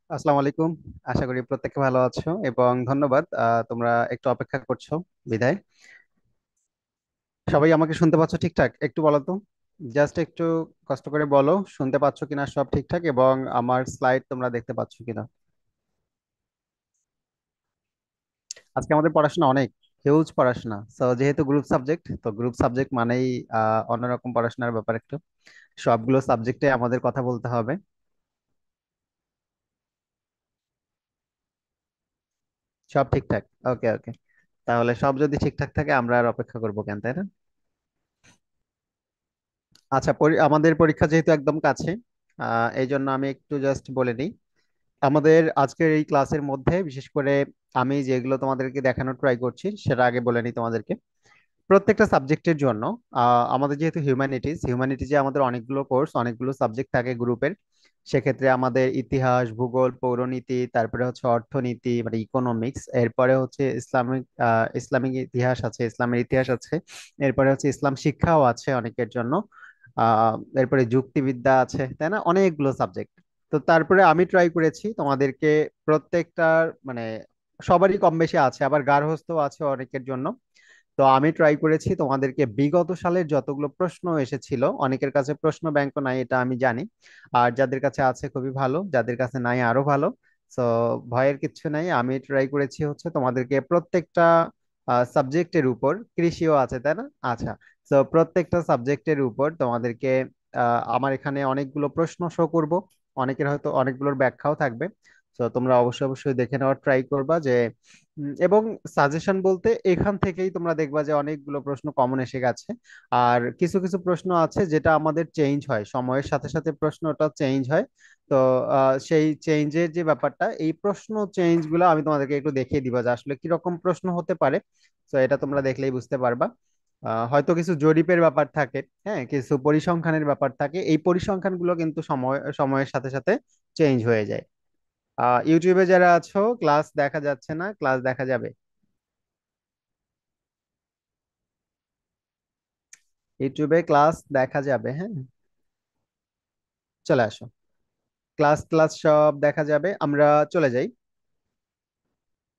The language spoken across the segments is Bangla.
আসসালামু আলাইকুম। আশা করি প্রত্যেকে ভালো আছো এবং ধন্যবাদ তোমরা একটু অপেক্ষা করছো বিদায়। সবাই আমাকে শুনতে পাচ্ছ ঠিকঠাক? একটু বলো তো, জাস্ট একটু কষ্ট করে বলো শুনতে পাচ্ছ কিনা সব ঠিকঠাক, এবং আমার স্লাইড তোমরা দেখতে পাচ্ছ কিনা। আজকে আমাদের পড়াশোনা অনেক হিউজ পড়াশোনা, তো যেহেতু গ্রুপ সাবজেক্ট, তো গ্রুপ সাবজেক্ট মানেই অন্যরকম পড়াশোনার ব্যাপার একটু। সবগুলো সাবজেক্টে আমাদের কথা বলতে হবে। সব ঠিকঠাক? ওকে ওকে। তাহলে সব যদি ঠিকঠাক থাকে আমরা আর অপেক্ষা করবো কেন, তাই না? আচ্ছা, আমাদের পরীক্ষা যেহেতু একদম কাছে, এই জন্য আমি একটু জাস্ট বলে নিই। আমাদের আজকের এই ক্লাসের মধ্যে বিশেষ করে আমি যেগুলো তোমাদেরকে দেখানোর ট্রাই করছি সেটা আগে বলে নিই তোমাদেরকে। প্রত্যেকটা সাবজেক্টের জন্য আমাদের যেহেতু হিউম্যানিটিজে আমাদের অনেকগুলো কোর্স, অনেকগুলো সাবজেক্ট থাকে গ্রুপের। সেক্ষেত্রে আমাদের ইতিহাস, ভূগোল, পৌরনীতি, তারপরে হচ্ছে অর্থনীতি মানে ইকোনমিক্স, এরপরে হচ্ছে ইসলামিক ইতিহাস আছে, ইসলামের ইতিহাস আছে। এরপরে হচ্ছে ইসলাম শিক্ষাও আছে অনেকের জন্য। এরপরে যুক্তিবিদ্যা আছে, তাই না? অনেকগুলো সাবজেক্ট। তো তারপরে আমি ট্রাই করেছি তোমাদেরকে প্রত্যেকটার মানে সবারই কম বেশি আছে, আবার গার্হস্থ্য আছে অনেকের জন্য। তো আমি ট্রাই করেছি তোমাদেরকে বিগত সালের যতগুলো প্রশ্ন এসেছিল, অনেকের কাছে প্রশ্ন ব্যাংক নাই এটা আমি জানি, আর যাদের কাছে আছে খুবই ভালো, যাদের কাছে নাই আরো ভালো। তো ভয়ের কিচ্ছু নাই, আমি ট্রাই করেছি হচ্ছে তোমাদেরকে প্রত্যেকটা সাবজেক্টের উপর, কৃষিও আছে তাই না? আচ্ছা, তো প্রত্যেকটা সাবজেক্টের উপর তোমাদেরকে আমার এখানে অনেকগুলো প্রশ্ন শো করব, অনেকের হয়তো অনেকগুলোর ব্যাখ্যাও থাকবে। তো তোমরা অবশ্যই অবশ্যই দেখে নেওয়ার ট্রাই করবা যে এবং সাজেশন বলতে এখান থেকেই তোমরা দেখবা যে অনেকগুলো প্রশ্ন কমন এসে গেছে। আর কিছু কিছু প্রশ্ন আছে যেটা আমাদের চেঞ্জ হয়, সময়ের সাথে সাথে প্রশ্নটা চেঞ্জ হয়। তো সেই চেঞ্জের যে ব্যাপারটা, এই প্রশ্ন চেঞ্জ গুলো আমি তোমাদেরকে একটু দেখিয়ে দিব যে আসলে কিরকম প্রশ্ন হতে পারে। তো এটা তোমরা দেখলেই বুঝতে পারবা। হয়তো কিছু জরিপের ব্যাপার থাকে, হ্যাঁ, কিছু পরিসংখ্যানের ব্যাপার থাকে, এই পরিসংখ্যানগুলো কিন্তু সময়ের সাথে সাথে চেঞ্জ হয়ে যায়। ইউটিউবে যারা আছো, ক্লাস দেখা যাচ্ছে না, ক্লাস দেখা যাবে। ইউটিউবে ক্লাস দেখা যাবে, হ্যাঁ। চলে আসো, ক্লাস ক্লাস সব দেখা যাবে, আমরা চলে যাই।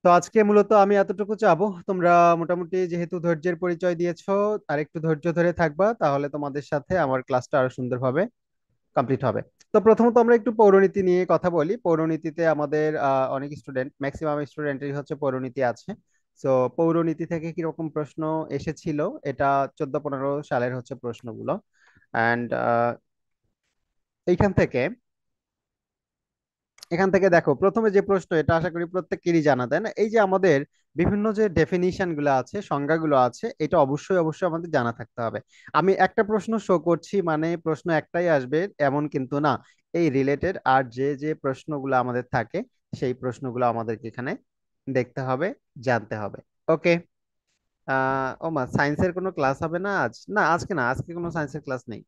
তো আজকে মূলত আমি এতটুকু চাবো, তোমরা মোটামুটি যেহেতু ধৈর্যের পরিচয় দিয়েছো, আর একটু ধৈর্য ধরে থাকবা, তাহলে তোমাদের সাথে আমার ক্লাসটা আরো সুন্দরভাবে কমপ্লিট হবে। তো প্রথমত আমরা একটু পৌরনীতি নিয়ে কথা বলি। পৌরনীতিতে আমাদের অনেক স্টুডেন্ট, ম্যাক্সিমাম স্টুডেন্টেরই হচ্ছে পৌরনীতি আছে। তো পৌরনীতি থেকে কিরকম প্রশ্ন এসেছিল, এটা 14-15 সালের হচ্ছে প্রশ্নগুলো। অ্যান্ড এইখান থেকে এখান থেকে দেখো, প্রথমে যে প্রশ্ন, এটা আশা করি প্রত্যেকেরই জানা, তাই না? এই যে আমাদের বিভিন্ন যে ডেফিনিশন গুলো আছে, সংজ্ঞাগুলো আছে, এটা অবশ্যই অবশ্যই আমাদের জানা থাকতে হবে। আমি একটা প্রশ্ন শো করছি মানে প্রশ্ন একটাই আসবে এমন কিন্তু না। এই রিলেটেড আর যে যে প্রশ্নগুলো আমাদের থাকে, সেই প্রশ্নগুলো আমাদেরকে এখানে দেখতে হবে, জানতে হবে। ওকে। ও মা, সায়েন্সের কোনো ক্লাস হবে না আজ? না, আজকে না, আজকে কোনো সায়েন্সের ক্লাস নেই।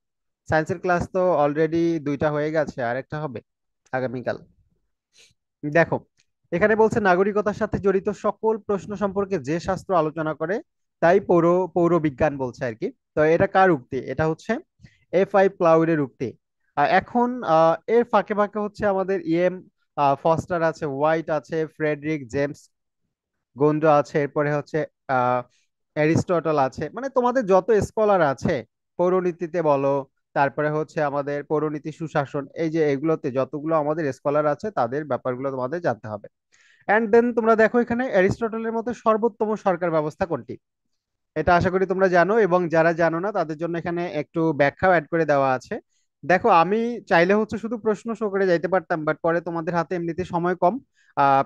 সায়েন্সের ক্লাস তো অলরেডি দুইটা হয়ে গেছে, আর একটা হবে আগামীকাল। দেখো, এখানে বলছে নাগরিকতার সাথে জড়িত সকল প্রশ্ন সম্পর্কে যে শাস্ত্র আলোচনা করে তাই পৌরবিজ্ঞান বলছে আর কি। তো এটা কার উক্তি? এটা হচ্ছে F.I. প্লাউডের উক্তি। এখন এর ফাঁকে ফাঁকে হচ্ছে আমাদের ইএম ফস্টার আছে, হোয়াইট আছে, ফ্রেডরিক জেমস গন্ডো আছে, এরপরে হচ্ছে আহ অ্যারিস্টটল আছে, মানে তোমাদের যত স্কলার আছে পৌরনীতিতে বলো, তারপরে হচ্ছে আমাদের পৌরনীতি সুশাসন, এই যে এগুলোতে যতগুলো আমাদের স্কলার আছে তাদের ব্যাপারগুলো তোমাদের জানতে হবে। এন্ড দেন তোমরা দেখো এখানে অ্যারিস্টটলের মতে সর্বোত্তম সরকার ব্যবস্থা কোনটি? এটা আশা করি তোমরা জানো, এবং যারা জানো না তাদের জন্য এখানে একটু ব্যাখ্যাও অ্যাড করে দেওয়া আছে। দেখো, আমি চাইলে হচ্ছে শুধু প্রশ্ন শো করে যাইতে পারতাম, বাট পরে তোমাদের হাতে এমনিতে সময় কম,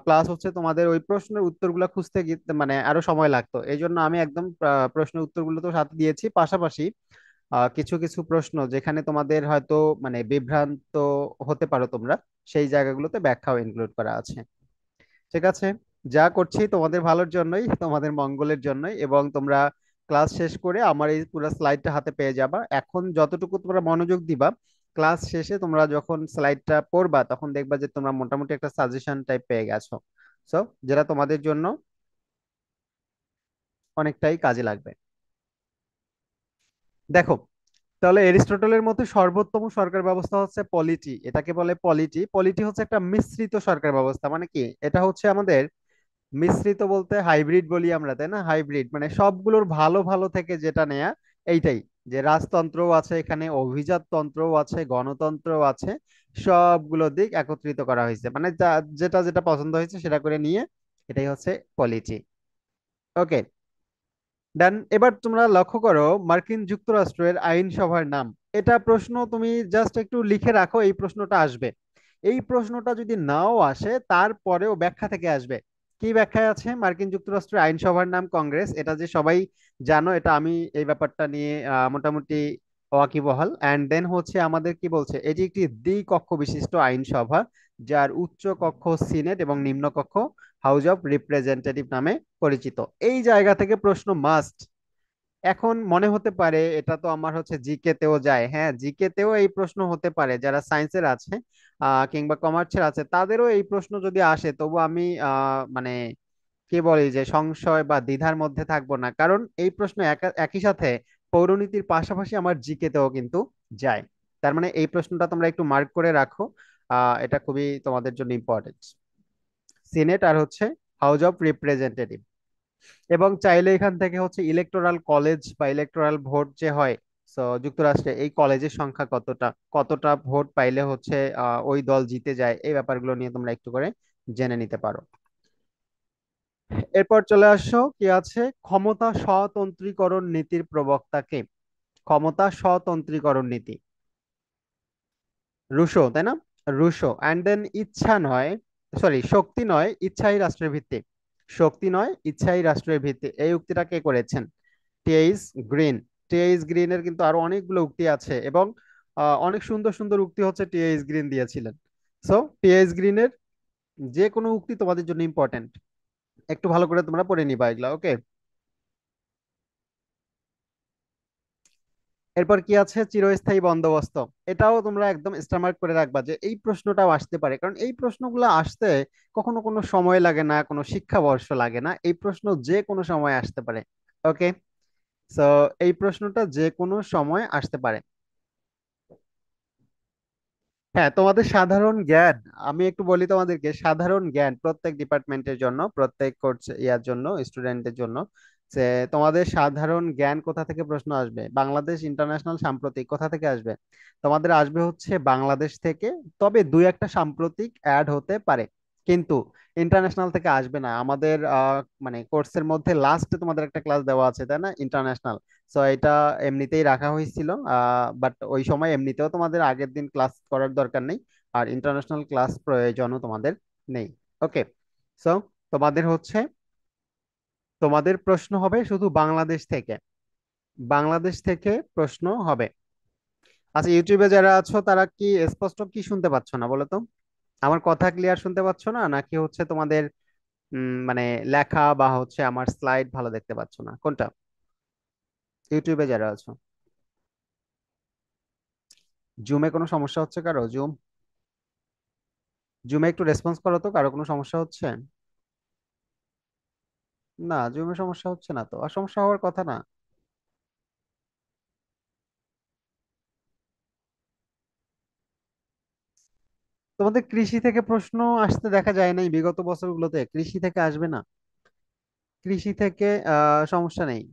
প্লাস হচ্ছে তোমাদের ওই প্রশ্নের উত্তরগুলো খুঁজতে গিয়ে মানে আরো সময় লাগতো, এই জন্য আমি একদম প্রশ্নের উত্তরগুলো তো সাথে দিয়েছি, পাশাপাশি কিছু কিছু প্রশ্ন যেখানে তোমাদের হয়তো মানে বিভ্রান্ত হতে পারো তোমরা, সেই জায়গাগুলোতে ব্যাখ্যাও ইনক্লুড করা আছে। ঠিক আছে, যা করছি তোমাদের ভালোর জন্যই, তোমাদের মঙ্গলের জন্যই, এবং তোমরা ক্লাস শেষ করে আমার এই পুরো স্লাইডটা হাতে পেয়ে যাবা। এখন যতটুকু তোমরা মনোযোগ দিবা, ক্লাস শেষে তোমরা যখন স্লাইডটা পড়বা তখন দেখবা যে তোমরা মোটামুটি একটা সাজেশন টাইপ পেয়ে গেছো। সো যেটা তোমাদের জন্য অনেকটাই কাজে লাগবে। দেখো, তাহলে এরিস্টটলের মতে সর্বোত্তম সরকার ব্যবস্থা হচ্ছে পলিটি, এটাকে বলে পলিটি। পলিটি হচ্ছে একটা মিশ্রিত সরকার ব্যবস্থা, মানে কি এটা হচ্ছে আমাদের মিশ্রিত বলতে হাইব্রিড বলি আমরা, তাই না? হাইব্রিড মানে সবগুলোর ভালো ভালো থেকে যেটা নেয়া, এইটাই। যে রাজতন্ত্রও আছে এখানে, অভিজাততন্ত্রও আছে, গণতন্ত্রও আছে, সবগুলো দিক একত্রিত করা হয়েছে, মানে যেটা যেটা পছন্দ হয়েছে সেটা করে নিয়ে এটাই হচ্ছে পলিটি। ওকে, দেন এবার তোমরা লক্ষ্য করো মার্কিন যুক্তরাষ্ট্রের আইনসভার নাম। এটা প্রশ্ন তুমি জাস্ট একটু লিখে রাখো, এই প্রশ্নটা আসবে। এই প্রশ্নটা যদি নাও আসে তারপরেও ব্যাখ্যা থেকে আসবে। কি ব্যাখ্যায় আছে? মার্কিন যুক্তরাষ্ট্রের আইনসভার নাম কংগ্রেস, এটা যে সবাই জানো, এটা আমি এই ব্যাপারটা নিয়ে মোটামুটি ওয়াকিবহাল। অ্যান্ড দেন হচ্ছে আমাদের কি বলছে, এটি একটি দ্বিকক্ষ বিশিষ্ট আইনসভা, যার উচ্চ কক্ষ সিনেট এবং নিম্ন কক্ষ হাউস অফ রিপ্রেজেন্টেটিভ নামে পরিচিত। এই জায়গা থেকে প্রশ্ন মাস্ট। এখন মনে হতে পারে এটা তো আমার হচ্ছে জিকে তেও যায়, হ্যাঁ জিকে তেও এই প্রশ্ন হতে পারে, যারা সায়েন্সের আছে কিংবা কমার্সের আছে তাদেরও এই প্রশ্ন যদি আসে, তবু আমি মানে কি বলি যে সংশয় বা দ্বিধার মধ্যে থাকবো না, কারণ এই প্রশ্ন একই সাথে পৌরনীতির পাশাপাশি আমার জিকে তেও কিন্তু যায়। তার মানে এই প্রশ্নটা তোমরা একটু মার্ক করে রাখো, এটা খুবই তোমাদের জন্য ইম্পর্টেন্ট। সিনেট আর হচ্ছে হাউস অফ রিপ্রেজেন্টেটিভ। এবং চাইলে এখান থেকে হচ্ছে ইলেকটোরাল কলেজ বা ইলেকটোরাল ভোট যে হয়, তো যুক্তরাষ্ট্রে এই কলেজের সংখ্যা কতটা, কতটা ভোট পাইলে হচ্ছে ওই দল জিতে যায়, এই ব্যাপারগুলো নিয়ে তোমরা একটু করে জেনে নিতে পারো। এরপর চলে আসো কি আছে, ক্ষমতা স্বতন্ত্রীকরণ নীতির প্রবক্তা কে? ক্ষমতা স্বতন্ত্রীকরণ নীতি, রুশো, তাই না? রুশো। অ্যান্ড দেন ইচ্ছা নয়, সরি শক্তি নয় ইচ্ছাই রাষ্ট্রের ভিত্তি। শক্তি নয় ইচ্ছাই রাষ্ট্রের ভিত্তি, এই উক্তিটা কে করেছেন? TH green. টিএইচ গ্রিনের কিন্তু আরো অনেকগুলো উক্তি আছে, এবং অনেক সুন্দর সুন্দর উক্তি হচ্ছে টিএইচ গ্রিন দিয়েছিলেন। সো টিএইচ গ্রিনের যে কোনো উক্তি তোমাদের জন্য ইম্পর্টেন্ট, একটু ভালো করে তোমরা পড়ে নিবা এগুলা। ওকে, এরপর কি আছে, চিরস্থায়ী বন্দোবস্ত। এটাও তোমরা একদম স্টারমার্ক করে রাখবা যে এই প্রশ্নটাও আসতে পারে, কারণ এই প্রশ্নগুলো আসতে কখনো কোনো সময় লাগে না, কোনো শিক্ষাবর্ষ লাগে না, এই প্রশ্ন যে কোনো সময় আসতে পারে। ওকে, সো এই প্রশ্নটা যে কোনো সময় আসতে পারে। হ্যাঁ, তোমাদের সাধারণ জ্ঞান, আমি একটু বলি তোমাদেরকে, সাধারণ জ্ঞান প্রত্যেক ডিপার্টমেন্টের জন্য, প্রত্যেক কোর্স ইয়ার জন্য, স্টুডেন্টদের জন্য, যে তোমাদের সাধারণ জ্ঞান কোথা থেকে প্রশ্ন আসবে, বাংলাদেশ ইন্টারন্যাশনাল সাম্প্রতিক কোথা থেকে আসবে? তোমাদের আসবে হচ্ছে বাংলাদেশ থেকে, তবে দুই একটা সাম্প্রতিক অ্যাড হতে পারে, কিন্তু ইন্টারন্যাশনাল থেকে আসবে না। আমাদের মানে কোর্সের মধ্যে লাস্টে তোমাদের একটা ক্লাস দেওয়া আছে, তাই না, ইন্টারন্যাশনাল। সো এটা এমনিতেই রাখা হয়েছিল, বাট ওই সময় এমনিতেও তোমাদের আগের দিন ক্লাস করার দরকার নেই, আর ইন্টারন্যাশনাল ক্লাস প্রয়োজনও তোমাদের নেই। ওকে, সো তোমাদের হচ্ছে, তোমাদের প্রশ্ন হবে শুধু বাংলাদেশ থেকে, বাংলাদেশ থেকে প্রশ্ন হবে। আচ্ছা, ইউটিউবে যারা আছো তারা কি স্পষ্ট কি শুনতে পাচ্ছ না বলো তো? আমার কথা ক্লিয়ার শুনতে পাচ্ছ না, নাকি হচ্ছে তোমাদের মানে লেখা বা হচ্ছে আমার স্লাইড ভালো দেখতে পাচ্ছ না, কোনটা? ইউটিউবে যারা আছো, জুমে কোনো সমস্যা হচ্ছে কারো? জুমে একটু রেসপন্স করো তো, কারো কোনো সমস্যা হচ্ছে? না, জুমে সমস্যা হচ্ছে না তো, আর সমস্যা হওয়ার কথা না। তোমাদের কৃষি থেকে প্রশ্ন আসতে দেখা যায় নাই বিগত বছরগুলোতে, কৃষি থেকে আসবে না? কৃষি থেকে সমস্যা নেই।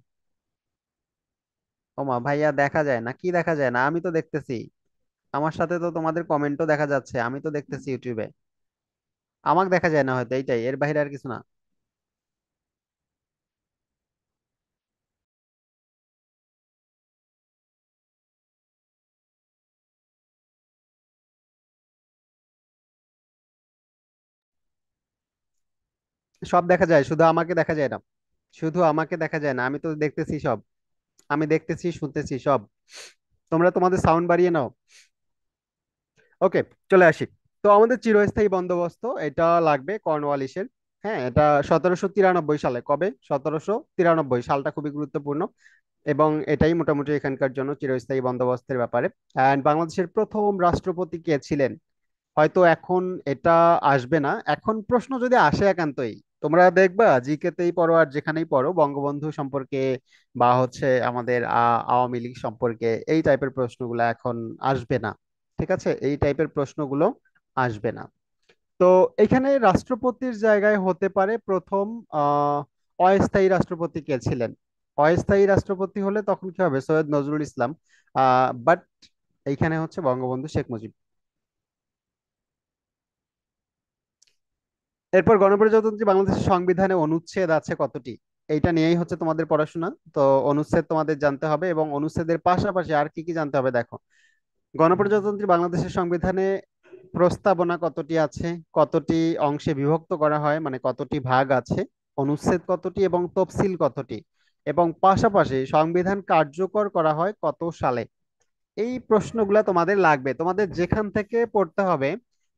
ওমা ভাইয়া, দেখা যায় না? কি দেখা যায় না? আমি তো দেখতেছি, আমার সাথে তো তোমাদের কমেন্টও দেখা যাচ্ছে, আমি তো দেখতেছি ইউটিউবে। আমাকে দেখা যায় না হয়তো, এইটাই, এর বাইরে আর কিছু না। সব দেখা যায়, শুধু আমাকে দেখা যায় না। শুধু আমাকে দেখা যায় না, আমি তো দেখতেছি সব। আমি দেখতেছি, শুনতেছি সব। তোমরা তোমাদের সাউন্ড বাড়িয়ে নাও। ওকে, চলে আসি। তো আমাদের চিরস্থায়ী বন্দোবস্ত এটা লাগবে কর্নওয়ালিসের। হ্যাঁ, এটা 1793 সালে, কবে? 1793 সালটা খুবই গুরুত্বপূর্ণ, এবং এটাই মোটামুটি এখানকার জন্য চিরস্থায়ী বন্দোবস্তের ব্যাপারে। অ্যান্ড বাংলাদেশের প্রথম রাষ্ট্রপতি কে ছিলেন? হয়তো এখন এটা আসবে না, এখন প্রশ্ন যদি আসে একান্তই, তোমরা দেখবা জিকে তেই পড়ো আর যেখানেই পড়ো, বঙ্গবন্ধু সম্পর্কে বা হচ্ছে আমাদের আওয়ামী লীগ সম্পর্কে এই টাইপের প্রশ্নগুলো এখন আসবে না। ঠিক আছে, এই টাইপের প্রশ্নগুলো আসবে না। তো এখানে রাষ্ট্রপতির জায়গায় হতে পারে প্রথম আহ অস্থায়ী রাষ্ট্রপতি কে ছিলেন। অস্থায়ী রাষ্ট্রপতি হলে তখন কি হবে, সৈয়দ নজরুল ইসলাম। বাট এইখানে হচ্ছে বঙ্গবন্ধু শেখ মুজিব। এরপর গণপ্রজাতন্ত্রী বাংলাদেশের সংবিধানে অনুচ্ছেদ আছে কতটি, এইটা নিয়েই হচ্ছে তোমাদের পড়াশোনা। তো অনুচ্ছেদ তোমাদের জানতে হবে, এবং অনুচ্ছেদের পাশাপাশি আর কি কি জানতে হবে দেখো। গণপ্রজাতন্ত্রী বাংলাদেশের সংবিধানে প্রস্তাবনা কতটি আছে, কতটি অংশে বিভক্ত করা হয়, মানে কতটি ভাগ আছে, অনুচ্ছেদ কতটি এবং তফসিল কতটি, এবং পাশাপাশি সংবিধান কার্যকর করা হয় কত সালে। এই প্রশ্নগুলা তোমাদের লাগবে, তোমাদের যেখান থেকে পড়তে হবে,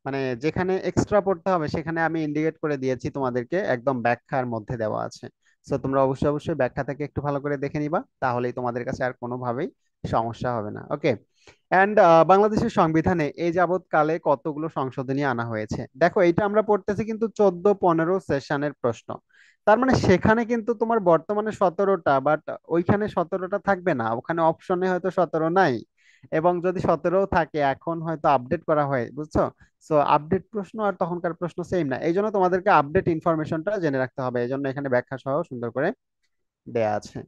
মানে যেখানে এক্সট্রা পড়তে হবে সেখানে আমি ইন্ডিকেট করে দিয়েছি তোমাদেরকে, একদম ব্যাখ্যার মধ্যে দেওয়া আছে। সো তোমরা অবশ্যই অবশ্যই ব্যাখ্যা থেকে একটু ভালো করে দেখে নিবা, তাহলেই তোমাদের কাছে আর কোনোভাবেই সমস্যা হবে না। ওকে। অ্যান্ড বাংলাদেশের সংবিধানে এই যাবৎ কালে কতগুলো সংশোধনী আনা হয়েছে দেখো, এইটা আমরা পড়তেছি কিন্তু 14-15 সেশনের প্রশ্ন। তার মানে সেখানে কিন্তু তোমার বর্তমানে 17টা, বাট ওইখানে 17টা থাকবে না, ওখানে অপশনে হয়তো 17 নাই। এবং যদি 17 থাকে এখন হয়তো আপডেট করা হয়, বুঝছো। সো আপডেট প্রশ্ন আর তখনকার প্রশ্ন সেম না, এই জন্য তোমাদেরকে আপডেট ইনফরমেশনটা জেনে রাখতে হবে, এই জন্য এখানে ব্যাখ্যা সহ সুন্দর করে দেয়া আছে।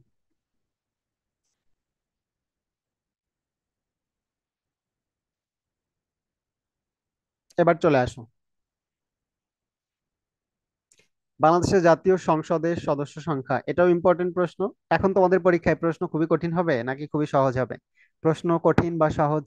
এবার চলে আসো, বাংলাদেশের জাতীয় সংসদের সদস্য সংখ্যা, এটাও ইম্পর্টেন্ট প্রশ্ন। এখন তোমাদের পরীক্ষায় প্রশ্ন খুবই কঠিন হবে নাকি খুবই সহজ হবে? প্রশ্ন কঠিন বা সহজ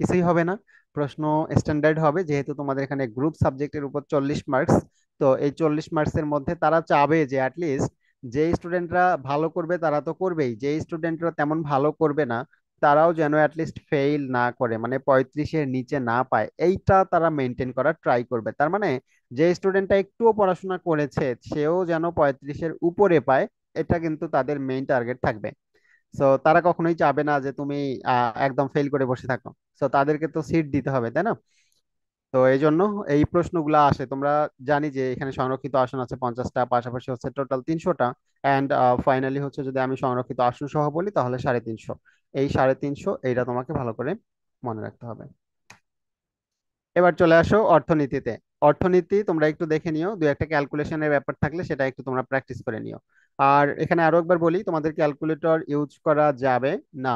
কিছুই হবে না, প্রশ্ন স্ট্যান্ডার্ড হবে, যেহেতু তোমাদের এখানে গ্রুপ সাবজেক্টের উপর 40 মার্কস। তো এই 40 মার্কসের মধ্যে তারা চাবে যে অ্যাটলিস্ট যে স্টুডেন্টরা ভালো করবে তারা তো করবেই, যে স্টুডেন্টরা তেমন ভালো করবে না তারাও যেন অ্যাটলিস্ট ফেইল না করে, মানে 35-এর নিচে না পায়, এইটা তারা মেনটেন করার ট্রাই করবে। তার মানে যে স্টুডেন্টটা একটুও পড়াশোনা করেছে সেও যেন 35-এর উপরে পায়, এটা কিন্তু তাদের মেইন টার্গেট থাকবে। সো তারা কখনোই চাবে না যে তুমি একদম ফেল করে বসে থাকো। সো তাদেরকে তো সিট দিতে হবে, তাই না? তো এই জন্য এই প্রশ্নগুলো আসে। তোমরা জানি যে এখানে সংরক্ষিত আসন আছে 50টা, পাশাপাশি হচ্ছে টোটাল 300টা, অ্যান্ড ফাইনালি হচ্ছে যদি আমি সংরক্ষিত আসন সহ বলি তাহলে 350। এই 350 এইটা তোমাকে ভালো করে মনে রাখতে হবে। এবার চলে আসো অর্থনীতিতে। অর্থনীতি তোমরা একটু দেখে নিও, দু একটা ক্যালকুলেশনের ব্যাপার থাকলে সেটা একটু তোমরা প্র্যাকটিস করে নিও। আর এখানে আরো একবার বলি, তোমাদের ক্যালকুলেটর ইউজ করা যাবে না।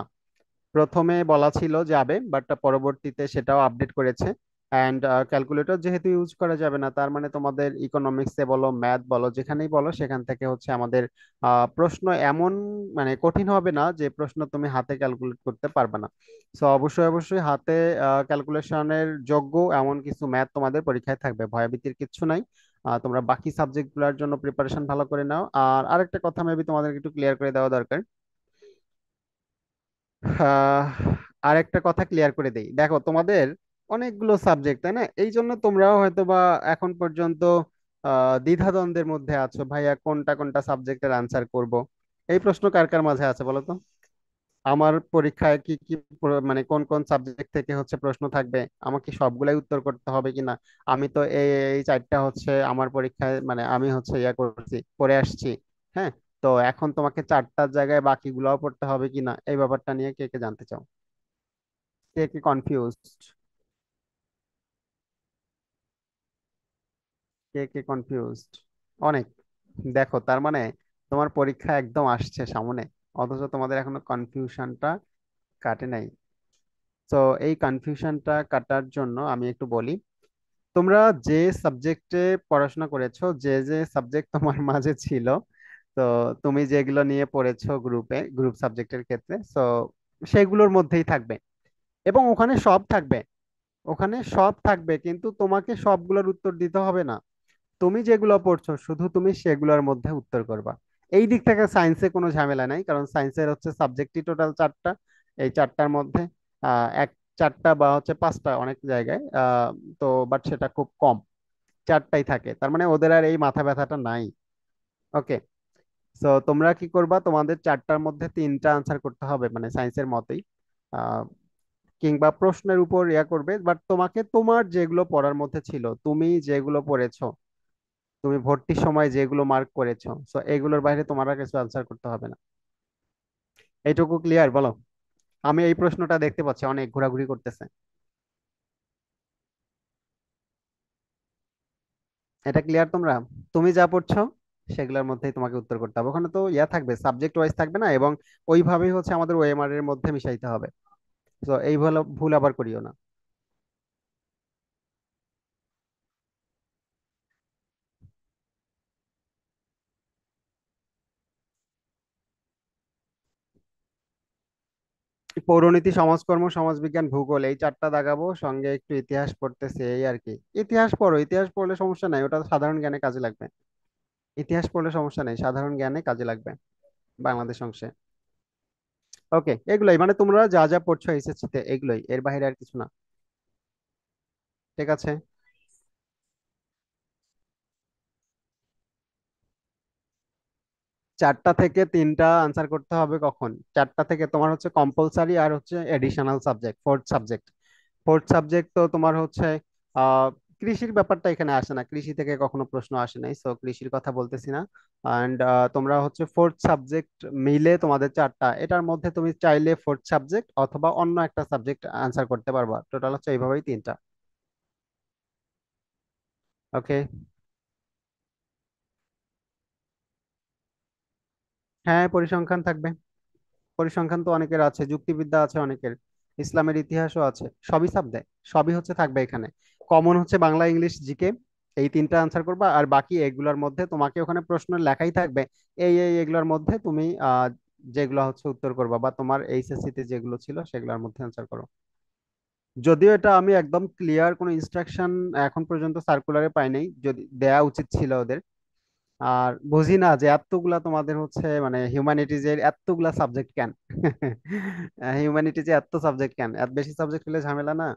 প্রথমে বলা ছিল যাবে, বাট পরবর্তীতে সেটাও আপডেট করেছে। অ্যান্ড ক্যালকুলেটর যেহেতু ইউজ করা যাবে না, তার মানে তোমাদের ইকোনমিক্সে বলো, ম্যাথ বলো, যেখানেই বলো সেখান থেকে হচ্ছে আমাদের প্রশ্ন এমন মানে কঠিন হবে না যে প্রশ্ন তুমি হাতে ক্যালকুলেট করতে পারবে না। সো অবশ্যই অবশ্যই হাতে ক্যালকুলেশনের যোগ্য এমন কিছু ম্যাথ তোমাদের পরীক্ষায় থাকবে, ভয়ভীতির কিচ্ছু নাই। তোমরা বাকি সাবজেক্টগুলোর জন্য প্রিপারেশন ভালো করে নাও। আর আরেকটা কথা মেবি তোমাদেরকে একটু ক্লিয়ার করে দেওয়া দরকার। আহ, আরেকটা কথা ক্লিয়ার করে দেই, দেখো তোমাদের অনেকগুলো সাবজেক্ট, তাই না? এই জন্য তোমরাও হয়তো বা এখন পর্যন্ত দ্বিধাদ্বন্দ্বের মধ্যে আছো, ভাইয়া কোনটা কোনটা সাবজেক্টের আনসার করব। এই প্রশ্ন কার কার মাঝে আছে বলো তো? আমার পরীক্ষায় কি কি মানে কোন কোন সাবজেক্ট থেকে হচ্ছে প্রশ্ন থাকবে, আমাকে সবগুলাই উত্তর করতে হবে কিনা? আমি তো এই এই চারটা হচ্ছে আমার পরীক্ষায়, মানে আমি হচ্ছে ইয়া করছি, পড়ে আসছি। হ্যাঁ। তো এখন তোমাকে চারটার জায়গায় বাকিগুলাও পড়তে হবে কিনা, এই ব্যাপারটা নিয়ে কে কে জানতে চাও? কে কে কনফিউজড? কে কে কনফিউজড? অনেক। দেখো তার মানে তোমার পরীক্ষা একদম আসছে সামনে, অথচ তোমাদের এখনো কনফিউশনটা কাটে নাই। তো এই কনফিউশনটা কাটার জন্য আমি একটু বলি, তোমরা যে সাবজেক্টে পড়াশোনা করেছো, যে যে সাবজেক্ট তোমার মাঝে ছিল, তো তুমি যেগুলো নিয়ে পড়েছো গ্রুপে, গ্রুপ সাবজেক্টের ক্ষেত্রে, তো সেগুলোর মধ্যেই থাকবে, এবং ওখানে সব থাকবে। ওখানে সব থাকবে, কিন্তু তোমাকে সবগুলোর উত্তর দিতে হবে না। তুমি যেগুলো পড়ছো শুধু তুমি সেগুলোর মধ্যে উত্তর করবা। এই দিক থেকে সায়েন্সে কোনো ঝামেলা নাই, কারণ সায়েন্সের হচ্ছে সাবজেক্টই টোটাল 4টা। এই 4টার মধ্যে এক 4টা বা হচ্ছে 5টা অনেক জায়গায়, তো বাট সেটা খুব কম, 4টাই থাকে, তার মানে ওদের আর এই মাথা ব্যথাটা নাই। ওকে। সো তোমরা কি করবা, তোমাদের 4টার মধ্যে 3টা আনসার করতে হবে, মানে সায়েন্সের মতোই, আহ, কিংবা প্রশ্নের উপর ইয়া করবে, বাট তোমাকে তোমার যেগুলো পড়ার মধ্যে ছিল, তুমি যেগুলো পড়েছো, তুমি ভর্তির সময় যেগুলো মার্ক করেছো, সো এগুলোর বাইরে তোমার আর কিছু আনসার করতে হবে না। এইটুকু ক্লিয়ার বলো? আমি এই প্রশ্নটা দেখতে পাচ্ছি অনেক ঘোরাঘুরি করতেছে। এটা ক্লিয়ার তোমরা? তুমি যা পড়ছো সেগুলোর মধ্যেই তোমাকে উত্তর করতে হবে, ওখানে তো ইয়া থাকবে, সাবজেক্ট ওয়াইজ থাকবে না, এবং ওইভাবেই হচ্ছে আমাদের ওএমআর এর মধ্যে মিশাইতে হবে। তো এই ভুল ভুল আবার করিও না। পৌরনীতি, সমাজকর্ম, সমাজবিজ্ঞান, ভূগোল, এই চারটা দাগাবো, সঙ্গে একটু ইতিহাস পড়তেছে এই আর কি। ইতিহাস পড়ো, ইতিহাস পড়লে সমস্যা নাই, ওটা সাধারণ জ্ঞানে কাজে লাগবে। ইতিহাস পড়লে সমস্যা নেই, সাধারণ জ্ঞানে কাজে লাগবে বাংলাদেশ অংশে। ওকে, এগুলোই মানে তোমরা যা যা পড়ছো এসএসসি তে এগুলোই, এর বাইরে আর কিছু না। ঠিক আছে। 4টা থেকে 3টা আনসার করতে হবে কখন? 4টা থেকে তোমার হচ্ছে কম্পালসারি, আর হচ্ছে additional subject, fourth subject. Fourth subject তো তোমার হচ্ছে আহ কৃষির ব্যাপারটা এখানে আসে না, কৃষি থেকে কখনো প্রশ্ন আসে নাই, সো কৃষির কথা বলতেছি না। অ্যান্ড তোমরা হচ্ছে ফোর্থ সাবজেক্ট মিলে তোমাদের 4টা, এটার মধ্যে তুমি চাইলে ফোর্থ সাবজেক্ট অথবা অন্য একটা সাবজেক্ট আনসার করতে পারবা, টোটাল হচ্ছে এইভাবেই 3টা। ওকে। হ্যাঁ, পরিসংখ্যান থাকবে। পরিসংখ্যান তো অনেকের আছে, যুক্তিবিদ্যা আছে অনেকের, ইসলামের ইতিহাসও আছে, সবই সাবজেক্ট, সবই হচ্ছে থাকবে এখানে। কমন হচ্ছে বাংলা, ইংলিশ, জিকে, এই 3টা আনসার করবা, আর বাকি এগুলোর মধ্যে তোমাকে ওখানে প্রশ্ন লেখাই থাকবে। এই এগুলোর মধ্যে তুমি যেগুলো হচ্ছে উত্তর করবা, বা তোমার এইচএসসি তে যেগুলো ছিল সেগুলোর মধ্যে আনসার করো। যদিও এটা আমি একদম ক্লিয়ার কোনো ইনস্ট্রাকশন এখন পর্যন্ত সার্কুলারে পাই নাই, যদি দেয়া উচিত ছিল ওদের। আর বুঝি না যে এতগুলা তোমাদের হচ্ছে মানে হিউম্যানিটিজ এর এতগুলা সাবজেক্ট কেন? হিউম্যানিটিজে এত সাবজেক্ট কেন? এত বেশি সাবজেক্ট হলে ঝামেলা না?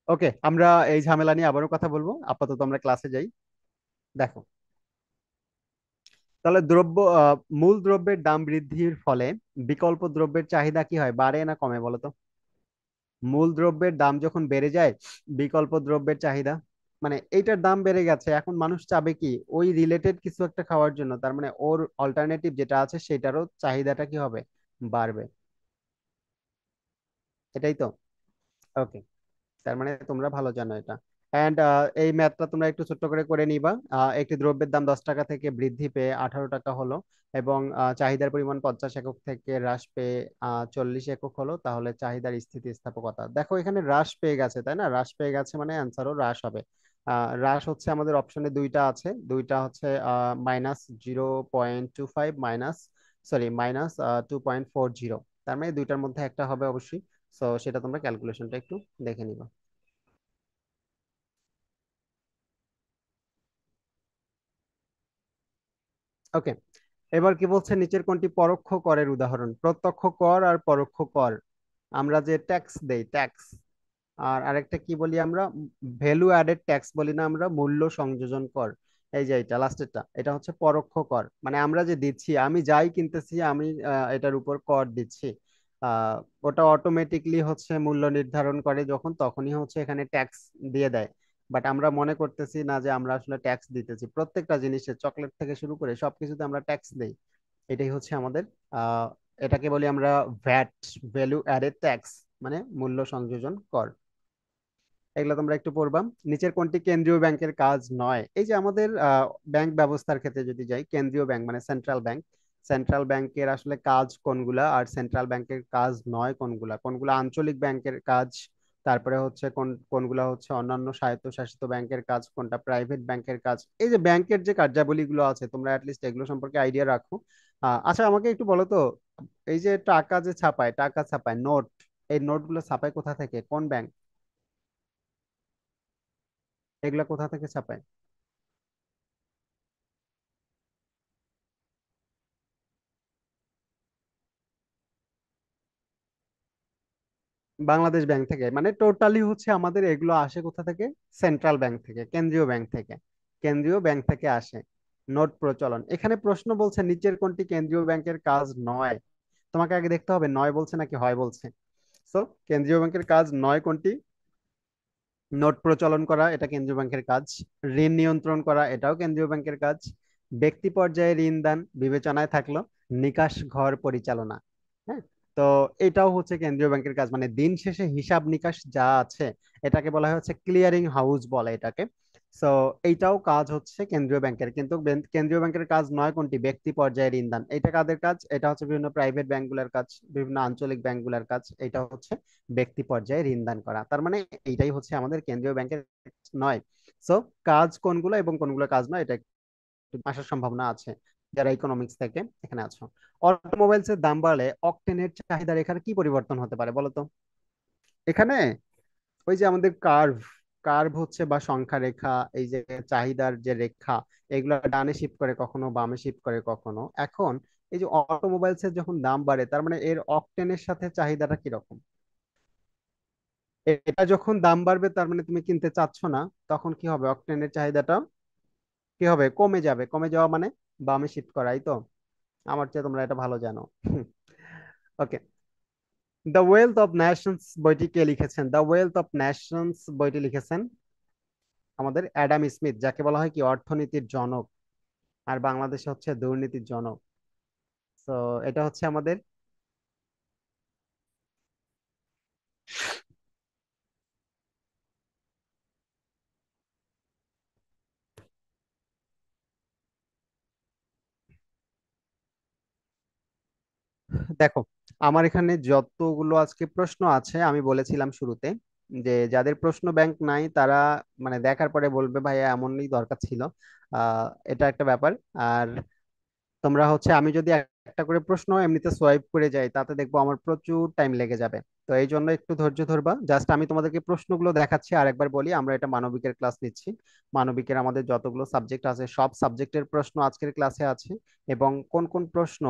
ওকে, আমরা এই ঝামেলা নিয়ে আবারও কথা বলবো, আপাতত আমরা ক্লাসে যাই। দেখো, তাহলে মূল দ্রব্যের দাম বৃদ্ধির ফলে বিকল্প দ্রব্যের চাহিদা কি হয়, বাড়ে না কমে বলো তো? মূল দ্রব্যের দাম যখন বেড়ে যায়, বিকল্প দ্রব্যের চাহিদা, মানে এইটার দাম বেড়ে গেছে, এখন মানুষ চাবে কি ওই রিলেটেড কিছু একটা খাওয়ার জন্য, তার মানে ওর অল্টারনেটিভ যেটা আছে সেটারও চাহিদাটা কি হবে, বাড়বে। এটাই তো। ওকে, তার মানে তোমরা ভালো জানো এটা। অ্যান্ড এই ম্যাথটা তোমরা একটু ছোট্ট করে করে নিবা। একটি দ্রব্যের দাম 10 টাকা থেকে বৃদ্ধি পেয়ে 18 টাকা হলো, এবং চাহিদার পরিমাণ 50 একক থেকে হ্রাস পেয়ে 40 একক হলো, তাহলে চাহিদার স্থিতিস্থাপকতা দেখো এখানে হ্রাস পেয়ে গেছে, তাই না? হ্রাস পেয়ে গেছে মানে অ্যান্সারও হ্রাস হবে। হ্রাস হচ্ছে আমাদের অপশনে দুইটা আছে, দুইটা হচ্ছে -0.25 মাইনাস, সরি -2.40, তার মানে দুইটার মধ্যে একটা হবে অবশ্যই। সো সেটা তোমরা ক্যালকুলেশনটা একটু দেখে নিবা। ওকে, এবার কি বলছে, নিচের কোনটি পরোক্ষ করের উদাহরণ? প্রত্যক্ষ কর আর পরোক্ষ কর, আমরা যে ট্যাক্স দেই, ট্যাক্স। আর আরেকটা কি বলি আমরা, ভ্যালু অ্যাডেড ট্যাক্স বলি না আমরা, মূল্য সংযোজন কর। এই যে এটা লাস্টেরটা, এটা হচ্ছে পরোক্ষ কর, মানে আমরা যে দিচ্ছি, আমি যাই কিনতেছি আমি এটার উপর কর দিচ্ছি। আহ ওটা অটোমেটিকলি হচ্ছে মূল্য নির্ধারণ করে যখন, তখনই হচ্ছে এখানে ট্যাক্স দিয়ে দেয়। বাট আমরা মনে করতেছি না যে আমরা আসলে ট্যাক্স দিতেছি, প্রত্যেকটা জিনিসে চকলেট থেকে শুরু করে সবকিছুতে আমরা ট্যাক্স দেই। এটাই হচ্ছে আমাদের আহ এটাকে বলি আমরা ভ্যাট, ভ্যালু অ্যাডেড ট্যাক্স, মানে মূল্য সংযোজন কর। এগুলো তোমরা একটু পড়বা। নিচের কোনটি কেন্দ্রীয় ব্যাংকের কাজ নয়? এই যে আমাদের ব্যাংক ব্যবস্থার ক্ষেত্রে যদি যাই, কেন্দ্রীয় ব্যাংক মানে সেন্ট্রাল ব্যাংক, সেন্ট্রাল ব্যাংকের আসলে কাজ কোনগুলা, আর সেন্ট্রাল ব্যাংকের কাজ নয় কোনগুলা, কোনগুলা আঞ্চলিক ব্যাংকের কাজ, তারপরে হচ্ছে কোনগুলা হচ্ছে অন্যান্য স্বায়ত্তশাসিত ব্যাংকের কাজ, কোনটা প্রাইভেট ব্যাংকের কাজ। এই যে ব্যাংকের যে কার্যাবলীগুলো আছে তোমরা অ্যাটলিস্ট এগুলো সম্পর্কে আইডিয়া রাখো। আচ্ছা, আমাকে একটু বলো তো, এই যে টাকা যে ছাপায়, টাকা ছাপায় নোট, এই নোটগুলো ছাপায় কোথা থেকে, কোন ব্যাংক? এগুলা কোথা থেকে ছাপায়? বাংলাদেশ ব্যাংক থেকে, মানে টোটালি হচ্ছে আমাদের এগুলো আসে কোথা থেকে? সেন্ট্রাল ব্যাংক থেকে, কেন্দ্রীয় ব্যাংক থেকে। কেন্দ্রীয় ব্যাংক থেকে আসে নোট প্রচলন। এখানে প্রশ্ন বলছে নিচের কোনটি কেন্দ্রীয় ব্যাংকের কাজ নয়, তোমাকে আগে দেখতে হবে নয় বলছে নাকি হয় বলছে। সো কেন্দ্রীয় ব্যাংকের কাজ নয় কোনটি? নোট প্রচলন করা এটা কেন্দ্রীয় ব্যাংকের কাজ। ঋণ নিয়ন্ত্রণ করা এটাও কেন্দ্রীয় ব্যাংকের কাজ। ব্যক্তি পর্যায়ে ঋণ দান বিবেচনায় থাকলো। নিকাশ ঘর পরিচালনা। হ্যাঁ। তো এটাও হচ্ছে কেন্দ্রীয় ব্যাংকের কাজ, মানে দিন শেষে হিসাব নিকাশ যা আছে এটাকে বলা হয় হচ্ছে ক্লিয়ারিং হাউস বলে এটাকে। সো এইটাও কাজ হচ্ছে কেন্দ্রীয় ব্যাংকের, কিন্তু কেন্দ্রীয় ব্যাংকের কাজ নয় কোনটি? ব্যক্তি পর্যায়ে ঋণ দান, এটা কাদের কাজ? এটা হচ্ছে বিভিন্ন প্রাইভেট ব্যাংকগুলোর কাজ, বিভিন্ন আঞ্চলিক ব্যাংকগুলোর কাজ। এটা হচ্ছে ব্যক্তি পর্যায়ে ঋণ দান করা। তার মানে এইটাই হচ্ছে আমাদের কেন্দ্রীয় ব্যাংকের নয়। সো কাজ কোনগুলো এবং কোনগুলো কাজ নয় এটা একটু আসার সম্ভাবনা আছে যারা ইকোনমিক্স থেকে এখানে আছো। অটোমোবাইলস এর দাম বাড়লে অকটেনের চাহিদা রেখার কি পরিবর্তন হতে পারে বলো তো? এখানে ওই যে আমাদের কার্ভ, কার্ভ হচ্ছে বা সংখ্যা রেখা, এই যে চাহিদার যে রেখা, এগুলো ডানে শিফট করে কখনো বামে শিফট করে কখনো। এখন এই যে অটোমোবাইলস এর যখন দাম বাড়ে তার মানে এর অকটেনের সাথে চাহিদাটা কিরকম? এটা যখন দাম বাড়বে তার মানে তুমি কিনতে চাচ্ছ না, তখন কি হবে? অকটেনের চাহিদাটা কি হবে? কমে যাবে। কমে যাওয়া মানে বামে শিফট করাই তো। আমার চেয়ে তোমরা এটা ভালো জানো। ওকে। দ্য ওয়েলথ অফ নেশনস বইটি কে লিখেছেন? দ্য ওয়েলথ অফ নেশনস বইটি লিখেছেন আমাদের অ্যাডাম স্মিথ, যাকে বলা হয় কি অর্থনীতির জনক, আর বাংলাদেশে হচ্ছে দুর্নীতির জনক। তো এটা হচ্ছে আমাদের, দেখো আমার এখানে যতগুলো আজকে প্রশ্ন আছে আমি বলেছিলাম শুরুতে যে যাদের প্রশ্ন ব্যাংক নাই তারা মানে দেখার পরে বলবে ভাইয়া এমনই দরকার ছিল। এটা একটা ব্যাপার। আর তোমরা হচ্ছে আমি যদি একটা করে প্রশ্ন এমনিতে সোয়াইপ করে যাই তাতে দেখবো আমার প্রচুর টাইম লেগে যাবে। তো এই জন্য একটু ধৈর্য ধরবা। জাস্ট আমি তোমাদেরকে প্রশ্নগুলো দেখাচ্ছি আর একবার বলি, আমরা এটা মানবিকের ক্লাস নিচ্ছি। মানবিকের আমাদের যতগুলো সাবজেক্ট আছে সব সাবজেক্টের প্রশ্ন আজকের ক্লাসে আছে। এবং কোন কোন প্রশ্ন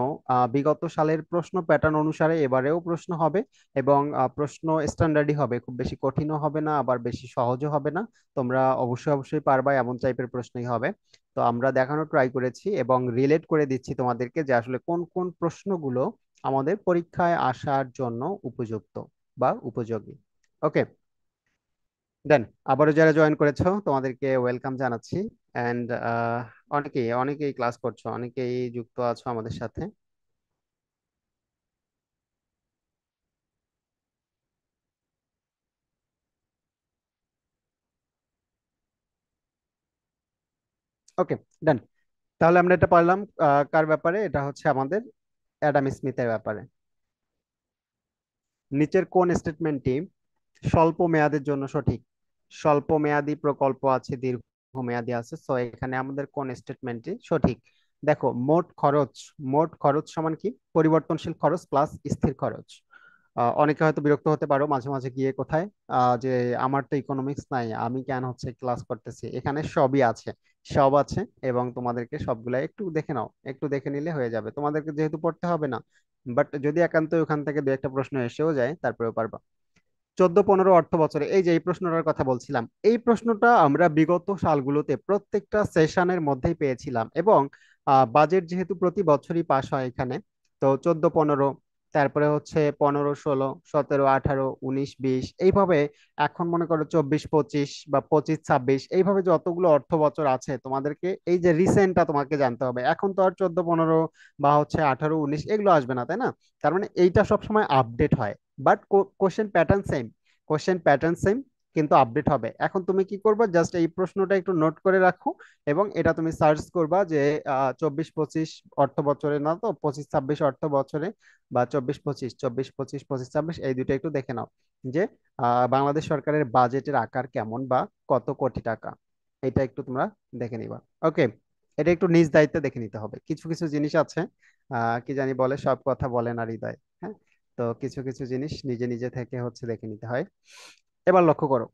বিগত সালের প্রশ্ন প্যাটার্ন অনুসারে এবারেও প্রশ্ন হবে। এবং প্রশ্ন স্ট্যান্ডার্ডই হবে, খুব বেশি কঠিনও হবে না আবার বেশি সহজও হবে না। তোমরা অবশ্যই অবশ্যই পারবা, এমন টাইপের প্রশ্নই হবে। তো আমরা দেখানোর ট্রাই করেছি এবং রিলেট করে দিচ্ছি তোমাদেরকে যে আসলে কোন কোন প্রশ্নগুলো আমাদের পরীক্ষায় আসার জন্য উপযুক্ত বা উপযোগী। ওকে, দেন আবারও যারা জয়েন করেছো তোমাদেরকে ওয়েলকাম জানাচ্ছি। অ্যান্ড অনেকেই অনেকেই ক্লাস করছো, অনেকেই যুক্ত আছো আমাদের সাথে। ওকে, ডান। তাহলে আমরা এটা পারলাম কার ব্যাপারে? এটা হচ্ছে আমাদের অ্যাডাম স্মিথের ব্যাপারে। নিচের কোন স্টেটমেন্টটি স্বল্প মেয়াদের জন্য সঠিক? স্বল্প মেয়াদী প্রকল্প আছে, দীর্ঘ মেয়াদী আছে, সো এখানে আমাদের কোন স্টেটমেন্টটি সঠিক? দেখো মোট খরচ, মোট খরচ সমান কি? পরিবর্তনশীল খরচ প্লাস স্থির খরচ। অনেকে হয়তো বিরক্ত হতে পারো মাঝে মাঝে গিয়ে কোথায়, যে আমার তো ইকোনমিক্স নাই, আমি কেন হচ্ছে ক্লাস করতেছি? এখানে সবই আছে, সব আছে। এবং তোমাদেরকে সবগুলা একটু দেখে নাও, একটু দেখে নিলে হয়ে যাবে, তোমাদেরকে যেহেতু পড়তে হবে না। বাট যদি একান্ত ওখান থেকে দু একটা প্রশ্ন এসেও যায় তারপরেও পারবা। 14-15 অর্থ বছরে, এই যে এই প্রশ্নটার কথা বলছিলাম, এই প্রশ্নটা আমরা বিগত সালগুলোতে প্রত্যেকটা সেশনের মধ্যেই পেয়েছিলাম। এবং বাজেট যেহেতু প্রতি বছরই পাস হয় এখানে, তো 14-15, তারপরে হচ্ছে 15-16 17-18 19 20 এইভাবে। এখন মনে করো 24-25 বা 25-26 এইভাবে যতগুলো অর্থ বছর আছে তোমাদেরকে এই যে রিসেন্টটা তোমাকে জানতে হবে। এখন তো আর 14-15 বা হচ্ছে 18-19 এগুলো আসবে না, তাই না? তার মানে এইটা সবসময় আপডেট হয়। But question pattern same, question pattern same, কিন্তু আপডেট হবে। এখন তুমি কি করবে? জাস্ট এই প্রশ্নটা একটু নোট করে রাখো এবং এটা তুমি সার্চ করবা যে 24-25 অর্থ বছরে, না তো 25-26 অর্থ বছরে, বা 24-25, 24-25, 25-26 এই দুটো একটু দেখে নাও যে বাংলাদেশ সরকারের বাজেটের আকার কেমন বা কত কোটি টাকা। এটা একটু তোমরা দেখে নিবা। ওকে, এটা একটু নিজ দায়িত্বে দেখে নিতে হবে। কিছু কিছু জিনিস আছে, কি জানি বলে, সব কথা বলে না হৃদয়। হ্যাঁ। তো কিছু কিছু জিনিস নিজে নিজে থেকে হচ্ছে দেখে নিতে হয়। এবার লক্ষ্য করো,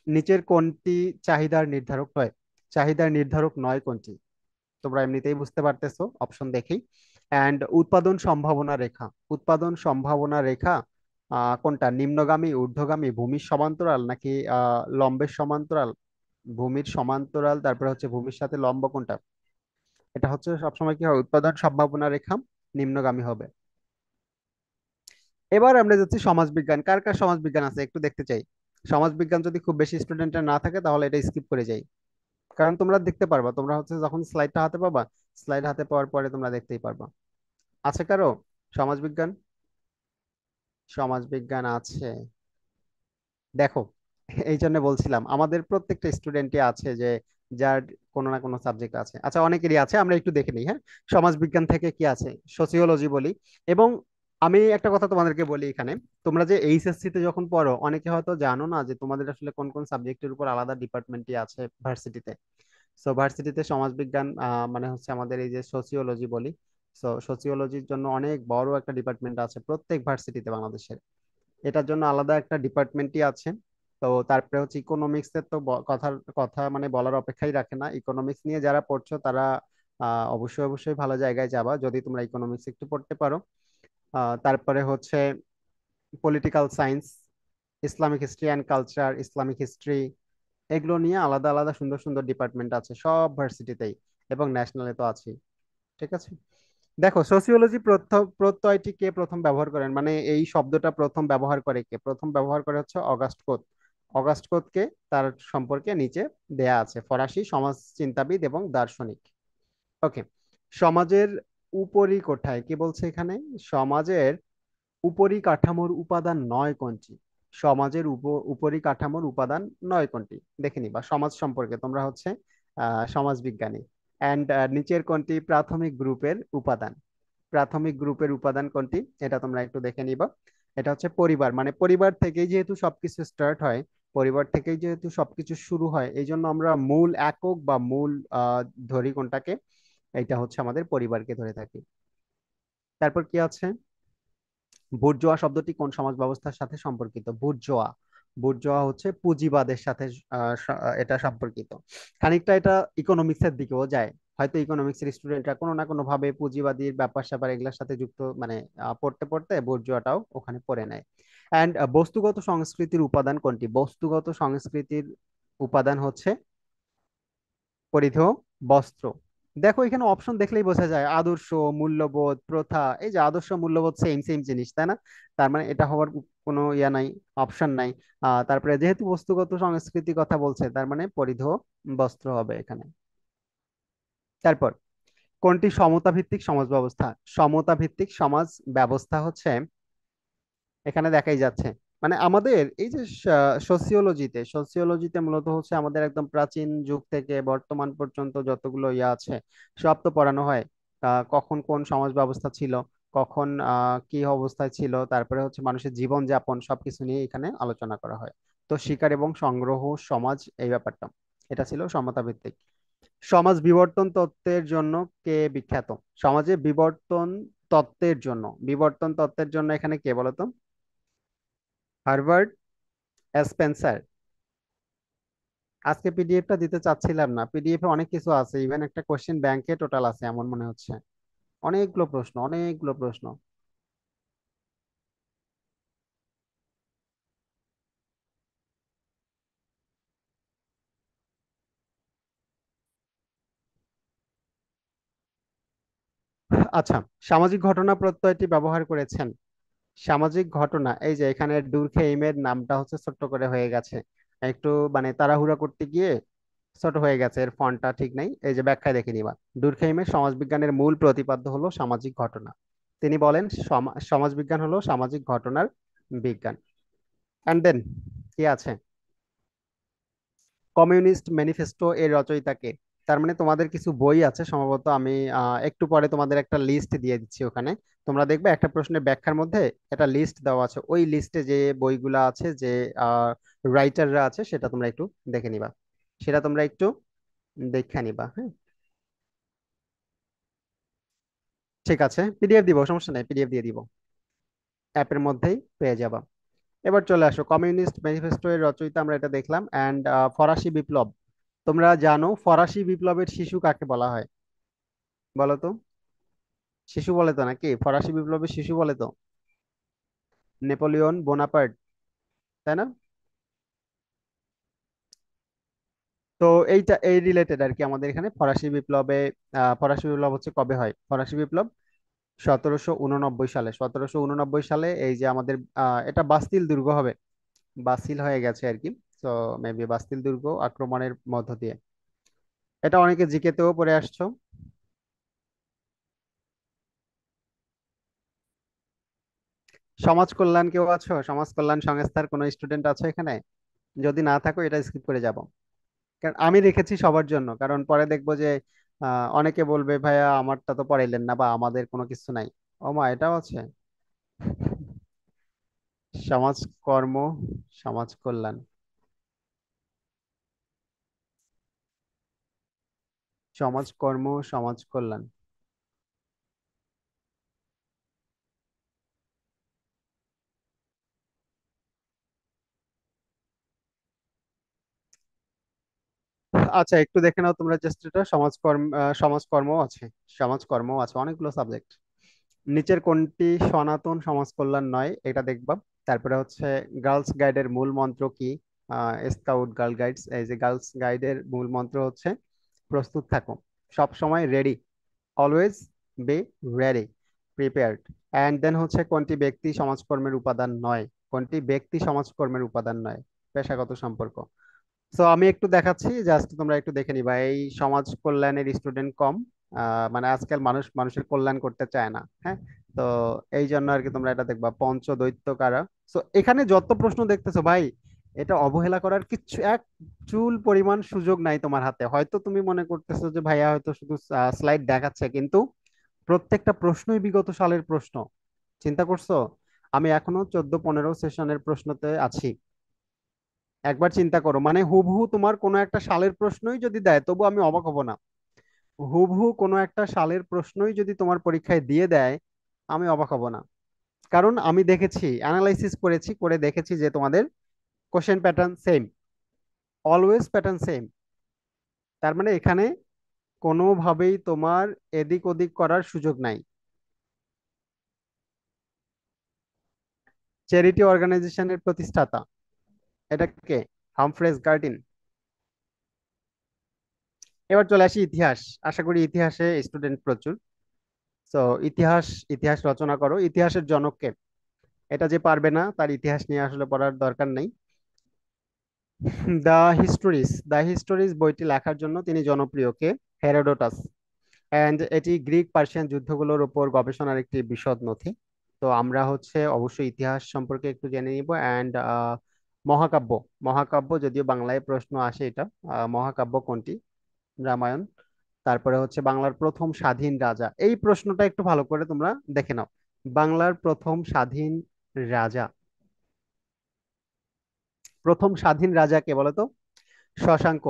নিচের কোনটি চাহিদার নির্ধারক নয়? চাহিদার নির্ধারক নয় কোনটি? তোমরা এমনিতেই বুঝতে পারতেছো অপশন দেখেই। অ্যান্ড উৎপাদন সম্ভাবনা রেখা, উৎপাদন সম্ভাবনা রেখা কোনটা? নিম্নগামী, ঊর্ধ্বগামী, ভূমির সমান্তরাল, নাকি লম্বের সমান্তরাল? ভূমির সমান্তরাল, তারপরে হচ্ছে ভূমির সাথে লম্ব, কোনটা? এটা হচ্ছে সবসময় কি হয়? উৎপাদন সম্ভাবনা রেখা নিম্নগামী হবে। এবার আমরা যাচ্ছি সমাজবিজ্ঞান। কার কার সমাজবিজ্ঞান আছে একটু দেখতে চাই। সমাজবিজ্ঞান যদি খুব বেশি স্টুডেন্টের না থাকে তাহলে এটা স্কিপ করে যাই, কারণ তোমরা দেখতে পারবা, তোমরা হচ্ছে যখন স্লাইডটা হাতে পাবা, স্লাইড হাতে পাওয়ার পরে তোমরা দেখতেই পারবা। আছে কারো সমাজবিজ্ঞান? সমাজবিজ্ঞান আছে? দেখো, এই জন্য বলছিলাম আমাদের প্রত্যেকটা স্টুডেন্টই আছে যে যার কোনো না কোনো সাবজেক্ট আছে। আচ্ছা, অনেকেরই আছে, আমরা একটু দেখে নিই। হ্যাঁ, সমাজবিজ্ঞান থেকে কি আছে, সোসিওলজি বলি। এবং আমি একটা কথা তোমাদেরকে বলি এখানে, তোমরা যে এইচএসসি তে যখন পড়ো অনেকে হয়তো জানো না যে তোমাদের আসলে কোন কোন সাবজেক্টের উপর আলাদা ডিপার্টমেন্টই আছে ভার্সিটিতে। সো ভার্সিটিতে সমাজবিজ্ঞান মানে হচ্ছে আমাদের এই যে সোসিওলজি বলি, সো সোসিওলজির জন্য অনেক বড় একটা ডিপার্টমেন্ট আছে প্রত্যেক ভার্সিটিতে বাংলাদেশের। এটার জন্য আলাদা একটা ডিপার্টমেন্টই আছে। তো তারপরে হচ্ছে ইকোনমিক্স এর তো কথার কথা মানে বলার অপেক্ষাই রাখে না। ইকোনমিক্স নিয়ে যারা পড়ছো তারা অবশ্যই অবশ্যই ভালো জায়গায় যাবা যদি তোমরা ইকোনমিক্স একটু পড়তে পারো। তারপরে হচ্ছে political science, Islamic history and culture, Islamic history, এগুলো নিয়ে আলাদা আলাদা সুন্দর সুন্দর ডিপার্টমেন্ট আছে সব ভার্সিটিতেই, এবং ন্যাশনালে তো আছেই। ঠিক আছে। দেখো, সোসিওলজি প্রত্যয়টি কে প্রথম ব্যবহার করেন, মানে এই শব্দটা প্রথম ব্যবহার করে কে, প্রথম ব্যবহার করে হচ্ছে অগাস্ট কোত। অগাস্ট কোতকে তার সম্পর্কে নিচে দেয়া আছে, ফরাসি সমাজ চিন্তাবিদ এবং দার্শনিক। ওকে। সমাজের উপরি কোঠায় কি বলছে এখানে, সমাজের উপরিকাঠামোর উপাদান নয় কোনটি? সমাজের উপরিকাঠামোর উপাদান নয় কোনটি, দেখে নিবা সমাজ সম্পর্কে তোমরা হচ্ছে সমাজবিজ্ঞানী। অ্যান্ড নিচের কোনটি প্রাথমিক গ্রুপের উপাদান? প্রাথমিক গ্রুপের উপাদান কোনটি এটা তোমরা একটু দেখে নিবা। এটা হচ্ছে পরিবার, মানে পরিবার থেকেই যেহেতু সবকিছু স্টার্ট হয়, পরিবার থেকেই যেহেতু সবকিছু শুরু হয়, এই জন্য আমরা মূল একক বা মূল ধরি কোনটাকে, এটা হচ্ছে আমাদের পরিবারকে ধরে থাকি। তারপর কি আছে, বুর্জোয়া শব্দটি কোন সমাজ ব্যবস্থার সাথে সম্পর্কিত? বুর্জোয়া, বুর্জোয়া হচ্ছে পুঁজিবাদের সাথে এটা সম্পর্কিত। খানিকটা এটা ইকোনমিক্স এর দিকেও যায়, হয়তো ইকোনমিক্স এর স্টুডেন্টরা কোনো না কোনো ভাবে পুঁজিবাদীর ব্যাপার স্যাপার এগুলোর সাথে যুক্ত, মানে পড়তে পড়তে বুর্জোয়াটাও ওখানে পড়ে নেয়। অ্যান্ড বস্তুগত সংস্কৃতির উপাদান কোনটি? বস্তুগত সংস্কৃতির উপাদান হচ্ছে পরিধেয় বস্ত্র। দেখো, এখানে অপশন দেখলেই বোঝা যায়, আদর্শ, মূল্যবোধ, প্রথা। এই যে আদর্শ মূল্যবোধ সেম সেম জিনিস, তাই না? তার মানে এটা হওয়ার কোনো ইয়া নাই, অপশন নাই। তারপরে যেহেতু বস্তুগত সংস্কৃতি কথা বলছে, তার মানে পরিধেয় বস্ত্র হবে এখানে। তারপর কোনটি সমতা ভিত্তিক সমাজ ব্যবস্থা? সমতা ভিত্তিক সমাজ ব্যবস্থা হচ্ছে, এখানে দেখাই যাচ্ছে, মানে আমাদের এই যে সোসিওলজিতে, সোসিওলজিতে মূলত হচ্ছে আমাদের একদম প্রাচীন যুগ থেকে বর্তমান পর্যন্ত যতগুলো ইয়া আছে সব তো পড়ানো হয়। কখন কোন সমাজ ব্যবস্থা ছিল, কখন কি অবস্থায় ছিল, তারপরে হচ্ছে মানুষের জীবন যাপন, সবকিছু নিয়ে এখানে আলোচনা করা হয়। তো শিকার এবং সংগ্রহ সমাজ, এই ব্যাপারটা, এটা ছিল সমতা ভিত্তিক। সমাজ বিবর্তন তত্ত্বের জন্য কে বিখ্যাত? সমাজে বিবর্তন তত্ত্বের জন্য, বিবর্তন তত্ত্বের জন্য এখানে কে বলতো? Harvard Spencer. আজকে পিডিএফটা দিতে চাচ্ছিলাম না, পিডিএফ এ অনেক কিছু আছে, ইভেন একটা কোশ্চেন ব্যাংকে টোটাল আছে এমন মনে হচ্ছে, অনেকগুলো প্রশ্ন, অনেকগুলো প্রশ্ন। আচ্ছা, সামাজিক ঘটনা প্রত্যয়টি ব্যবহার করেছেন। সামাজিক ঘটনা, এই যে এখানে ডুরখেইমের নামটা হচ্ছে ছোট্ট করে হয়ে গেছে, একটু মানে তাড়াহুড়া করতে গিয়ে ছোট হয়ে গেছে, এর ফন্টটা ঠিক নাই, এই যে ব্যাখ্যায় দেখে নিবা। ডুরখেইমের সমাজবিজ্ঞানের মূল প্রতিপাদ্য হলো সামাজিক ঘটনা। তিনি বলেন সমাজবিজ্ঞান হলো সামাজিক ঘটনার বিজ্ঞান। অ্যান্ড দেন কি আছে, কমিউনিস্ট ম্যানিফেস্টো এর রচয়িতাকে? তার মানে তোমাদের কিছু বই আছে সম্ভবত, আমি একটু পরে তোমাদের একটা লিস্ট দিয়ে দিচ্ছি ওখানে। তোমরা দেখবে একটা প্রশ্নের ব্যাখ্যার মধ্যে একটা লিস্ট দেওয়া আছে, ওই লিস্টে যে বইগুলা আছে, যে রাইটাররা আছে, সেটা তোমরা একটু দেখে নিবা, সেটা তোমরা একটু দেখে নিবা। হ্যাঁ, ঠিক আছে, পিডিএফ দিব, সমস্যা নেই, পিডিএফ দিয়ে দিব, অ্যাপের মধ্যেই পেয়ে যাবা। এবার চলে আসো, কমিউনিস্ট ম্যানিফেস্টো এর রচয়িতা আমরা এটা দেখলাম। অ্যান্ড ফরাসি বিপ্লব, তোমরা জানো ফরাসি বিপ্লবের শিশু কাকে বলা হয়? বলো তো। শিশু বলে তো নাকি, ফরাসি বিপ্লবের শিশু বলে তো নেপোলিয়ন বোনাপার্ট, তাই না? তো এইটা এই রিলেটেড আর কি আমাদের এখানে ফরাসি বিপ্লবে, ফরাসি বিপ্লব হচ্ছে কবে হয়? ফরাসি বিপ্লব 1789 সালে, 1789 সালে এই যে আমাদের এটা বাস্তিল দুর্গ হবে, বাতিল হয়ে গেছে আর কি। তো মেবি বাস্তিল দুর্গ আক্রমণের মধ্য দিয়ে, এটা অনেকে জিকেতেও পড়ে আসছো। সমাজ কল্যাণ কেউ আছো? সমাজ কল্যাণ সংস্থার কোনো স্টুডেন্ট আছো এখানে? যদি না থাকো এটা স্কিপ করে যাব, কারণ আমি রেখেছি সবার জন্য, কারণ পরে দেখবো যে অনেকে বলবে ভাইয়া আমারটা তো পড়াইলেন না বা আমাদের কোনো কিছু নাই। ও মা, এটাও আছে। সমাজকর্ম, সমাজ কল্যাণ, সমাজকর্ম, সমাজ কল্যাণ। আচ্ছা, একটু দেখে নাও তোমরা জাস্ট এটা সমাজকর্ম, সমাজকর্ম আছে, সমাজকর্ম আছে অনেকগুলো সাবজেক্ট। নিচের কোনটি সনাতন সমাজ কল্যাণ নয়, এটা দেখবা। তারপরে হচ্ছে গার্লস গাইডের মূল মন্ত্র কি? স্কাউট গার্ল গাইডস, এই যে গার্লস গাইডের মূল মন্ত্র হচ্ছে প্রস্তুত থাকো, সব সময় ready, always be ready, prepared. And then হচ্ছে কোনটি ব্যক্তি সমাজকর্মের উপাদান নয়, কোনটি ব্যক্তি সমাজকর্মের উপাদান নয়? পেশাগত সম্পর্ক। সো আমি একটু দেখাচ্ছি, জাস্ট তোমরা একটু দেখে নিবা। এই সমাজ কল্যাণের স্টুডেন্ট কম, মানে আজকাল মানুষ মানুষের কল্যাণ করতে চায় না, হ্যাঁ। তো এই জন্য আর কি তোমরা এটা দেখবা, পঞ্চদৈত্য কারা। সো এখানে যত প্রশ্ন দেখতেছো ভাই, এটা অবহেলা করার কিচ্ছু এক চুল পরিমাণ সুযোগ নাই তোমার হাতে। হয়তো তুমি মনে করতেছো যে ভাইয়া হয়তো শুধু স্লাইড দেখাচ্ছে, কিন্তু প্রত্যেকটা প্রশ্নই বিগত সালের প্রশ্ন। চিন্তা করছো, আমি এখনো 14-15 সেশনের প্রশ্নতে আছি। একবার চিন্তা করো, মানে হুবহু তোমার কোনো একটা সালের প্রশ্নই যদি দেয় তবু আমি অবাক হব না। হুবহু কোনো একটা সালের প্রশ্নই যদি তোমার পরীক্ষায় দিয়ে দেয়, আমি অবাক হব না। কারণ আমি দেখেছি, অ্যানালাইসিস করেছি, করে দেখেছি যে তোমাদের question pattern same, always pattern same. তার মানে এখানে কোনোভাবেই তোমার এদিক ওদিক করার সুযোগ নাই। চ্যারিটি অর্গানাইজেশনের প্রতিষ্ঠাতা এটা কে? হামফ্রেজ গার্ডিন। এবার চলে আসি ইতিহাস। আশা করি ইতিহাসে স্টুডেন্ট প্রচুর। তো ইতিহাস, ইতিহাস রচনা করো। ইতিহাসের জনককে? এটা যে পারবে না তার ইতিহাস নিয়ে আসলে পড়ার দরকার নেই। দ্য হিস্টোরিজ বইটি লেখার জন্য তিনি জনপ্রিয় কে? হেরোডোটাস। অ্যান্ড এটি গ্রিক পার্সিয়ান যুদ্ধগুলোর উপর গবেষণার একটি বিশদ নথি। তো আমরা হচ্ছে অবশ্যই ইতিহাস সম্পর্কে একটু জেনে নিব। অ্যান্ড মহাকাব্য, মহাকাব্য যদিও বাংলায় প্রশ্ন আসে এটা, মহাকাব্য কোনটি? রামায়ণ। তারপরে হচ্ছে বাংলার প্রথম স্বাধীন রাজা, এই প্রশ্নটা একটু ভালো করে তোমরা দেখে নাও। বাংলার প্রথম স্বাধীন রাজা, প্রথম স্বাধীন রাজা কে বলো তো? শশাঙ্ক।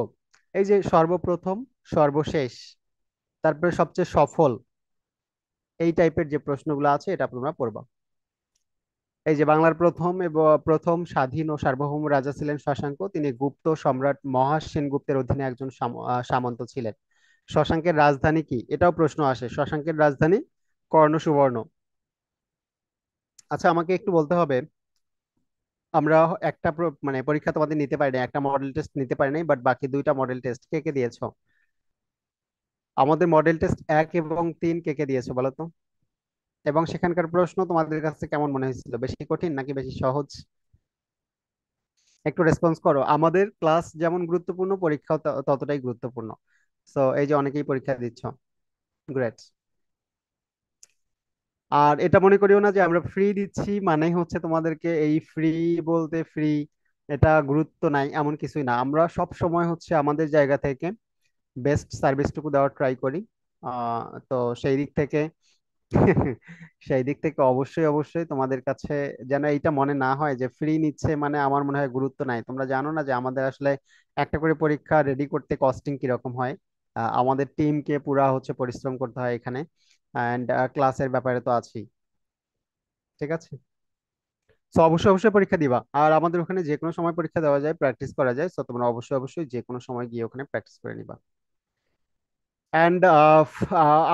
এই যে সর্বপ্রথম, সর্বশেষ, তারপরে সবচেয়ে সফল, এই টাইপের যে প্রশ্নগুলো আছে এটা তোমরা পড়বা। এই যে বাংলার প্রথম এবং প্রথম স্বাধীন ও সার্বভৌম রাজা ছিলেন শশাঙ্ক, তিনি গুপ্ত সম্রাট মহা সেনগুপ্তের অধীনে একজন সামন্ত ছিলেন। শশাঙ্কের রাজধানী কি? এটাও প্রশ্ন আসে। শশাঙ্কের রাজধানী কর্ণ সুবর্ণ। আচ্ছা, আমাকে একটু বলতে হবে, আমরা একটা মানে পরীক্ষা তোমাদের নিতে পারি না, একটা মডেল টেস্ট নিতে পারি নাই, বাট বাকি দুইটা মডেল টেস্ট কে কে দিয়েছো? আমাদের মডেল টেস্ট 1 এবং 3 কে কে দিয়েছো বলো তো? এবং সেখানকার প্রশ্ন তোমাদের কাছে কেমন মনে হয়েছিল? বেশি কঠিন নাকি বেশি সহজ? একটু রেসপন্স করো। আমাদের ক্লাস যেমন গুরুত্বপূর্ণ, পরীক্ষাও ততটাই গুরুত্বপূর্ণ। সো এই যে অনেকেই পরীক্ষা দিচ্ছ, গ্রেট। আর এটা মনে করিও না যে আমরা ফ্রি দিচ্ছি মানে হচ্ছে তোমাদেরকে এই ফ্রি বলতে ফ্রি, এটা গুরুত্ব নাই এমন কিছুই না। আমরা সব সময় হচ্ছে আমাদের জায়গা থেকে বেস্ট সার্ভিসটুকু দেওয়ার ট্রাই করি। তো সেই দিক থেকে সেই দিক থেকে অবশ্যই অবশ্যই তোমাদের কাছে যেন এইটা মনে না হয় যে ফ্রি নিচ্ছে মানে আমার মনে হয় গুরুত্ব নাই। তোমরা জানো না যে আমাদের আসলে একটা করে পরীক্ষা রেডি করতে কস্টিং কিরকম হয়। আমাদের টিমকে পুরা হচ্ছে পরিশ্রম করতে হয় এখানে। অ্যান্ড ক্লাসের ব্যাপারে তো আছেই। ঠিক আছে। তো অবশ্যই অবশ্যই পরীক্ষা দিবা। আর আমাদের ওখানে যে কোনো সময় পরীক্ষা দেওয়া যায়, প্র্যাকটিস করা যায়। তো তোমরা অবশ্যই অবশ্যই যে কোনো সময় গিয়ে ওখানে প্র্যাকটিস করে নিবা। অ্যান্ড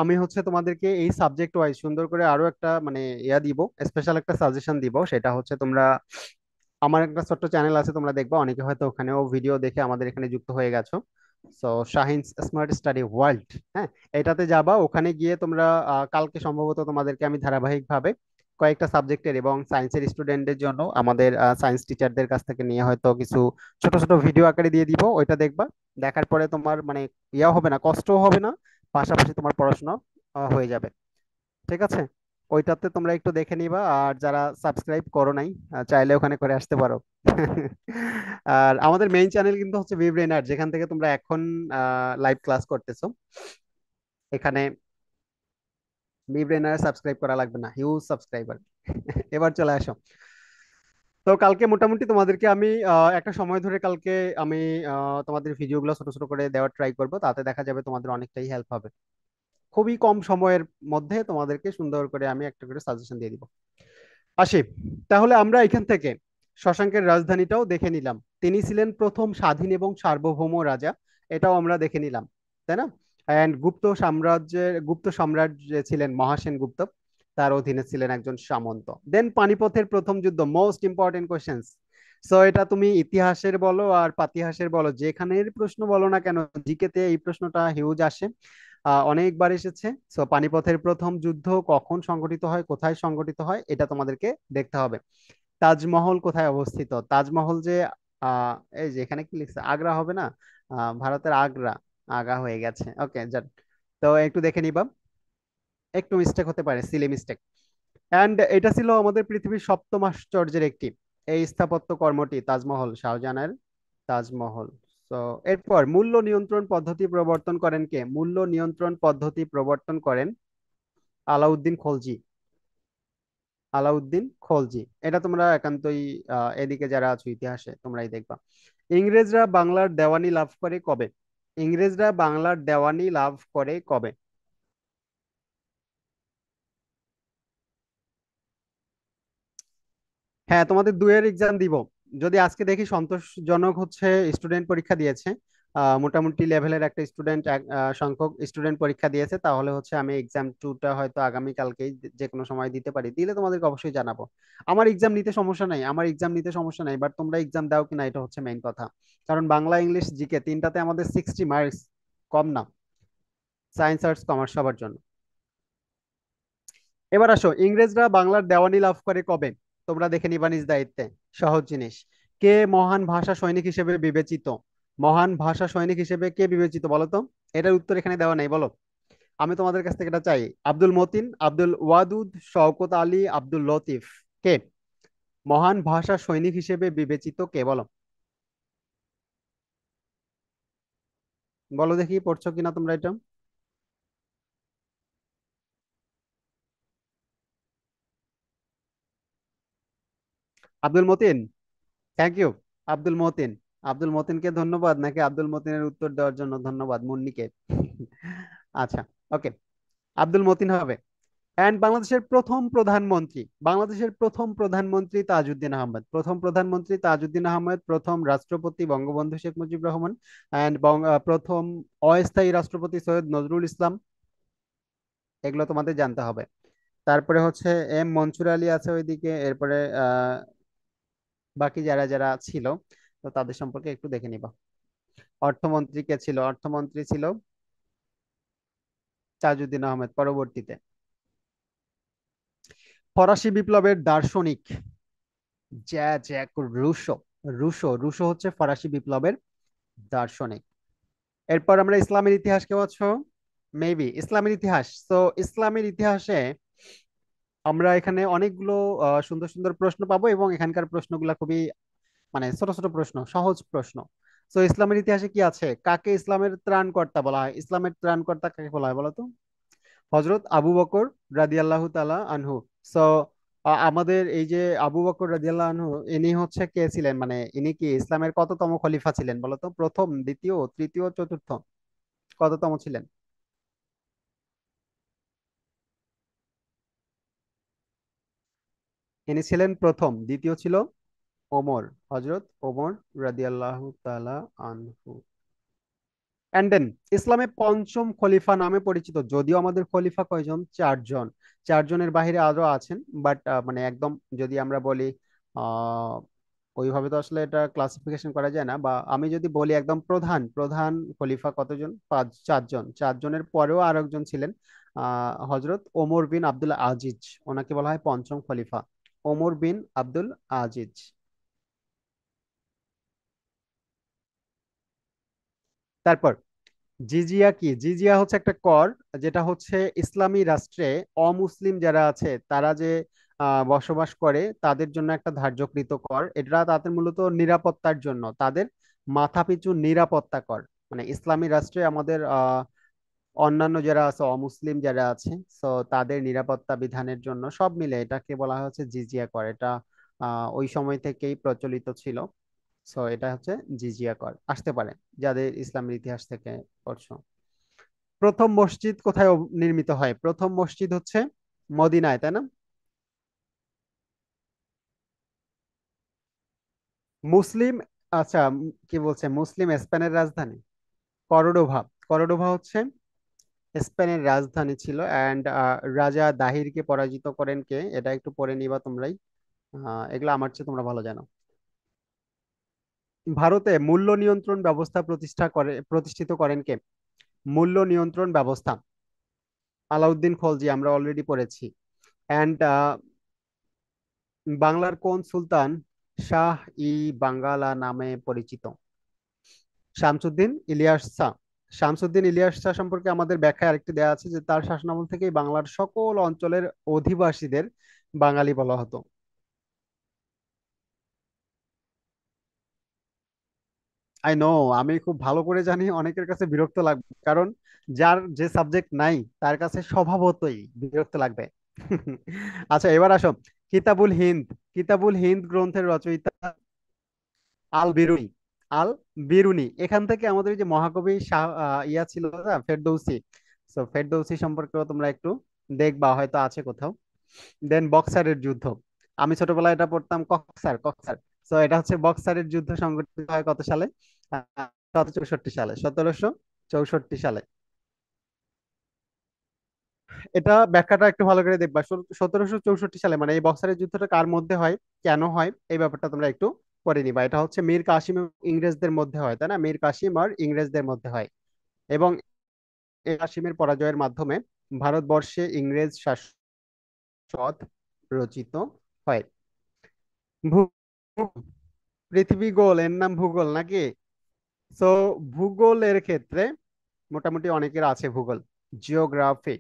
আমি হচ্ছে তোমাদেরকে এই সাবজেক্ট ওয়াইজ সুন্দর করে আরো একটা মানে দিব, স্পেশাল একটা সাজেশন দিব। সেটা হচ্ছে তোমরা, আমার একটা ছোট্ট চ্যানেল আছে তোমরা দেখবা, অনেকে হয়তো ওখানেও ভিডিও দেখে আমাদের এখানে যুক্ত হয়ে গেছো। So Shahin smart study world, হ্যাঁ, এটাতে যাবা। ওখানে গিয়ে তোমরা কালকে সম্ভবত তোমাদেরকে আমি ধারাবাহিকভাবে কয়েকটা সাবজেক্টের এবং সায়েন্সের স্টুডেন্টদের জন্য আমাদের সায়েন্স টিচারদের কাছ থেকে নিয়ে হয়তো কিছু ছোট ছোট ভিডিও আকারে দিয়ে দিব, ওইটা দেখবা। দেখার পরে তোমার মানে ইয়া হবে না, কষ্টও হবে না, পাশাপাশি তোমার পড়াশোনা হয়ে যাবে। ঠিক আছে, ওইটাতে তোমরা একটু দেখে নিবা। আর যারা সাবস্ক্রাইব করো নাই, চাইলে ওখানে করে আসতে পারো। আর আমাদের মেইন চ্যানেল কিন্তু হচ্ছে ভিব্রেনার, যেখান থেকে তোমরা এখন লাইভ ক্লাস করতেছো। এখানে ভিব্রেনার সাবস্ক্রাইব করা লাগবে না, হিউজ সাবস্ক্রাইবার। এবার চলে আসো। তো কালকে মোটামুটি তোমাদেরকে আমি একটা সময় ধরে কালকে আমি তোমাদের ভিডিওগুলো ছোট ছোট করে দেওয়ার ট্রাই করব, তাতে দেখা যাবে তোমাদের অনেকটাই হেল্প হবে। খুবই কম সময়ের মধ্যে তোমাদেরকে সুন্দর করে আমি একটা করে সাজেশন দিয়ে দিব। আসি, তাহলে আমরা এখান থেকে শশাঙ্কের রাজধানীটাও দেখে নিলাম। তিনি ছিলেন প্রথম স্বাধীন এবং সার্বভৌম রাজা, এটাও আমরা দেখে নিলাম, তাই না? অ্যান্ড গুপ্ত সম্রাট যে ছিলেন মহাসেন গুপ্ত, তার অধীনে ছিলেন একজন সামন্ত। দেন পানিপথের প্রথম যুদ্ধ, মোস্ট ইম্পর্টেন্ট কোশ্চেন্স। সো এটা তুমি ইতিহাসের বলো আর পাতিহাসের বলো, যেখানের প্রশ্ন বলো না কেন, জিকে তে এই প্রশ্নটা হিউজ আসে, অনেকবার এসেছে। সো পানিপথের প্রথম যুদ্ধ কখন সংঘটিত হয়, কোথায় সংঘটিত হয়, এটা তোমাদেরকে দেখতে হবে। তাজমহল কোথায় অবস্থিত? তাজমহল যে আহ এই যে এখানে কি লিখছে, আগ্রা হবে না? ভারতের আগ্রা, আগা হয়ে গেছে, ওকে যান। তো একটু দেখে নিবা, একটু মিস্টেক হতে পারে, সিলি মিস্টেক। অ্যান্ড এটা ছিল আমাদের পৃথিবীর সপ্তম আশ্চর্যের একটি, এই স্থাপত্য কর্মটি তাজমহল, শাহজাহানের তাজমহল। তো এরপর মূল্য নিয়ন্ত্রণ পদ্ধতি প্রবর্তন করেন কে? মূল্য নিয়ন্ত্রণ পদ্ধতি প্রবর্তন করেন আলাউদ্দিন খলজি। আলাউদ্দিন খলজি, এটা তোমরা একান্তই এদিকে যারা আছো ইতিহাসে তোমরাই দেখবা। ইংরেজরা বাংলার দেওয়ানি লাভ করে কবে? ইংরেজরা বাংলার দেওয়ানি লাভ করে কবে? হ্যাঁ, তোমাদের দুয়ের এক্সাম দিব। যদি আজকে দেখি সন্তোষজনক হচ্ছে স্টুডেন্ট পরীক্ষা দিয়েছে, মোটামুটি লেভেলের একটা স্টুডেন্ট সংখ্যক স্টুডেন্ট পরীক্ষা দিয়েছে, তাহলে হচ্ছে আমি এক্সাম টুটা হয়তো আগামী কালকেই যে কোনো সময় দিতে পারি, দিলে তোমাদেরকে অবশ্যই জানাবো। আমার এক্সাম নিতে সমস্যা নাই, আমার এক্সাম নিতে সমস্যা নাই, বাট তোমরা এক্সাম দাও কিনা এটা হচ্ছে মেইন কথা। কারণ বাংলা ইংলিশ জিকে তিনটাতে আমাদের 60 মার্কস, কম না, সায়েন্স আর্টস কমার্স সবার জন্য। এবার আসো, ইংরেজরা বাংলার দেওয়ানি লাভ করে কবে? তোমরা দেখে নিবা নিজ দায়িত্বে। সহজ জিনিস। কে মহান ভাষা সৈনিক হিসেবে বিবেচিত? মহান ভাষা সৈনিক হিসেবে কে বিবেচিত বলো তো? এটার উত্তর এখানে দেওয়া নাই, বলো। আমি তোমাদের কাছ থেকে এটা চাই। আব্দুল মতিন, আব্দুল ওয়াদুদ, শওকত আলী, আব্দুল লতিফ, কে মহান ভাষা সৈনিক হিসেবে বিবেচিত, কে বলো? বলো দেখি, পড়ছো কিনা তোমরা এটা। Abdul Matin, thank you. আব্দুল মতিন, আব্দুল মতিনকে ধন্যবাদ, নাকি আব্দুল মতিনের উত্তর দেওয়ার জন্য ধন্যবাদ মুন্নিকে? আচ্ছা, ওকে, আব্দুল মতিন হবে। অ্যান্ড বাংলাদেশের প্রথম প্রধানমন্ত্রী তাজউদ্দিন আহমেদ, প্রথম প্রধানমন্ত্রী তাজউদ্দিন আহমেদ, প্রথম রাষ্ট্রপতি বঙ্গবন্ধু শেখ মুজিবুর রহমান, অ্যান্ড প্রথম অস্থায়ী রাষ্ট্রপতি সৈয়দ নজরুল ইসলাম। এগুলো তোমাদের জানতে হবে। তারপরে হচ্ছে এম মনসুর আলী আছে ওইদিকে, এরপরে বাকি যারা যারা ছিল, তো তাদের সম্পর্কে একটু দেখে নিবা। অর্থমন্ত্রী কে ছিল? অর্থমন্ত্রী ছিল তাজউদ্দিন আহমেদ পরবর্তীতে। ফরাসি বিপ্লবের দার্শনিক, জ্যাক রুশো। রুশো হচ্ছে ফরাসি বিপ্লবের দার্শনিক। এরপর আমরা ইসলামের ইতিহাস, কেউ আছো? মেবি ইসলামের ইতিহাস। তো ইসলামের ইতিহাসে আমরা এখানে অনেকগুলো সুন্দর সুন্দর প্রশ্ন পাবো, এবং এখানকার প্রশ্নগুলা খুবই মানে ছোট ছোট প্রশ্ন, সহজ প্রশ্ন। তো ইসলামের ইতিহাসে কি আছে, কাকে ইসলামের ত্রাণকর্তা বলা হয়? ইসলামের ত্রাণকর্তা কাকে বলা হয় বলো তো? হজরত আবু বকর রাদিয়াল্লাহু তাআলা আনহু। সো আমাদের এই যে আবু বকর রাদিয়াল্লাহু আনহু, ইনি হচ্ছে কে ছিলেন, মানে ইনি কি ইসলামের কততম খলিফা ছিলেন বলো তো? প্রথম, দ্বিতীয়, তৃতীয়, চতুর্থ, কততম ছিলেন? ইনি ছিলেন প্রথম, দ্বিতীয় ছিল ওমর, হজরত ওমর রাদিয়াল্লাহু তাআলা আনহু। এন্ড দেন ইসলামে পঞ্চম খলিফা নামে পরিচিত, যদিও আমাদের খলিফা কয়জন? চারজন। চারজনের বাহিরে আরো আছেন, বাট মানে একদম যদি আমরা বলি আহ ওইভাবে তো আসলে এটা ক্লাসিফিকেশন করা যায় না, বা আমি যদি বলি একদম প্রধান প্রধান খলিফা কতজন? চারজন। চারজনের পরেও আর একজন ছিলেন, হজরত ওমর বিন আব্দুল আজিজ, ওনাকে বলা হয় পঞ্চম খলিফা। ওমর বিন আব্দুল আজিজ। তারপর জিজিয়া কি? জিজিয়া হচ্ছে একটা কর, যেটা হচ্ছে ইসলামী রাষ্ট্রে অমুসলিম যারা আছে তারা যে বসবাস করে তাদের জন্য একটা ধার্যকৃত কর। এটা তাদের মূলত নিরাপত্তার জন্য, তাদের মাথাপিছু নিরাপত্তা কর। মানে ইসলামী রাষ্ট্রে আমাদের অন্যান্য যারা আছে, অমুসলিম যারা আছে, তো তাদের নিরাপত্তা বিধানের জন্য সব মিলে এটাকে বলা হচ্ছে জিজিয়া কর। এটা ওই সময় থেকেই প্রচলিত ছিল। সো এটা হচ্ছে জিজিয়া কর, আসতে পারে যাদের ইসলামের ইতিহাস থেকে পড়ছো। প্রথম মসজিদ কোথায় নির্মিত হয়? প্রথম মসজিদ হচ্ছে মদিনায়, তাই না? মুসলিম, আচ্ছা, কি বলছে, মুসলিম স্পেনের রাজধানী করডোভা। করডোভা হচ্ছে স্পেনের রাজধানী ছিল। অ্যান্ড রাজা দাহিরকে পরাজিত করেন কে? এটা একটু পড়ে নিবা তোমরাই। এগুলো আমার চেয়ে তোমরা ভালো জানো। ভারতে মূল্য নিয়ন্ত্রণ ব্যবস্থা প্রতিষ্ঠিত করেন কে? মূল্য নিয়ন্ত্রণ ব্যবস্থা আলাউদ্দিন খলজি, আমরা অলরেডি পড়েছি। অ্যান্ড বাংলার কোন সুলতান শাহ ই বাঙ্গালা নামে পরিচিত? শামসুদ্দিন ইলিয়াস শাহ। শামসুদ্দিন ইলিয়াস শাহ সম্পর্কে আমাদের ব্যাখ্যায় আরেকটি দেওয়া আছে যে তার শাসনামল থেকেই বাংলার সকল অঞ্চলের অধিবাসীদের বাঙালি বলা হতো। আই নো, আমি খুব ভালো করে জানি, অনেকের কাছে বিরক্ত লাগবে, কারণ যার যে সাবজেক্ট নাই তার কাছে স্বভাবতই বিরক্ত লাগবে। আচ্ছা, এবার আসো। কিতাবুল হিন্দ, কিতাবুল হিন্দ গ্রন্থের রচয়িতা আল বিরুনি। আল বিরুনি, এখান থেকে আমাদের এই যে মহাকবি শাহ ইয়া ছিল না, ফেরদৌসি। সো ফেরদৌসি সম্পর্কেও তোমরা একটু দেখবা, হয়তো আছে কোথাও। দেন বক্সারের যুদ্ধ, আমি ছোটবেলায় এটা পড়তাম, কক্সার কক্সার। সো এটা হচ্ছে বক্সারের যুদ্ধ সংঘটিত হয় কত সালে? 1764 সালে, 1764 সালে। এটা ব্যাখ্যাটা একটু ভালো করে দেখবা। 1764 সালে মানে এই বক্সারের যুদ্ধটা কার মধ্যে হয়, কেন হয়, এই ব্যাপারটা তোমরা একটু পড়ে নিবা। এটা হচ্ছে মীর কাসিম এবং ইংরেজদের মধ্যে হয়, তাই না? মীর কাসিম আর ইংরেজদের মধ্যে হয়। এবং এই কাসিমের পরাজয়ের মাধ্যমে ভারতবর্ষে ইংরেজ শাসন রচিত হয়। ভূ- পৃথিবী গোল, এর নাম ভূগোল নাকি? সো ভূগোলের ক্ষেত্রে মোটামুটি অনেকের আছে ভূগোল, জিওগ্রাফি।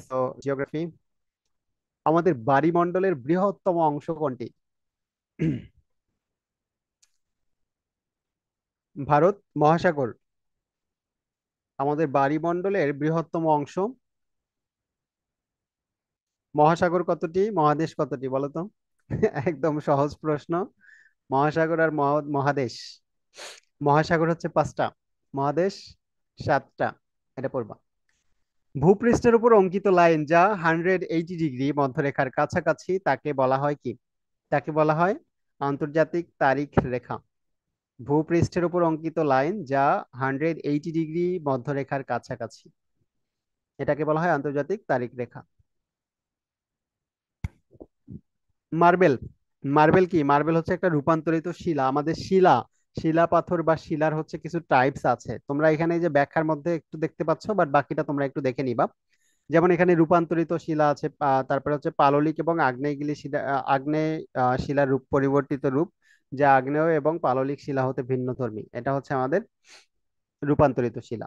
সো জিওগ্রাফি, আমাদের বাড়িমণ্ডলের বৃহত্তম অংশ কোনটি? ভারত মহাসাগর। আমাদের বাড়িমণ্ডলের বৃহত্তম অংশ মহাসাগর কতটি, মহাদেশ কতটি বলো তো? একদম সহজ প্রশ্ন। মহাসাগর আর মহাদেশ, মহাসাগর হচ্ছে 5টা, মহাদেশ 7টা। এটা পড়বা। ভূপৃষ্ঠের উপর অঙ্কিত লাইন যা 180 ডিগ্রি মধ্যরেখার কাছাকাছি তাকে বলা হয় কি? তাকে বলা হয় আন্তর্জাতিক তারিখ রেখা। ভূপৃষ্ঠের উপর অঙ্কিত লাইন যা 180 ডিগ্রি মধ্যরেখার কাছাকাছি, এটাকে বলা হয় আন্তর্জাতিক তারিখ রেখা। মার্বেল, মার্বেল কি? মার্বেল হচ্ছে একটা রূপান্তরিত শিলা। আমাদের শিলা, শিলা পাথর বা শিলার হচ্ছে কিছু টাইপস আছে, তোমরা এখানে যে ব্যাখ্যার মধ্যে একটু দেখতে পাচ্ছ, বাট বাকিটা তোমরা একটু দেখে নিবা। যেমন এখানে রূপান্তরিত শিলা আছে, তারপরে হচ্ছে পাললিক এবং আগ্নেয়গিরি শিলা, আগ্নেয় শিলার রূপ, পরিবর্তিত রূপ, যা আগ্নেয় এবং পাললিক শিলা হতে ভিন্নধর্মী। এটা হচ্ছে আমাদের রূপান্তরিত শিলা।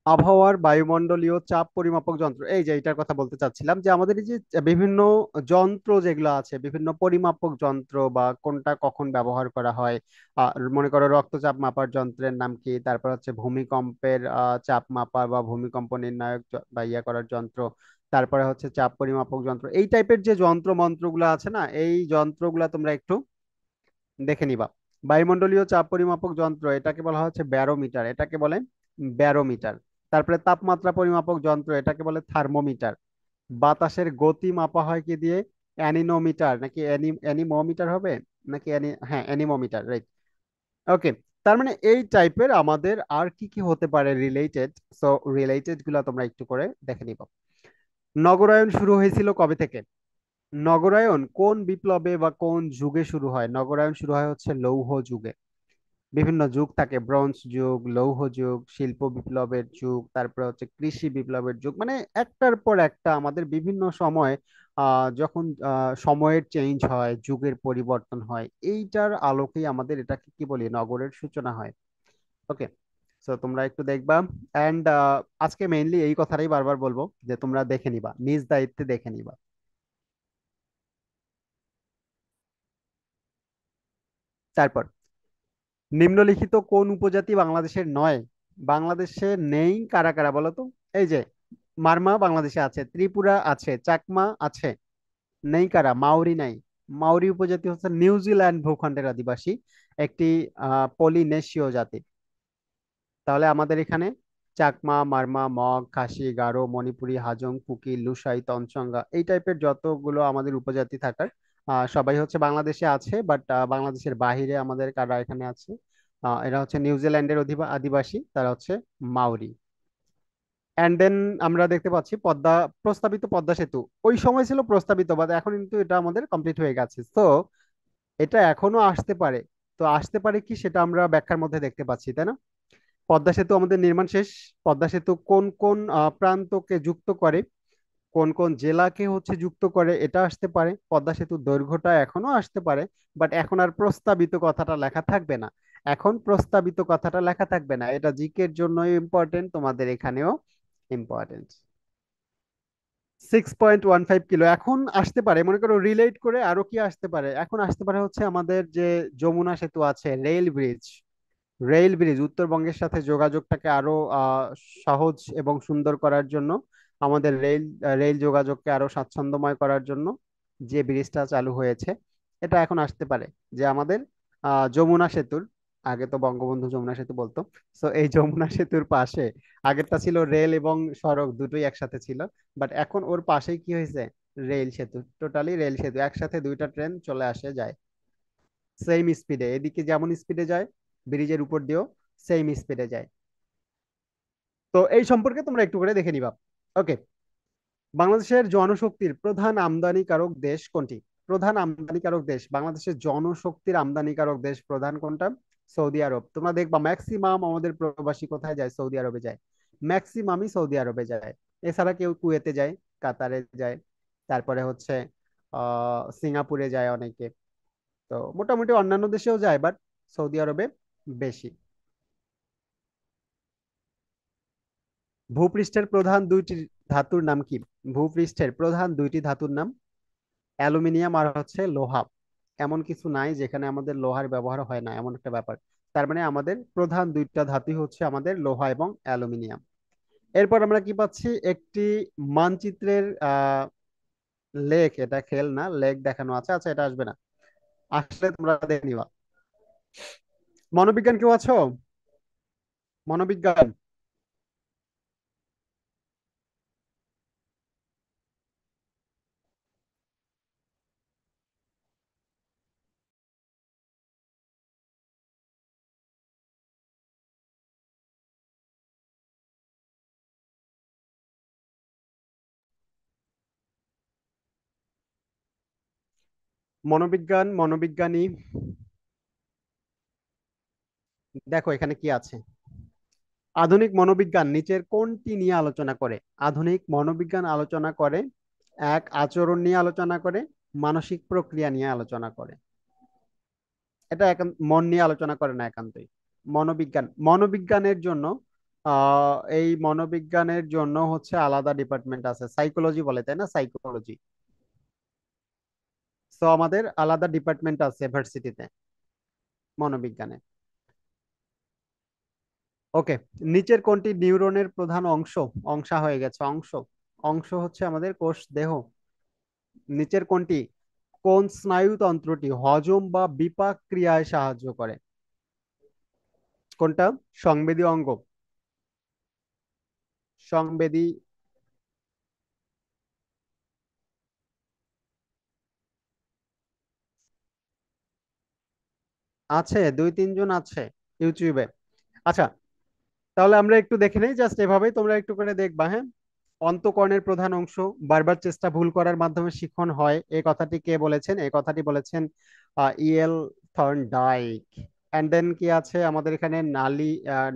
আবহাওয়ার বায়ুমণ্ডলীয় চাপ পরিমাপক যন্ত্র, এই যে এটার কথা বলতে চাচ্ছিলাম, যে আমাদের এই যে বিভিন্ন যন্ত্র যেগুলো আছে, বিভিন্ন পরিমাপক যন্ত্র বা কোনটা কখন ব্যবহার করা হয়। মনে করো রক্তচাপ মাপার যন্ত্রের নাম কি, তারপর হচ্ছে ভূমিকম্পের চাপ মাপা বা ভূমিকম্প নির্ণায়ক বা ইয়া করার যন্ত্র, তারপরে হচ্ছে চাপ পরিমাপক যন্ত্র, এই টাইপের যে যন্ত্র মন্ত্রগুলো আছে না, এই যন্ত্রগুলা তোমরা একটু দেখে নিবা। বায়ুমণ্ডলীয় চাপ পরিমাপক যন্ত্র, এটাকে বলা হচ্ছে ব্যারোমিটার, এটাকে বলে ব্যারোমিটার। তারপরে তাপমাত্রা পরিমাপক যন্ত্র, এটাকে বলে থার্মোমিটার। বাতাসের গতি মাপা হয় কি দিয়ে? অ্যানিনোমিটার, নাকি অ্যানিমোমিটার হবে, নাকি হ্যাঁ অ্যানিমোমিটার, রাইট। ওকে। তার মানে এই টাইপের আমাদের আর কি কি হতে পারে রিলেটেড। সো রিলেটেড গুলা তোমরা একটু করে দেখে নিবা। নগরায়ন শুরু হয়েছিল কবে থেকে? নগরায়ন কোন বিপ্লবে বা কোন যুগে শুরু হয়? নগরায়ন শুরু হয় হচ্ছে লৌহ যুগে। বিভিন্ন যুগ থাকে, ব্রোঞ্জ যুগ, লৌহ যুগ, শিল্প বিপ্লবের যুগ, তারপরে হচ্ছে কৃষি বিপ্লবের যুগ, মানে একটার পর একটা আমাদের বিভিন্ন সময় যখন সময়ের চেঞ্জ হয়, যুগের পরিবর্তন হয়, এইটার আলোকেই আমাদের এটাকে কি বলি, নগরের সূচনা হয়। ওকে, সো তোমরা একটু দেখবা। অ্যান্ড আজকে মেইনলি এই কথাটাই বারবার বলবো যে তোমরা দেখে নিবা, নিজ দায়িত্বে দেখে নিবা। তারপর, নিম্নলিখিত কোন উপজাতি বাংলাদেশের নয়? বাংলাদেশে নেই, কারা কারা বলো তো? এই যে মারমা বাংলাদেশে আছে, ত্রিপুরা আছে, চাকমা আছে, নেই কারা? মাউরি নাই। মাউরি উপজাতি হচ্ছে নিউজিল্যান্ড ভূখণ্ডের অধিবাসী, একটি পলিনেশীয় জাতি। তাহলে আমাদের এখানে চাকমা, মারমা, মগ, খাসি, গারো, মণিপুরি, হাজং, কুকি, লুসাই, তঞ্চঙ্গা, এই টাইপের যতগুলো আমাদের উপজাতি থাকার সবাই হচ্ছে বাংলাদেশে আছে, বাট বাংলাদেশের বাহিরে আমাদের কারা এখানে আছে? এরা হচ্ছে নিউজিল্যান্ডের আদিবাসী, তারা হচ্ছে মাউরি। অ্যান্ড দেন আমরা দেখতে পাচ্ছি পদ্মা, প্রস্তাবিত পদ্মা সেতু ওই সময় ছিল প্রস্তাবিত, বাট এখন কিন্তু এটা আমাদের কমপ্লিট হয়ে গেছে। তো এটা এখনো আসতে পারে। তো আসতে পারে কি, সেটা আমরা ব্যাখ্যার মধ্যে দেখতে পাচ্ছি, তাই না? পদ্মা সেতু আমাদের নির্মাণ শেষ। পদ্মা সেতু কোন কোন প্রান্তকে যুক্ত করে, কোন কোন জেলাকে হচ্ছে যুক্ত করে, এটা আসতে পারে। পদ্মা সেতুর দৈর্ঘ্যটা এখনো আসতে পারে, বাট এখন আর প্রস্তাবিত কথাটা লেখা থাকবে না। এখন প্রস্তাবিত কথাটা লেখা থাকবে না, এটা জিকের জন্য ইম্পর্টেন্ট, তোমাদের এখানেও ইম্পর্টেন্ট। 6.15 কিলো এখন আসতে পারে, মনে করো রিলেট করে আরো কি আসতে পারে, এখন আসতে পারে হচ্ছে আমাদের যে যমুনা সেতু আছে, রেল ব্রিজ। রেল ব্রিজ উত্তরবঙ্গের সাথে যোগাযোগটাকে আরো সহজ এবং সুন্দর করার জন্য, আমাদের রেল যোগাযোগকে আরো স্বাচ্ছন্দ্যময় করার জন্য যে ব্রিজটা চালু হয়েছে, এটা এখন আসতে পারে। যে আমাদের যমুনা সেতুর, আগে তো বঙ্গবন্ধু যমুনা সেতু বলতো, তো এই যমুনা সেতুর পাশে, আগেরটা ছিল রেল এবং সড়ক দুটোই একসাথে ছিল, বাট এখন ওর পাশেই কি হয়েছে, রেল সেতু, টোটালি রেল সেতু, একসাথে দুইটা ট্রেন চলে আসে যায় সেম স্পিডে, এদিকে যেমন স্পিডে যায় ব্রিজের উপর দিয়েও সেম স্পিডে যায়। তো এই সম্পর্কে তোমরা একটু করে দেখে নিবা। ওকে, বাংলাদেশের জনশক্তির প্রধান আমদানিকারক দেশ কোনটি? প্রধান আমদানিকারক দেশ, বাংলাদেশের জনশক্তির আমদানিকারক দেশ প্রধান কোনটা? সৌদি আরব। তোমরা দেখবা ম্যাক্সিমাম আমাদের প্রবাসী কোথায় যায়? সৌদি আরবে যায়। ম্যাক্সিমামই সৌদি আরবে যায়। এছাড়া কেউ কুয়েতে যায়, কাতারে যায়, তারপরে হচ্ছে সিঙ্গাপুরে যায় অনেকে। তো মোটামুটি অন্যান্য দেশেও যায়, বাট সৌদি আরবে বেশি। ভূপৃষ্ঠের প্রধান দুইটি ধাতুর নাম কি? ভূপৃষ্ঠের প্রধান দুইটি ধাতুর নাম অ্যালুমিনিয়াম আর হচ্ছে লোহা। এমন কিছু নাই যেখানে আমাদের লোহার ব্যবহার হয় না, এমন একটা ব্যাপার। তার মানে আমাদের প্রধান দুইটা ধাতুই হচ্ছে আমাদের লোহা এবং অ্যালুমিনিয়াম। এরপর আমরা কি পাচ্ছি, একটি মানচিত্রের লেক, এটা খেল না, লেক দেখানো আছে, আচ্ছা এটা আসবে না, আসলে তোমরা দেখে নিবা। মনোবিজ্ঞান কেউ আছো? মনোবিজ্ঞান। মনোবিজ্ঞান, মনোবিজ্ঞানী, দেখো এখানে কি আছে। আধুনিক মনোবিজ্ঞান নিচের কোনটি নিয়ে আলোচনা করে? আধুনিক মনোবিজ্ঞান আলোচনা করে, এক, আচরণ নিয়ে আলোচনা করে, মানসিক প্রক্রিয়া নিয়ে আলোচনা করে। এটা মন নিয়ে আলোচনা করে না একান্তই। মনোবিজ্ঞানের জন্য এই মনোবিজ্ঞানের জন্য হচ্ছে আলাদা ডিপার্টমেন্ট আছে, সাইকোলজি বলে তাই না, সাইকোলজি। তো আমাদের আলাদা ডিপার্টমেন্ট আছে ভার্সিটিতে মনোবিজ্ঞানে। ওকে, নিচের কোনটি নিউরনের প্রধান অংশ? অংশা হয়ে গেছে, অংশ। অংশ হচ্ছে আমাদের কোষ দেহ। নিচের কোনটি, কোন স্নায়ুতন্ত্রটি হজম বা বিপাক ক্রিয়ায় সাহায্য করে? কোনটা? সংবেদী অঙ্গ। সংবেদী, আছে দুই তিনজন আছে ইউটিউবে। আচ্ছা, তাহলে আমরা একটু দেখে নেই, জাস্ট এভাবেই তোমরা একটু করে দেখবা, হ্যাঁ। অন্তঃকরণের প্রধান অংশ, বারবার চেষ্টা ভুল করার মাধ্যমে শিখন হয়, এই কথাটি কে বলেছেন? এই কথাটি বলেছেন ইএল থর্নডাইক। অ্যান্ড দেন কি আছে আমাদের এখানে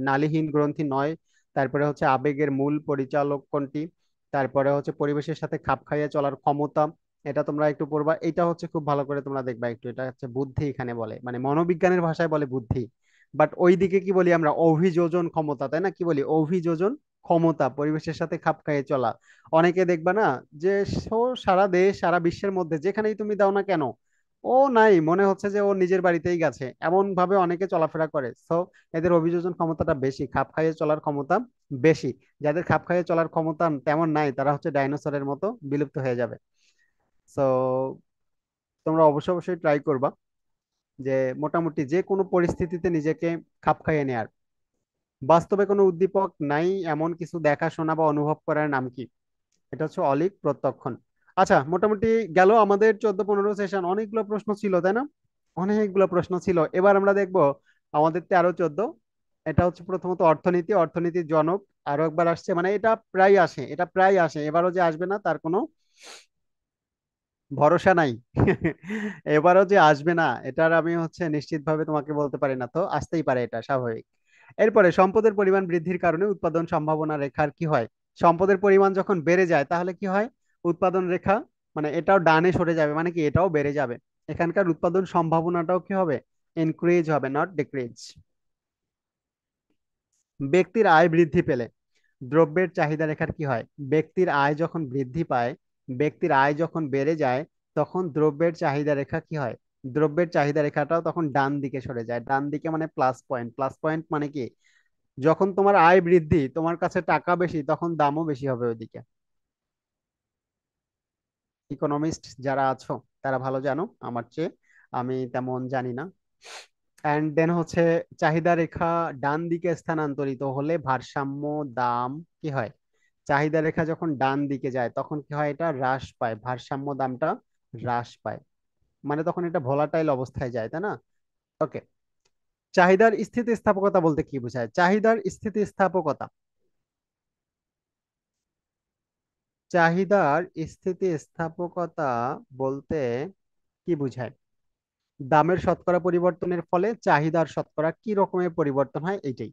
নালীহীন গ্রন্থি নয়। তারপরে হচ্ছে আবেগের মূল পরিচালক কোনটি। তারপরে হচ্ছে পরিবেশের সাথে খাপ খাইয়ে চলার ক্ষমতা। এটা তোমরা একটু পড়বা, এটা হচ্ছে খুব ভালো করে তোমরা দেখবা একটু। এটা হচ্ছে বুদ্ধি, এখানে বলে মানে মনোবিজ্ঞানের ভাষায় বলে বুদ্ধি। বাট ওইদিকে কি বলি আমরা, অভিযোজন ক্ষমতা, তাই না? কি বলি, অভিযোজন ক্ষমতা, পরিবেশের সাথে খাপ খাইয়ে চলা। অনেকে দেখবা না যে সারা দেশ সারা বিশ্বের মধ্যে যেখানেই তুমি দাও না কেন, ও নাই, মনে হচ্ছে যে ও নিজের বাড়িতেই গেছে, এমন ভাবে অনেকে চলাফেরা করে। সো এদের অভিযোজন ক্ষমতাটা বেশি, খাপ খাইয়ে চলার ক্ষমতা বেশি। যাদের খাপ খাইয়ে চলার ক্ষমতা তেমন নাই, তারা হচ্ছে ডাইনোসরের মতো বিলুপ্ত হয়ে যাবে। সো তোমরা অবশ্যই অবশ্যই ট্রাই করবা যে মোটামুটি যে কোনো পরিস্থিতিতে নিজেকে খাপ খাইয়ে নেয়ার। বাস্তবে কোনো উদ্দীপক নাই এমন কিছু দেখা শোনা বা অনুভব করার নাম কি? এটা হচ্ছে অলিক প্রত্যক্ষণ। আচ্ছা, মোটামুটি গেল আমাদের 14-15 সেশন, অনেকগুলো প্রশ্ন ছিল তাই না? অনেকগুলো প্রশ্ন ছিল। এবার আমরা দেখব আমাদের 13-14। এটা হচ্ছে প্রথমত অর্থনীতি, অর্থনীতির জনক। আরো একবার আসছে, মানে এটা প্রায় আসে, এটা প্রায় আসে, এবারও যে আসবে না তার কোনো ভরসা নাই। এবারও যে আসবে না এটার আমি হচ্ছে নিশ্চিত ভাবে তোমাকে বলতে পারি না, তো আসতেই পারে, এটা স্বাভাবিক। এরপরে সম্পদের পরিমাণ বৃদ্ধির কারণে উৎপাদন সম্ভাবনা রেখার কি হয়? সম্পদের পরিমাণ যখন বেড়ে যায় তাহলে কি হয়? উৎপাদন রেখা, মানে এটাও ডানে সরে যাবে, মানে কি এটাও বেড়ে যাবে। এখানকার উৎপাদন সম্ভাবনাটাও কি হবে? ইনক্রিজ হবে, নট ডিক্রিজ। ব্যক্তির আয় বৃদ্ধি পেলে দ্রব্যের চাহিদা রেখার কি হয়? ব্যক্তির আয় যখন বৃদ্ধি পায়, ব্যক্তির আয় যখন বেড়ে যায়, তখন দ্রব্যের চাহিদা রেখা কি হয়? দ্রব্যের চাহিদা রেখাটাও তখন ডান দিকে সরে যায়। ডান দিকে মানে প্লাস পয়েন্ট, প্লাস পয়েন্ট মানে কি, যখন তোমার আয় বৃদ্ধি, তোমার কাছে টাকা বেশি, তখন দামও বেশি হবে ওইদিকে। ইকোনমিস্ট যারা আছো তারা ভালো জানো আমার চেয়ে, আমি তেমন জানি না। অ্যান্ড দেন হচ্ছে চাহিদা রেখা ডান দিকে স্থানান্তরিত হলে ভারসাম্য দাম কি হয়? চাহিদা রেখা যখন ডান দিকে যায় তখন কি হয়? এটা হ্রাস পায়, ভারসাম্য দামটা হ্রাস পায়। মানে তখন এটা ভোলাটাইল অবস্থায় যায়, তাই না? ওকে। চাহিদার স্থিতিস্থাপকতা বলতে কি বোঝায়? চাহিদার স্থিতিস্থাপকতা, চাহিদার স্থিতিস্থাপকতা বলতে কি বোঝায়? দামের শতকরা পরিবর্তনের ফলে চাহিদার শতকরা কি রকমের পরিবর্তন হয়, এইটাই।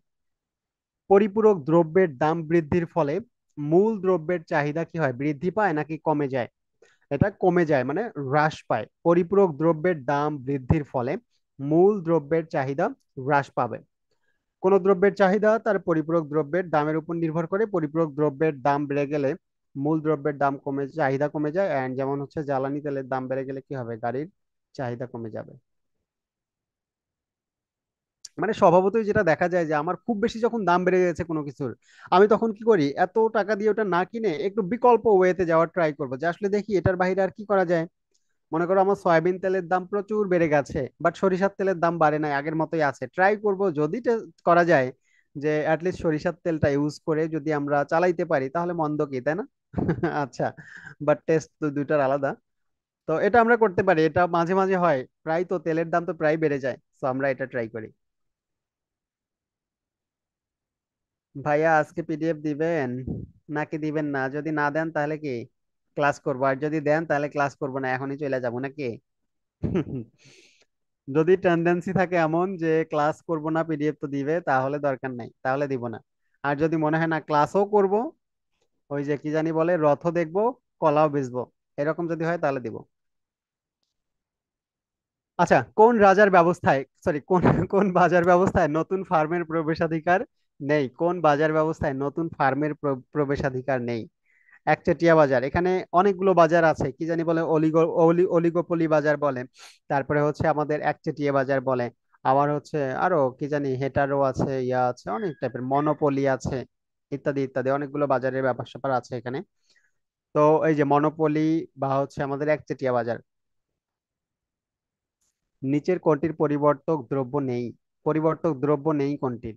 পরিপূরক দ্রব্যের দাম বৃদ্ধির ফলে মূল দ্রব্যের চাহিদা কি হয়? বৃদ্ধি পায় নাকি কমে যায়? এটা কমে যায়, মানে হ্রাস পায়। পরিপূরক দ্রব্যের দাম বৃদ্ধির ফলে মূল দ্রব্যের চাহিদা হ্রাস পাবে। কোন দ্রব্যের চাহিদা তার পরিপূরক দ্রব্যের দামের উপর নির্ভর করে। পরিপূরক দ্রব্যের দাম বেড়ে গেলে মূল দ্রব্যের দাম কমে, চাহিদা কমে যায়। এন্ড যেমন হচ্ছে জ্বালানি তেলের দাম বেড়ে গেলে কি হবে? গাড়ির চাহিদা কমে যাবে। মানে স্বভাবতই যেটা দেখা যায় যে আমার খুব বেশি যখন দাম বেড়ে গেছে কোনো কিছুর, আমি তখন কি করি, এত টাকা দিয়ে ওটা না কিনে একটু বিকল্প ওয়েতে যাওয়ার ট্রাই করবো, যে আসলে দেখি এটার বাইরে আর কি করা যায়। মনে করো আমার সয়াবিন তেলের দাম প্রচুর বেড়ে গেছে, বাট সরিষার তেলের দাম বাড়ে নাই, আগের মতোই আছে। ট্রাই করব যদি করা যায় যে অ্যাটলিস্ট সরিষার তেলটা ইউজ করে যদি আমরা চালাইতে পারি তাহলে মন্দ কি, তাই না? আচ্ছা, বাট টেস্ট তো দুইটার আলাদা। তো এটা আমরা করতে পারি, এটা মাঝে মাঝে হয়, প্রায় তো তেলের দাম তো প্রায় বেড়ে যায়, তো আমরা এটা ট্রাই করি। ভাইয়া আজকে পিডিএফ দিবেন নাকি দিবেন না? যদি না দেন তাহলে কি ক্লাস করবো, আর যদি দেন তাহলে ক্লাস করবো না, এখনই চলে যাবো নাকি? যদি টেন্ডেন্সি থাকে এমন যে ক্লাস করব না, পিডিএফ তো দিবে, তাহলে দরকার নাই, তাহলে দিব না। আর যদি মনে হয় না ক্লাসও করব, ওই যে কি জানি বলে, রথও দেখবো কলাও বেচবো, এরকম যদি হয় তাহলে দিব। আচ্ছা, কোন রাজার ব্যবস্থায়, সরি, কোন কোন বাজার ব্যবস্থায় নতুন ফার্মের প্রবেশাধিকার নেই? কোন বাজার ব্যবস্থায় নতুন ফার্মের প্রবেশাধিকার নেই? একচেটিয়া বাজার, এখানে অনেকগুলো বাজার আছে, কি জানি বলে, অলিগোপলি বাজার বলে। তারপরে হচ্ছে আমাদের একচেটিয়া বাজার বলে। আবার হচ্ছে আরো কি জানি, হেটারও আছে, ইয়া আছে, অনেক টাইপের, মনোপলি আছে, ইত্যাদি ইত্যাদি, অনেকগুলো বাজারের ব্যাপার স্যাপার আছে এখানে। তো এই যে মনোপলি বা হচ্ছে আমাদের একচেটিয়া বাজার, নিচের কোনটির পরিবর্তক দ্রব্য নেই? পরিবর্তক দ্রব্য নেই কোনটির?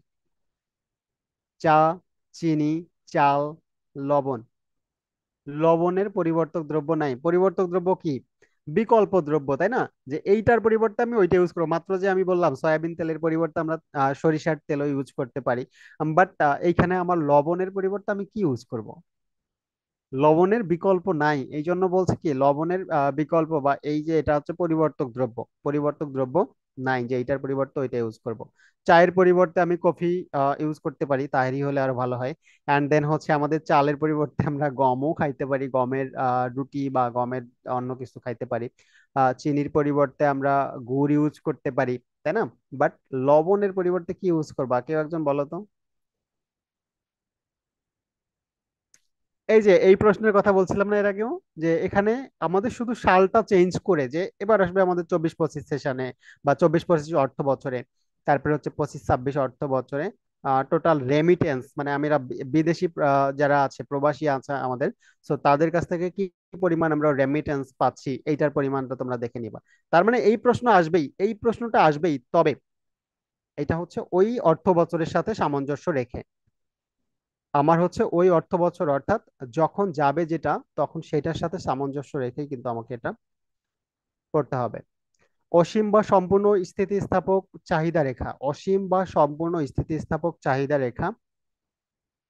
চা, চিনি, চাল, লবণ। লবণের পরিবর্তক দ্রব্য নাই। পরিবর্তক দ্রব্য কি? বিকল্প দ্রব্য, তাই না? যে এইটার পরিবর্তে আমি ওইটা ইউজ করবো। মাত্র যে আমি বললাম সয়াবিন তেলের পরিবর্তে আমরা সরিষার তেলও ইউজ করতে পারি, বাট এইখানে আমার লবণের পরিবর্তে আমি কি ইউজ করব? লবণের বিকল্প নাই, এই জন্য বলছে কি লবণের বিকল্প, বা এই যে এটা হচ্ছে পরিবর্তক দ্রব্য, পরিবর্তক দ্রব্য নাই যে এইটার পরিবর্তে ওইটা ইউজ করব। চায়ের পরিবর্তে আমি কফি ইউজ করতে পারি, তাহেরি হলে আরো ভালো হয়। অ্যান্ড দেন হচ্ছে আমাদের চালের পরিবর্তে আমরা গমও খাইতে পারি, গমের রুটি বা গমের অন্য কিছু খাইতে পারি। চিনির পরিবর্তে আমরা গুড় ইউজ করতে পারি, তাই না? বাট লবণের পরিবর্তে কি ইউজ করবা, কেউ একজন বলো তো। এই যে এই প্রশ্নের কথা বলছিলাম না এর আগেও, যে এখানে আমাদের শুধু সালটা চেঞ্জ করে, যে এবার আসবে আমাদের 24-25 সেশনে বা 24-25 অর্থ বছরে, তারপরে হচ্ছে 25-26 অর্থ বছরে টোটাল রেমিটেন্স, মানে আমরা বিদেশি যারা আছে, প্রবাসী আছে আমাদের, সো তাদের কাছ থেকে কি পরিমাণ আমরা রেমিটেন্স পাচ্ছি, এইটার পরিমাণটা তোমরা দেখে নিবা। তার মানে এই প্রশ্ন আসবেই, এই প্রশ্নটা আসবেই, তবে এটা হচ্ছে ওই অর্থ বছরের সাথে সামঞ্জস্য রেখে। আমার হচ্ছে ওই অর্থ বছর, অর্থাৎ যখন যাবে যেটা, তখন সেটার সাথে সামঞ্জস্য রেখেই কিন্তু আমাকে এটা করতে হবে। অসীম বা সম্পূর্ণ স্থিতিস্থাপক চাহিদা রেখা, অসীম বা সম্পূর্ণ স্থিতিস্থাপক চাহিদা রেখা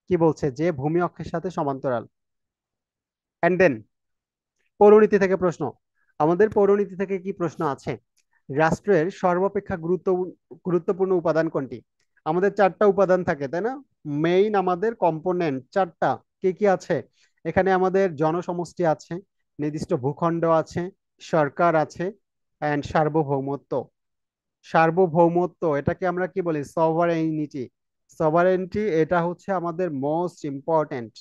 কি বলছে, যে ভূমি অক্ষের সাথে সমান্তরাল। এন্ড দেন পৌরনীতি থেকে প্রশ্ন, আমাদের পৌরনীতি থেকে কি প্রশ্ন আছে, রাষ্ট্রের সর্বাপেক্ষা গুরুত্বপূর্ণ উপাদান কোনটি? আমাদের চারটা উপাদান থাকে, তাই না? মেইন আমাদের কম্পোনেন্ট চারটা, কি কি আছে এখানে? আমাদের জনসমষ্টি আছে, নির্দিষ্ট ভূখণ্ড আছে, সরকার আছে, অ্যান্ড সার্বভৌমত্ব। সার্বভৌমত্ব এটাকে আমরা কি বলি, সভারেনিটি। সভারেনিটি এটা হচ্ছে আমাদের মোস্ট ইম্পর্টেন্ট।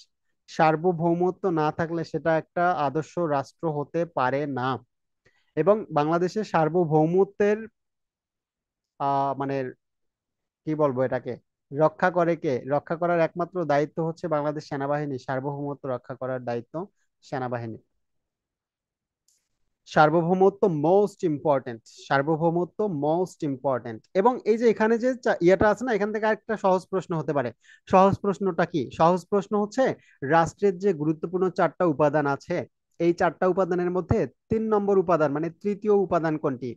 সার্বভৌমত্ব না থাকলে সেটা একটা আদর্শ রাষ্ট্র হতে পারে না। এবং বাংলাদেশের সার্বভৌমত্বের মানে কি বলবো এটাকে, রক্ষা করে কে? রক্ষা করার একমাত্র দায়িত্ব হচ্ছে বাংলাদেশ সেনাবাহিনী, সার্বভৌমত্ব রক্ষা করার দায়িত্ব সেনাবাহিনী। সার্বভৌমত্ব মোস্ট ইম্পর্টেন্ট, সার্বভৌমত্ব মোস্ট ইম্পর্টেন্ট। এবং এই যে এখানে যে ইয়েটা আছে না, এখান থেকে আরেকটা সহজ প্রশ্ন হতে পারে। সহজ প্রশ্নটা কি? সহজ প্রশ্ন হচ্ছে, রাষ্ট্রের যে গুরুত্বপূর্ণ চারটা উপাদান আছে, এই চারটা উপাদানের মধ্যে 3 নম্বর উপাদান মানে তৃতীয় উপাদান কোনটি?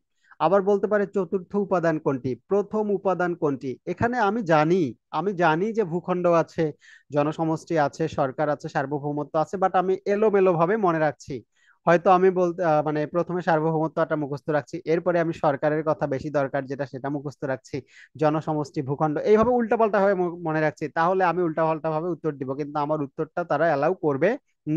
আবার বলতে পারে চতুর্থ উপাদান কোনটি, প্রথম উপাদান কোনটি। এখানে আমি জানি যে ভূখণ্ড আছে, জনসমষ্টি আছে, সরকার আছে, সার্বভৌমত্ব আছে, বাট আমি এলোমেলো ভাবে মনে রাখছি। হয়তো আমি বলতে মানে প্রথমে সার্বভৌমত্বটা মুখস্থ রাখছি, এরপরে আমি সরকারের কথা বেশি দরকার যেটা সেটা মুখস্থ রাখছি, জনসমষ্টি, ভূখণ্ড এইভাবে উল্টাপাল্টা ভাবে মনে রাখছি। তাহলে আমি উল্টাপাল্টা ভাবে উত্তর দিব, কিন্তু আমার উত্তরটা তারা অ্যালাউ করবে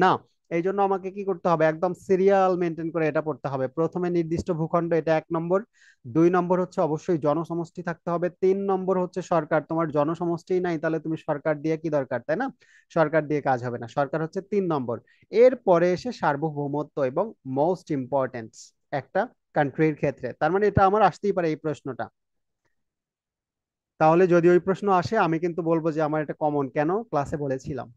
না। এই জন্য আমাকে কি করতে হবে, একদম সিরিয়াল মেনটেন করে এটা পড়তে হবে। প্রথমে নির্দিষ্ট ভূখণ্ড, এটা 1 নম্বর। 2 নম্বর হচ্ছে অবশ্যই জনসমষ্টি থাকতে হবে। 3 নম্বর হচ্ছে সরকার। তোমার জনসমষ্টিই নাই, তাহলে তুমি সরকার দিয়ে কি দরকার, তাই না? সরকার দিয়ে কাজ হবে না, সরকার হচ্ছে 3 নম্বর। এর পরে এসে সার্বভৌমত্ব এবং মোস্ট ইম্পর্টেন্স একটা কান্ট্রির ক্ষেত্রে। তার মানে এটা আমার আসতেই পারে এই প্রশ্নটা। তাহলে যদি ওই প্রশ্ন আসে, আমি কিন্তু বলবো যে আমার এটা কমন, কেন ক্লাসে বলেছিলাম।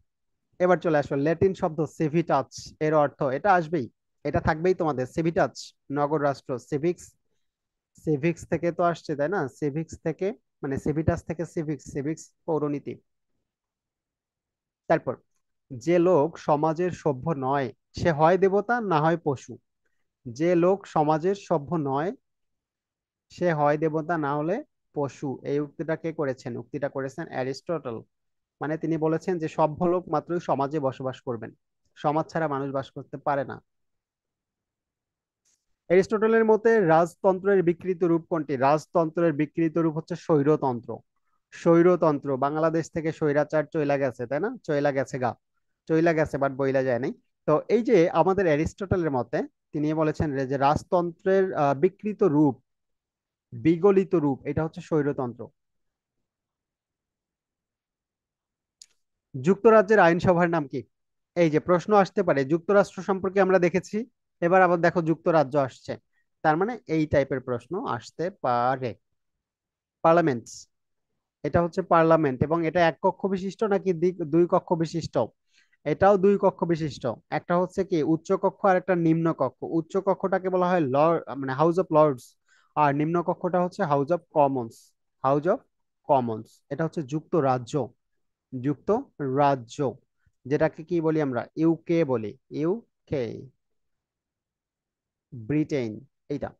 এবার চলে আসো, ল্যাটিন শব্দ সিভিটাস, এর অর্থ এটা আসবেই, এটা থাকবেই তোমাদের। সিভিটাস নগর রাষ্ট্র, সিভিক্স, সিভিক্স থেকে তো আসছে, তাই না? সিভিক্স থেকে মানে সিভিটাস থেকে সিভিক্স, সিভিক্স পৌরনীতি। তারপর, যে লোক সমাজের সভ্য নয়, সে হয় দেবতা না হয় পশু। যে লোক সমাজের সভ্য নয়, সে হয় দেবতা না হলে পশু। এই উক্তিটা কে করেছেন? উক্তিটা করেছেন অ্যারিস্টটল। মানে তিনি বলেছেন যে সভ্য লোক মাত্রই সমাজে বসবাস করবেন, সমাজ ছাড়া মানুষ বাস করতে পারে না। অ্যারিস্টটলের মতে রাজতন্ত্রের বিকৃত রূপ কোনটি? রাজতন্ত্রের বিকৃত রূপ হচ্ছে স্বৈরতন্ত্র। স্বৈরতন্ত্র, বাংলাদেশ থেকে স্বৈরাচার চইলা গেছে, তাই না? চইলা গেছে গা, চইলা গেছে বাট বইলা যায় নাই। তো এই যে আমাদের অ্যারিস্টটলের মতে, তিনি বলেছেন যে রাজতন্ত্রের বিকৃত রূপ, বিগলিত রূপ, এটা হচ্ছে স্বৈরতন্ত্র। যুক্তরাজ্যের আইনসভার নাম কি? এই যে প্রশ্ন আসতে পারে, যুক্তরাষ্ট্র সম্পর্কে আমরা দেখেছি, এবার আবার দেখো যুক্তরাজ্য আসছে, তার মানে এই টাইপের প্রশ্ন আসতে পারে। পার্লামেন্ট, এটা হচ্ছে পার্লামেন্ট। এবং এটা এক কক্ষ বিশিষ্ট নাকি দুই কক্ষ বিশিষ্ট? এটাও দুই কক্ষ বিশিষ্ট। একটা হচ্ছে কি উচ্চ কক্ষ আর একটা নিম্ন কক্ষ। উচ্চ কক্ষটাকে বলা হয় লর্ড মানে হাউস অফ লর্ডস, আর নিম্ন কক্ষটা হচ্ছে house of Commons. House of Commons, এটা হচ্ছে যুক্তরাজ্য। যুক্তরাজ্য, যেটাকে কি বলি আমরা, ইউকে বলি, ইউকে, ব্রিটেন, এইটা।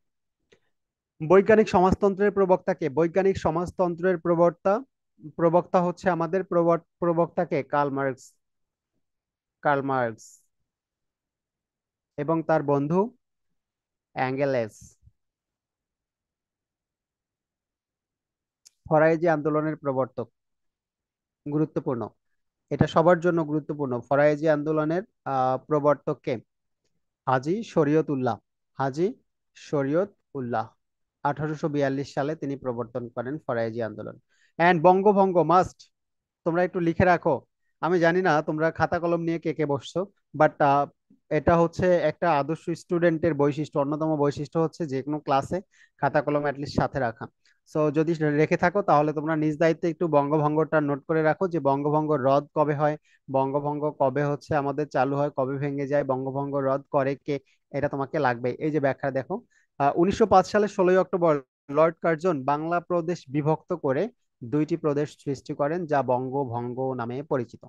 বৈজ্ঞানিক সমাজতন্ত্রের প্রবক্তা কে? বৈজ্ঞানিক সমাজতন্ত্রের প্রবক্তা, প্রবক্তা হচ্ছে আমাদের প্রবক্তাকে কার্ল মার্কস। কার্ল মার্কস এবং তার বন্ধু অ্যাঙ্গেলেস। ফরায়েজি আন্দোলনের প্রবর্তক, গুরুত্বপূর্ণ, এটা সবার জন্য গুরুত্বপূর্ণ। ফরায়েজি আন্দোলনের প্রবর্তক কে? হাজী শরীয়ত উল্লাহ। হাজী শরীয়ত উল্লাহ 1842 সালে তিনি প্রবর্তন করেন ফরায়েজি আন্দোলন। অ্যান্ড বঙ্গভঙ্গ মাস্ট, তোমরা একটু লিখে রাখো। আমি জানি না তোমরা খাতা কলম নিয়ে কে কে বসছো, বাট এটা হচ্ছে একটা আদর্শ স্টুডেন্টের বৈশিষ্ট্য, অন্যতম বৈশিষ্ট্য হচ্ছে যে কোনো ক্লাসে খাতা কলম অ্যাটলিস্ট সাথে রাখা। সো যদি রেখে থাকো তাহলে তোমরা নিজ দায়িত্বে একটু বঙ্গভঙ্গটা নোট করে রাখো, যে বঙ্গভঙ্গ রদ কবে হয়, বঙ্গভঙ্গ কবে হচ্ছে আমাদের চালু হয়, কবে ভেঙে যায়, বঙ্গভঙ্গ রদ করে কে, এটা তোমাকে লাগবে। এই যে ব্যাখ্যা দেখো, 1905 সালে 16 অক্টোবর লর্ড কার্জন বাংলা প্রদেশ বিভক্ত করে দুইটি প্রদেশ সৃষ্টি করেন, যা বঙ্গভঙ্গ নামে পরিচিত।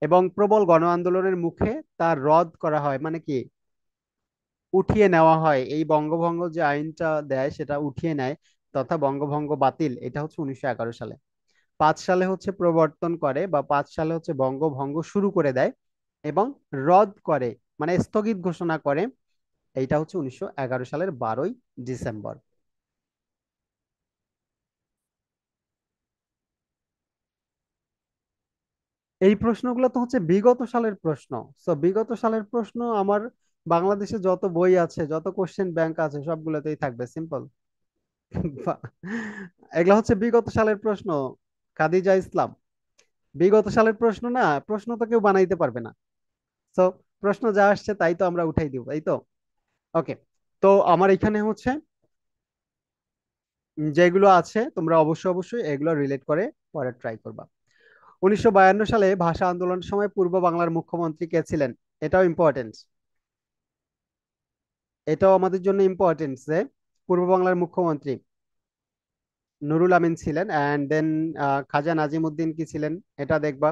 এবং প্রবল গণ আন্দোলনের মুখে তা রদ করা হয়, মানে কি, উঠিয়ে নেওয়া হয়। এই বঙ্গভঙ্গ যে আইনটা দেয় সেটা উঠিয়ে নেয়, তথা বঙ্গভঙ্গ বাতিল। এটা হচ্ছে 1911 সালে। 5 সালে হচ্ছে প্রবর্তন করে, বা 5 সালে হচ্ছে বঙ্গভঙ্গ শুরু করে দেয় এবং রদ করে, মানে স্থগিত ঘোষণা করে। এইটা হচ্ছে 1911 সালের 12ই ডিসেম্বর। এই প্রশ্নগুলো তো হচ্ছে বিগত সালের প্রশ্ন। তো বিগত সালের প্রশ্ন আমার বাংলাদেশে যত বই আছে, যত কোশ্চেন ব্যাংক আছে, সবগুলোতেই থাকবে, সিম্পল। এগুলা হচ্ছে বিগত সালের প্রশ্ন, খাদিজা ইসলাম। বিগত সালের প্রশ্ন না, প্রশ্ন তো কেউ বানাইতে পারবে না। তো প্রশ্ন যা আসছে তাই তো আমরা উঠাই দিব, তাই তো। ওকে, তো আমার এখানে হচ্ছে যেগুলো আছে তোমরা অবশ্যই অবশ্যই এগুলো রিলেট করে পরে ট্রাই করবা। 1952 সালে ভাষা আন্দোলনের সময় পূর্ব বাংলার মুখ্যমন্ত্রী কে ছিলেন? এটাও ইম্পর্টেন্ট, এটাও আমাদের জন্য ইম্পর্টেন্ট যে পূর্ব বাংলার মুখ্যমন্ত্রী নুরুল আমিন ছিলেন। অ্যান্ড দেন খাজা নাজিমুদ্দিন কি ছিলেন, এটা দেখবা।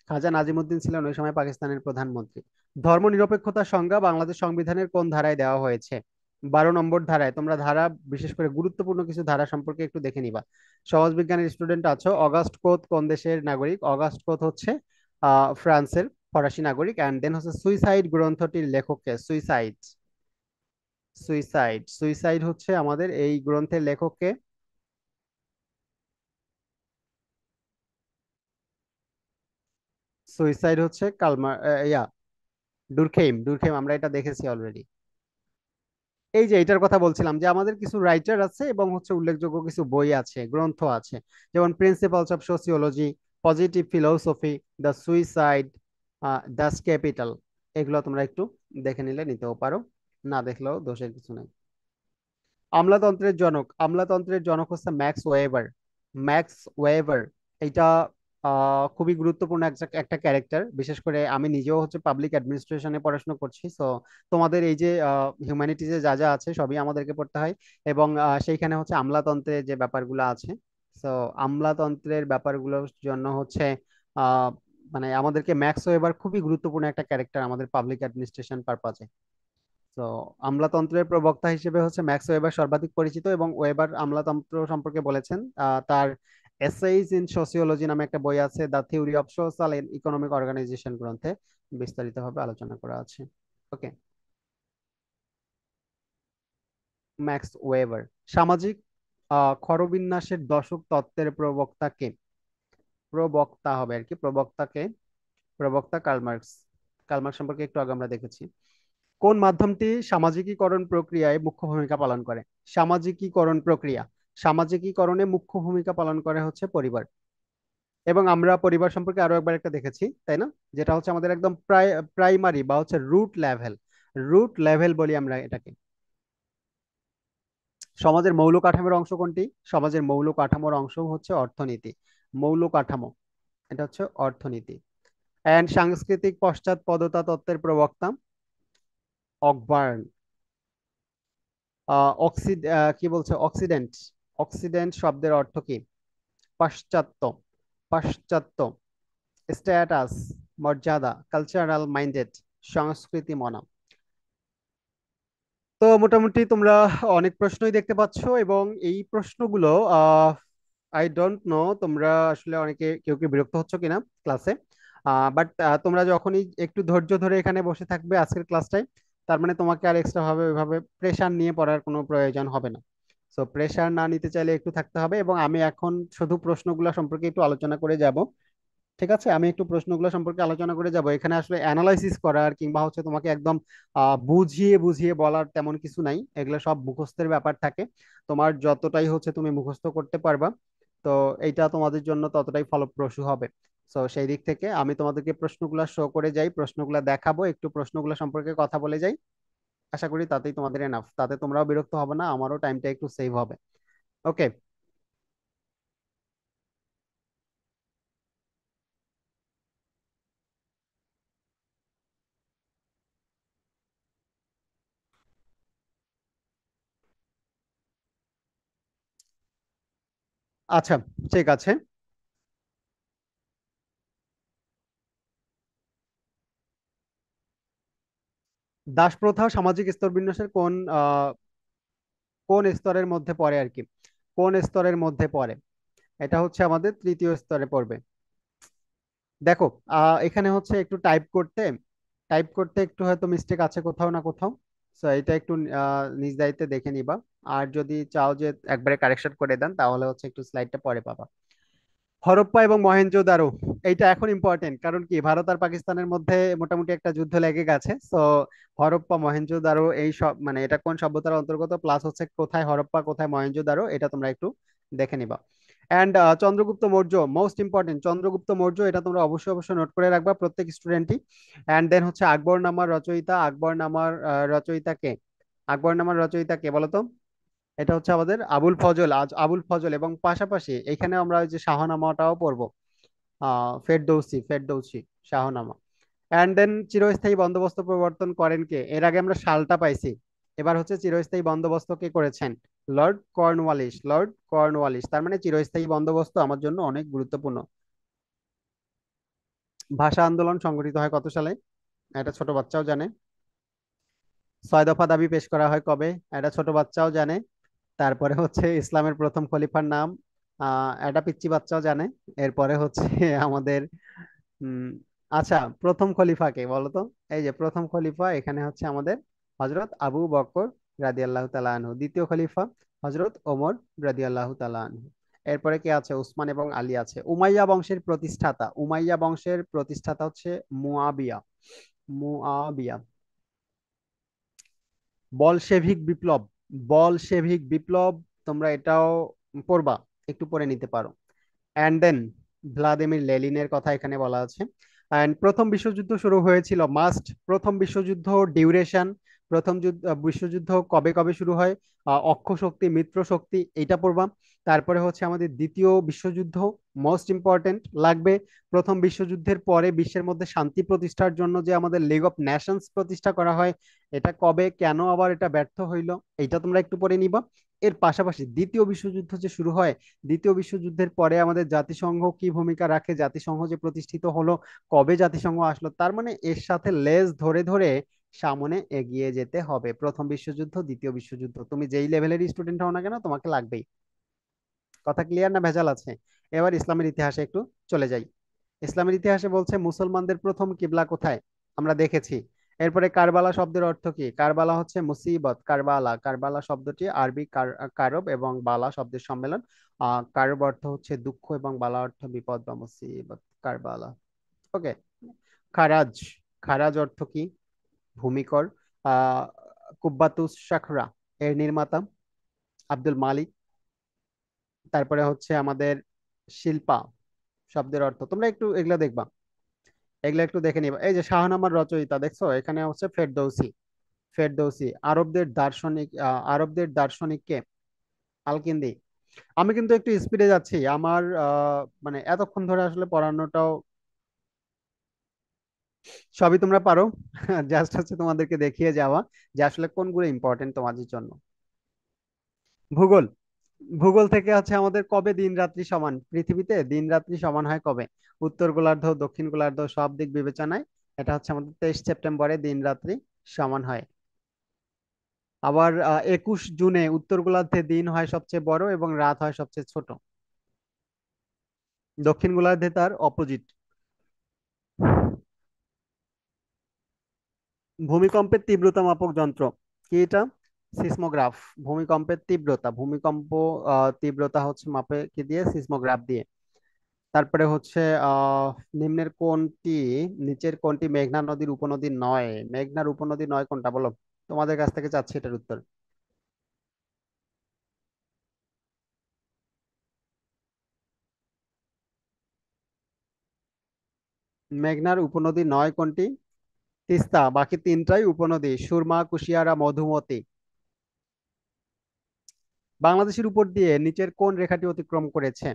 খাজা নাজিমুদ্দিন ছিলেন ওই সময় পাকিস্তানের প্রধানমন্ত্রী। ধর্মনিরপেক্ষতার সংজ্ঞা বাংলাদেশ সংবিধানের কোন ধারায় দেওয়া হয়েছে? 12 নম্বর ধারায়। তোমরা ধারা, বিশেষ করে গুরুত্বপূর্ণ কিছু ধারা সম্পর্কে একটু দেখে নিবা। সমাজবিজ্ঞানের স্টুডেন্ট আছো। অগাস্ট কোত কোন দেশের নাগরিক? অগাস্ট কোত হচ্ছে ফ্রান্সের ফরাসি নাগরিক। অ্যান্ড দেন হচ্ছে সুইসাইড গ্রন্থটির লেখককে? সুইসাইড, সুইসাইড, সুইসাইড হচ্ছে আমাদের এই গ্রন্থের লেখককে? সুইসাইড হচ্ছে কালমার, ইয়া, ডুরখেইম। ডুরখেইম, আমরা এটা দেখেছি অলরেডি। এই যে এটার কথা বলছিলাম, যে আমাদের কিছু রাইটার আছে এবং হচ্ছে উল্লেখযোগ্য কিছু বই আছে, গ্রন্থ আছে, যেমন principles of sociology, positive philosophy, the suicide, the capital. এগুলো তোমরা একটু দেখে নিলে নিতেও পারো, না দেখলেও দোষের কিছু নাই। আমলাতন্ত্রের জনক, আমলাতন্ত্রের জনক হচ্ছে ম্যাক্স ওয়েবার। ম্যাক্স ওয়েবার, এটা খুবই গুরুত্বপূর্ণ একটা একটা ক্যারেক্টার। বিশেষ করে আমি নিজেও হচ্ছে পাবলিক অ্যাডমিনিস্ট্রেশনে পড়াশোনা করছি, সো তোমাদের এই যে হিউম্যানিটিজে যা যা আছে সবই আমাদেরকে পড়তে হয়। এবং সেইখানে হচ্ছে আমলাতন্ত্রের যে ব্যাপারগুলো আছে, সো আমলাতন্ত্রের ব্যাপারগুলোর জন্য হচ্ছে আহ মানে আমাদেরকে ম্যাক্স ওয়েবার খুবই গুরুত্বপূর্ণ একটা ক্যারেক্টার আমাদের পাবলিক অ্যাডমিনিস্ট্রেশন পারপাজে। তো আমলাতন্ত্রের প্রবক্তা হিসেবে হচ্ছে ম্যাক্স ওয়েবার সর্বাধিক পরিচিত, এবং ওয়েবার আমলাতন্ত্র সম্পর্কে বলেছেন তার এসেইজ ইন সোসিওলজি নামে একটা বই আছে, the theory of social and economic organization গ্রন্থে বিস্তারিতভাবে আলোচনা করা আছে। Okay, Max Weber. সামাজিক ক্ষরবিন্যাসের দশক তত্ত্বের প্রবক্তা কে? প্রবক্তা হবে আর কি, প্রবক্তাকে? প্রবক্তা কার্ল মার্কস। কার্ল মার্কস সম্পর্কে একটু আগে আমরা দেখেছি। কোন মাধ্যমটি সামাজিকীকরণ প্রক্রিয়ায় মুখ্য ভূমিকা পালন করে? সামাজিকীকরণ প্রক্রিয়া, সামাজিকীকরণে মুখ্য ভূমিকা পালন করে হচ্ছে পরিবার। এবং আমরা পরিবার সম্পর্কে আরো একবার একটা দেখেছি, তাই না? যেটা হচ্ছে আমাদের একদম প্রাইমারি বা হচ্ছে রুট লেভেল, রুট লেভেল বলি আমরা এটাকে। সমাজের মৌল কাঠামোর অংশ কোনটি? সমাজের মৌল কাঠামোর অংশ হচ্ছে অর্থনীতি। মৌল কাঠামো, এটা হচ্ছে অর্থনীতি। অ্যান্ড সাংস্কৃতিক পশ্চাৎপদতা তত্ত্বের প্রবক্তা অকবার্ন। কি বলছে অক্সিডেন্ট? অক্সিডেন্ট শব্দের অর্থ কি? পাশ্চাত্য, পাশ্চাত্য। স্ট্যাটাস, মর্যাদা, কালচারাল মাইন্ডেড, সংস্কৃতি মনা। তো মোটামুটি তোমরা অনেক প্রশ্নই দেখতে পাচ্ছ, এবং এই প্রশ্নগুলো আই ডোন্ট নো তোমরা আসলে অনেকে কেউ কেউ বিরক্ত হচ্ছ কিনা ক্লাসে। বাট তোমরা যখনই একটু ধৈর্য ধরে এখানে বসে থাকবে আজকের ক্লাসটায়, তার মানে তোমাকে আর এক্সট্রা ভাবে ওইভাবে প্রেশার নিয়ে পড়ার কোনো প্রয়োজন হবে না। সো প্রেশার না নিতে চাইলে একটু থাকতে হবে, এবং আমি এখন শুধু প্রশ্নগুলো সম্পর্কে একটু আলোচনা করে যাব। ঠিক আছে, আমি একটু প্রশ্নগুলো সম্পর্কে আলোচনা করে যাব। এখানে আসলে অ্যানালাইসিস করার কিংবা হচ্ছে তোমাকে একদম বুঝিয়ে বুঝিয়ে বলার তেমন কিছু নাই, এগুলো সব মুখস্থের ব্যাপার থাকে। তোমার যতটাই হচ্ছে তুমি মুখস্থ করতে পারবা, তো এইটা তোমাদের জন্য ততটাই ফলপ্রসূ হবে। তো সেই দিক থেকে আমি তোমাদেরকে প্রশ্নগুলো শো করে যাই, প্রশ্নগুলো দেখাবো, একটু প্রশ্নগুলো সম্পর্কে কথা বলে যাই। আশা করি তাতেই তোমাদের এনাফ, তাতে তোমরাও বিরক্ত হবে না, আমারও টাইমটা একটু সেভ হবে। ওকে। আচ্ছা, ঠিক আছে। দাস প্রথা সামাজিক স্তর বিন্যাসের কোন স্তরের মধ্যে পড়ে আর কি? কোন স্তরের মধ্যে পড়ে? এটা হচ্ছে আমাদের তৃতীয় স্তরে পড়বে। দেখো, এখানে হচ্ছে একটু টাইপ করতে একটু হয়তো মিস্টেক আছে কোথাও না কোথাও। সো এটা একটু নিজ দায়িত্বে দেখে নিবা। আর যদি চাও যে একবারে কারেকশন করে দেন, তাহলে হচ্ছে একটু স্লাইডটা পরে পাবা। হরপ্পা এবং মহেঞ্জোদারো, এইটা এখন ইম্পর্টেন্ট, কারণ কি ভারত আর পাকিস্তানের মধ্যে মোটামুটি একটা যুদ্ধ লেগে গেছে। সো হরপ্পা মহেঞ্জোদারো এই সব মানে এটা কোন সভ্যতার অন্তর্গত, প্লাস হচ্ছে কোথায় হরপ্পা কোথায় মহেঞ্জোদারো, এটা তোমরা একটু দেখে নিবা। And Chandragupta Maurya, most important, Chandragupta Maurya, এটা তোমরা অবশ্যই অবশ্যই নোট করে রাখবা প্রত্যেক স্টুডেন্টই। অ্যান্ড দেন হচ্ছে আকবরনামার রচয়িতা, আকবরনামার রচয়িতা কে? আকবরনামার রচয়িতা কে বলো তো? এটা হচ্ছে আমাদের আবুল ফজল, আজ আবুল ফজল, এবং পাশাপাশি এখানে আমরা ওই যে শাহনামাটাও পড়বো, Ferdowsi, Ferdowsi Shahnameh. And then চিরস্থায়ী বন্দোবস্ত প্রবর্তন করেন কে? এর আগে আমরা সালটা পাইছি, এবার হচ্ছে চিরস্থায়ী বন্দোবস্ত কে করেছেন? Lord Cornwallis, Lord Cornwallis. তার মানে চিরস্থায়ী বন্দোবস্ত আমার জন্য অনেক গুরুত্বপূর্ণ। ভাষা আন্দোলন সংগঠিত হয় কত সালে? এটা ছোট বাচ্চাও জানে। ছয় দফা দাবি পেশ করা হয় কবে? এটা ছোট বাচ্চাও জানে। তারপরে হচ্ছে ইসলামের প্রথম খলিফার নাম, এটা পিচ্চি বাচ্চাও জানে। এরপরে হচ্ছে আমাদের উম আচ্ছা, প্রথম খলিফা কে বলো তো? এই যে প্রথম খলিফা এখানে হচ্ছে আমাদের হজরত আবু বকর রাদিয়াল্লাহু তাআলা আনহু। দ্বিতীয় খলিফা হজরত ওমর রাদিয়াল্লাহু তাআলা আনহু। এরপরে কে আছে? উসমান এবং আলী আছে। উমাইয়া বংশের প্রতিষ্ঠাতা, উমাইয়া বংশের প্রতিষ্ঠাতা হচ্ছে মুয়াবিয়া, মুয়াবিয়া। বলশেভিক বিপ্লব, বলশেভিক বিপ্লব, তোমরা এটাও পড়বা, একটু পড়ে নিতে পারো। অ্যান্ড দেন ভ্লাদিমির লেনিনের কথা এখানে বলা আছে। অ্যান্ড প্রথম বিশ্বযুদ্ধ শুরু হয়েছিল, মাস্ট, প্রথম বিশ্বযুদ্ধ ডিউরেশন, বিশ্বযুদ্ধ কবে কবে শুরু হয়, অক্ষ শক্তি মিত্র শক্তি, এইটা পড়বা। তারপরে হচ্ছে আমাদের দ্বিতীয় বিশ্বযুদ্ধ, মোস্ট ইম্পর্টেন্ট লাগবে। প্রথম বিশ্বযুদ্ধের পরে বিশ্বের মধ্যে শান্তি প্রতিষ্ঠার জন্য যে আমাদের লিগ অফ নেশনস প্রতিষ্ঠা করা হয়, এটা কবে, কেন আবার এটা ব্যর্থ হইলো, এইটা তোমরা একটু পড়ে নিবা। এর পাশাপাশি দ্বিতীয় বিশ্বযুদ্ধ যে শুরু হয়, দ্বিতীয় বিশ্বযুদ্ধের পরে আমাদের জাতিসংঘ কি ভূমিকা রাখে, জাতিসংঘ যে প্রতিষ্ঠিত হলো, কবে জাতিসংঘ আসলো, তার মানে এর সাথে লেজ ধরে ধরে সামনে এগিয়ে যেতে হবে। প্রথম বিশ্বযুদ্ধ, দ্বিতীয় বিশ্বযুদ্ধ, তুমি যেই লেভেলের স্টুডেন্ট হও না কেন, তোমাকে লাগবেই। কথা ক্লিয়ার না ভেজাল আছে? এবার ইসলামের ইতিহাসে একটু চলে যাই। ইসলামের ইতিহাসে বলছে মুসলমানদের প্রথম কিবলা কোথায়? আমরা দেখেছি। এরপরে কারবালা শব্দের অর্থ কি? কারবালা হচ্ছে মুসিবত, কারবালা, কারবালা শব্দটি আরবি কারব এবং বালা শব্দের সম্মেলন। কারব অর্থ হচ্ছে দুঃখ এবং বালা অর্থ বিপদ বা মুসিবত, কারবালা। ওকে। খারাজ, খারাজ অর্থ কি? ভূমিকর। আহ কুব্বাতুস শাখরা, এর নির্মাতা আব্দুল মালিক। তারপরে হচ্ছে আমাদের শিল্পা শব্দের অর্থ, তোমরা একটু এগুলা দেখবা, এগুলা একটু দেখে নিবা। এই যে শাহনামার রচয়িতা দেখছো, এখানে হচ্ছে ফেরদৌসি, ফেরদৌসি। আরবদের দার্শনিককে? আলকিন্দি। আমি কিন্তু একটু স্পিডে যাচ্ছি, আমার মানে এতক্ষণ ধরে আসলে পড়ানোটাও সবই তোমরা পারো। জাস্ট হচ্ছে তোমাদেরকে দেখিয়ে যাওয়া যে আসলে কোনগুলো ইম্পর্টেন্ট তোমাদের জন্য। ভূগোল, ভূগোল থেকে হচ্ছে আমাদের কবে দিন রাত্রি সমান, পৃথিবীতে দিন রাত্রি সমান হয় কবে? উত্তর গোলার্ধ, দক্ষিণ গোলার্ধ সব দিক বিবেচনায় এটা হচ্ছে আমাদের 23 সেপ্টেম্বরে দিন রাত্রি সমান হয়। আবার 21 জুনে উত্তর গোলার্ধে দিন হয় সবচেয়ে বড় এবং রাত হয় সবচেয়ে ছোট। দক্ষিণ গোলার্ধে তার অপোজিট। ভূমিকম্পের তীব্রতা মাপক যন্ত্র কি এটা? সিসমোগ্রাফ, ভূমিকম্পের তীব্রতা, ভূমিকম্প তীব্রতা হচ্ছে মাপে কি দিয়ে? সিসমোগ্রাফ দিয়ে। তারপরে হচ্ছে আহ নিম্নের কোনটি, নিচের কোনটি মেঘনা নদীর উপনদী নয়? মেঘনার উপনদী নয় কোনটা বলো? তোমাদের কাছ থেকে চাচ্ছি এটার উত্তর। মেঘনার উপনদী নয় কোনটি? তিস্তা, বাকি তিনটাই উপনদী, সুরমা, কুশিয়ারা, মধুমতি। বাংলাদেশের উপর দিয়ে নিচের কোন রেখাটি অতিক্রম করেছে?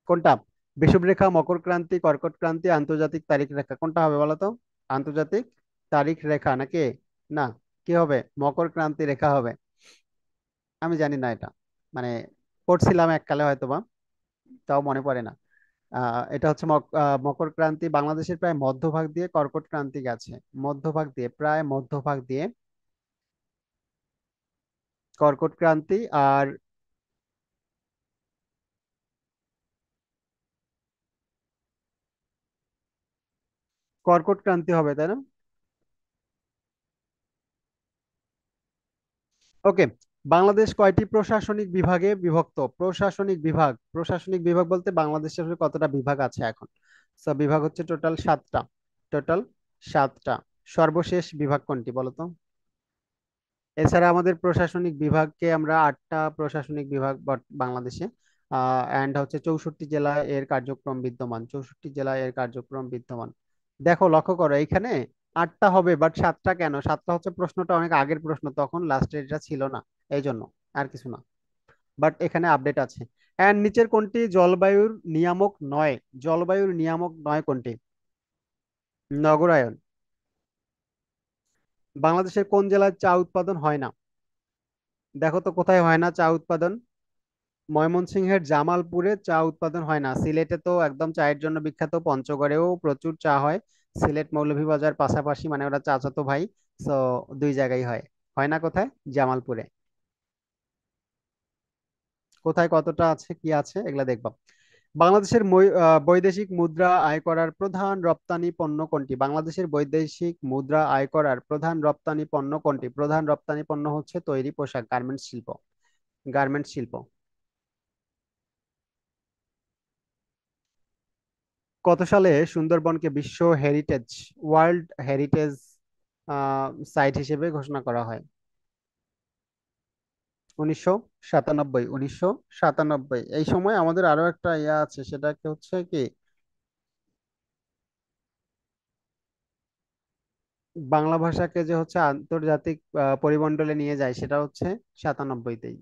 কোনটা? বিষুবরেখা, মকর ক্রান্তি, কর্কট ক্রান্তি, আন্তর্জাতিক তারিখ রেখা, কোনটা হবে বলো তো? আন্তর্জাতিক তারিখ রেখা নাকি? না, কি হবে? মকর ক্রান্তি রেখা হবে। আমি জানি না এটা, মানে পড়ছিলাম এককালে হয়তো বা, তাও মনে পড়ে না। এটা হচ্ছে মকর ক্রান্তি বাংলাদেশের প্রায় মধ্যভাগ দিয়ে কর্কট ক্রান্তি গেছে। মধ্যভাগ দিয়ে, প্রায় মধ্যভাগ দিয়ে কর্কট ক্রান্তি। আর কর্কট ক্রান্তি হবে, তাই না? ওকে। বাংলাদেশ কয়টি প্রশাসনিক বিভাগে বিভক্ত? প্রশাসনিক বিভাগ, প্রশাসনিক বিভাগ বলতে বাংলাদেশের আসলে কতটা বিভাগ আছে এখন? সব বিভাগ হচ্ছে টোটাল 7টা। টোটাল 7টা। সর্বশেষ বিভাগ কোনটি বলো তো? এছাড়া আমাদের প্রশাসনিক বিভাগকে আমরা 8টা প্রশাসনিক বিভাগ বাংলাদেশে, এন্ড হচ্ছে 64 জেলায় এর কার্যক্রম বিদ্যমান, 64 জেলায় এর কার্যক্রম বিদ্যমান। দেখো, লক্ষ্য করো এখানে 8টা হবে, বাট 7টা কেন? 7টা হচ্ছে প্রশ্নটা অনেক আগের প্রশ্ন, তখন লাস্টে এটা ছিল না, এই জন্য, আর কিছু না। বাট এখানে আপডেট আছে। এন্ড নিচের কোনটি জলবায়ুর নিয়ামক নয়? জলবায়ুর নিয়ামক নয় কোনটি? নগরায়ন। বাংলাদেশের কোন জেলায় চা উৎপাদন হয় না? দেখো তো কোথায় হয় না চা উৎপাদন? ময়মনসিংহের জামালপুরে চা উৎপাদন হয় না। সিলেটে তো একদম চায়ের জন্য বিখ্যাত, পঞ্চগড়েও প্রচুর চা হয়। সিলেট মৌলভীবাজার পাশাপাশি, মানে ওরা চাচাতো ভাই। সো দুই জায়গায় হয়। হয় না কোথায়? জামালপুরে। কোথায় কতটা আছে, কি আছে, এগুলা দেখবা। বাংলাদেশের বৈদেশিক মুদ্রা আয় করার প্রধান রপ্তানি পণ্য কোনটি? বাংলাদেশের বৈদেশিক মুদ্রা আয় করার প্রধান রপ্তানি পণ্য কোনটি? প্রধান রপ্তানি পণ্য হচ্ছে তৈরি পোশাক, গার্মেন্টস শিল্প। গার্মেন্টস শিল্প। কত সালে সুন্দরবনকে বিশ্ব হেরিটেজ, ওয়ার্ল্ড হেরিটেজ সাইট হিসেবে ঘোষণা করা হয়? 1997। 1997। এই সময় আমাদের আরো একটা ইয়ে আছে, সেটা কি হচ্ছে কি, বাংলা ভাষাকে যে হচ্ছে আন্তর্জাতিক পরিমণ্ডলে নিয়ে যায়, সেটা হচ্ছে 97তেই।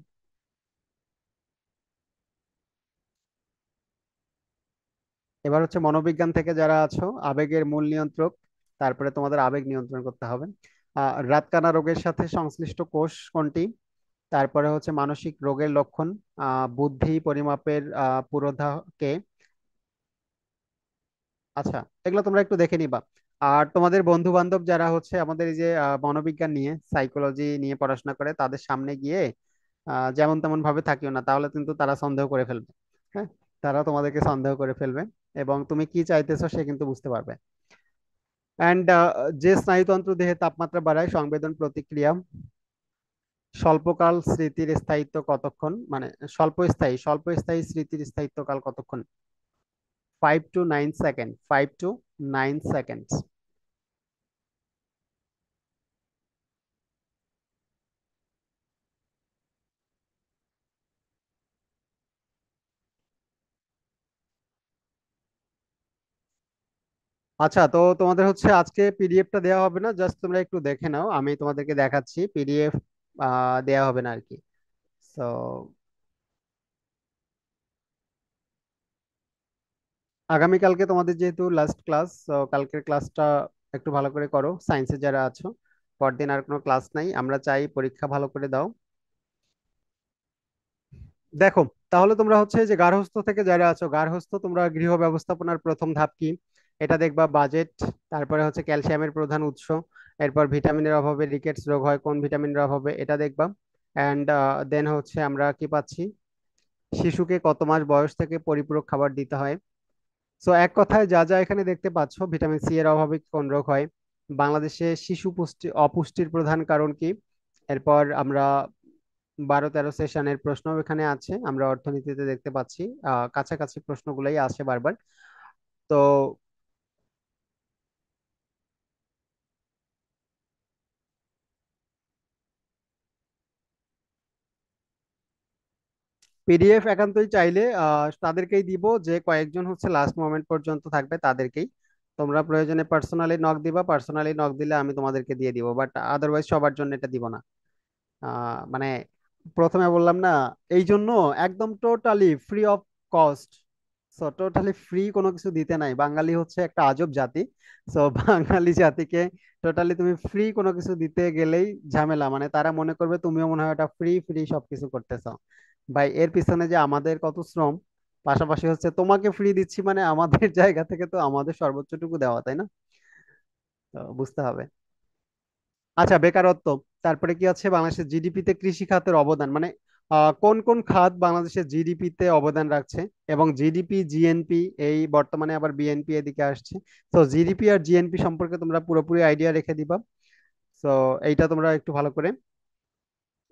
এবার হচ্ছে মনোবিজ্ঞান থেকে যারা আছো, আবেগের মূল নিয়ন্ত্রক, তারপরে তোমাদের আবেগ নিয়ন্ত্রণ করতে হবে। রাতকানা রোগের সাথে সংশ্লিষ্ট কোষ কোনটি? তারপরে হচ্ছে মানসিক রোগের লক্ষণ, বুদ্ধি পরিমাপের পুরোধা কে? আচ্ছা, এগুলো তোমরা একটু দেখে নিবা। আর তোমাদের বন্ধু বান্ধব যারা হচ্ছে আমাদের এই যে মনোবিজ্ঞান নিয়ে, সাইকোলজি নিয়ে পড়াশোনা করে, তাদের সামনে গিয়ে যেমন তেমন ভাবে থাকিও না, তাহলে কিন্তু তারা সন্দেহ করে ফেলবে। হ্যাঁ, তারা তোমাদেরকে সন্দেহ করে ফেলবে, এবং তুমি কি চাইতেছো সে কিন্তু বুঝতে পারবে। অ্যান্ড যে স্নায়ুতন্ত্র দেহে তাপমাত্রা বাড়ায়, সংবেদন প্রতিক্রিয়া। স্বল্পকাল স্মৃতির স্থায়িত্ব কতক্ষণ, মানে স্বল্পস্থায়ী স্মৃতির স্থায়িত্বকাল কতক্ষণ? 5 to 9 সেকেন্ড, 5 to 9 সেকেন্ড। আচ্ছা, তো তোমাদের হচ্ছে আজকে পিডিএফটা দেওয়া হবে না, জাস্ট তোমরা একটু দেখে নাও, আমি তোমাদেরকে দেখাচ্ছি। পিডিএফ দেওয়া হবে না আর কি। তো আগামীকালকে তোমাদের যেহেতু লাস্ট ক্লাস, তো কালকের ক্লাসটা একটু ভালো করে করো, সায়েন্সে যারা আছো। পরদিন আর কোনো ক্লাস নাই, আমরা চাই পরীক্ষা ভালো করে দাও। দেখো, তাহলে তোমরা হচ্ছে যে গার্হস্থ্য থেকে যারা আছো, গার্হস্থ্য তোমরা গৃহ ব্যবস্থাপনার প্রথম ধাপ কি, এটা দেখবা। বাজেট, তারপরে হচ্ছে ক্যালসিয়ামের প্রধান উৎস, এরপর ভিটামিনের অভাবে রিকেটস রোগ হয় কোন ভিটামিনের অভাবে, এটা দেখবা। অ্যান্ড দেন হচ্ছে আমরা কি পাচ্ছি, শিশুকে কত মাস বয়স থেকে পরিপূরক খাবার দিতে হয়। সো এক কথায় যা যা এখানে দেখতে পাচ্ছ, ভিটামিন সি এর অভাবে কোন রোগ হয়, বাংলাদেশে শিশু পুষ্টি অপুষ্টির প্রধান কারণ কি, এরপর আমরা 12-13 সেশনের প্রশ্ন এখানে আছে, আমরা অর্থনীতিতে দেখতে পাচ্ছি কাছাকাছি প্রশ্নগুলোই আসে বারবার। তো পিডিএফ একান্তই চাইলে তাদেরকেই দিব, যে কয়েকজন হচ্ছে লাস্ট মোমেন্ট পর্যন্ত থাকবে তাদেরকেই। তোমরা প্রয়োজনে পার্সোনালি নক দিবা, পার্সোনালি নক দিলে আমি তোমাদেরকে দিয়ে দিব, বাট আদারওয়াইজ সবার জন্য এটা দিব না। মানে প্রথমে বললাম না, এই জন্য একদম totally free of cost. So totally free কোনো কিছু দিতে নাই, বাঙালি হচ্ছে একটা আজব জাতি। সো বাঙালি জাতিকে টোটালি তুমি ফ্রি কোনো কিছু দিতে গেলেই ঝামেলা, মানে তারা মনে করবে তুমিও মনে হয় ওটা ফ্রি ফ্রি সবকিছু করতেছো। ভাই এর পিছনে যে আমাদের কত শ্রম, পাশাপাশি হচ্ছে তোমাকে ফ্রি দিচ্ছি মানে আমাদের জায়গা থেকে তো আমাদের সর্বোচ্চটুকু দেওয়া, তাই না? তো বুঝতে হবে। আচ্ছা, বেকারত্ব। তারপরে কি আছে, বাংলাদেশের জিডিপিতে কৃষি খাতের অবদান, মানে কোন কোন খাত বাংলাদেশের জিডিপিতে অবদান রাখছে, এবং জিডিপি জিএনপি, এই বর্তমানে আবার বিএনপি এদিকে আসছে। তো জিডিপি আর জিএনপি সম্পর্কে তোমরা পুরোপুরি আইডিয়া রেখে দিবা। তো এইটা তোমরা একটু ভালো করে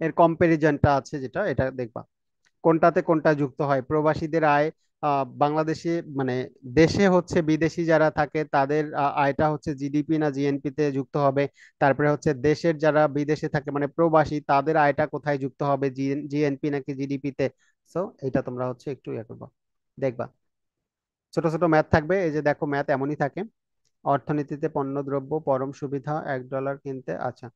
এর কম্পারিজনটা আছে যেটা, এটা দেখবা কোনটাতে কোনটা যুক্ত হয়। প্রবাসীদের আয়, বাংলাদেশে মানে দেশে হচ্ছে বিদেশি যারা থাকে তাদের আয়টা হচ্ছে জিডিপি না জিএনপি তে যুক্ত হবে। তারপরে হচ্ছে দেশের যারা বিদেশে থাকে মানে প্রবাসী, তাদের আয়টা কোথায় যুক্ত হবে, জিএনপি নাকি জিডিপি তে। সো এটা তোমরা হচ্ছে একটু ইয়ে করবা, দেখবা। ছোট ছোট ম্যাথ থাকবে, এই যে দেখো ম্যাথ এমনই থাকে। অর্থনীতিতে পণ্য দ্রব্য পরম সুবিধা, $1 কিনতে, আচ্ছা।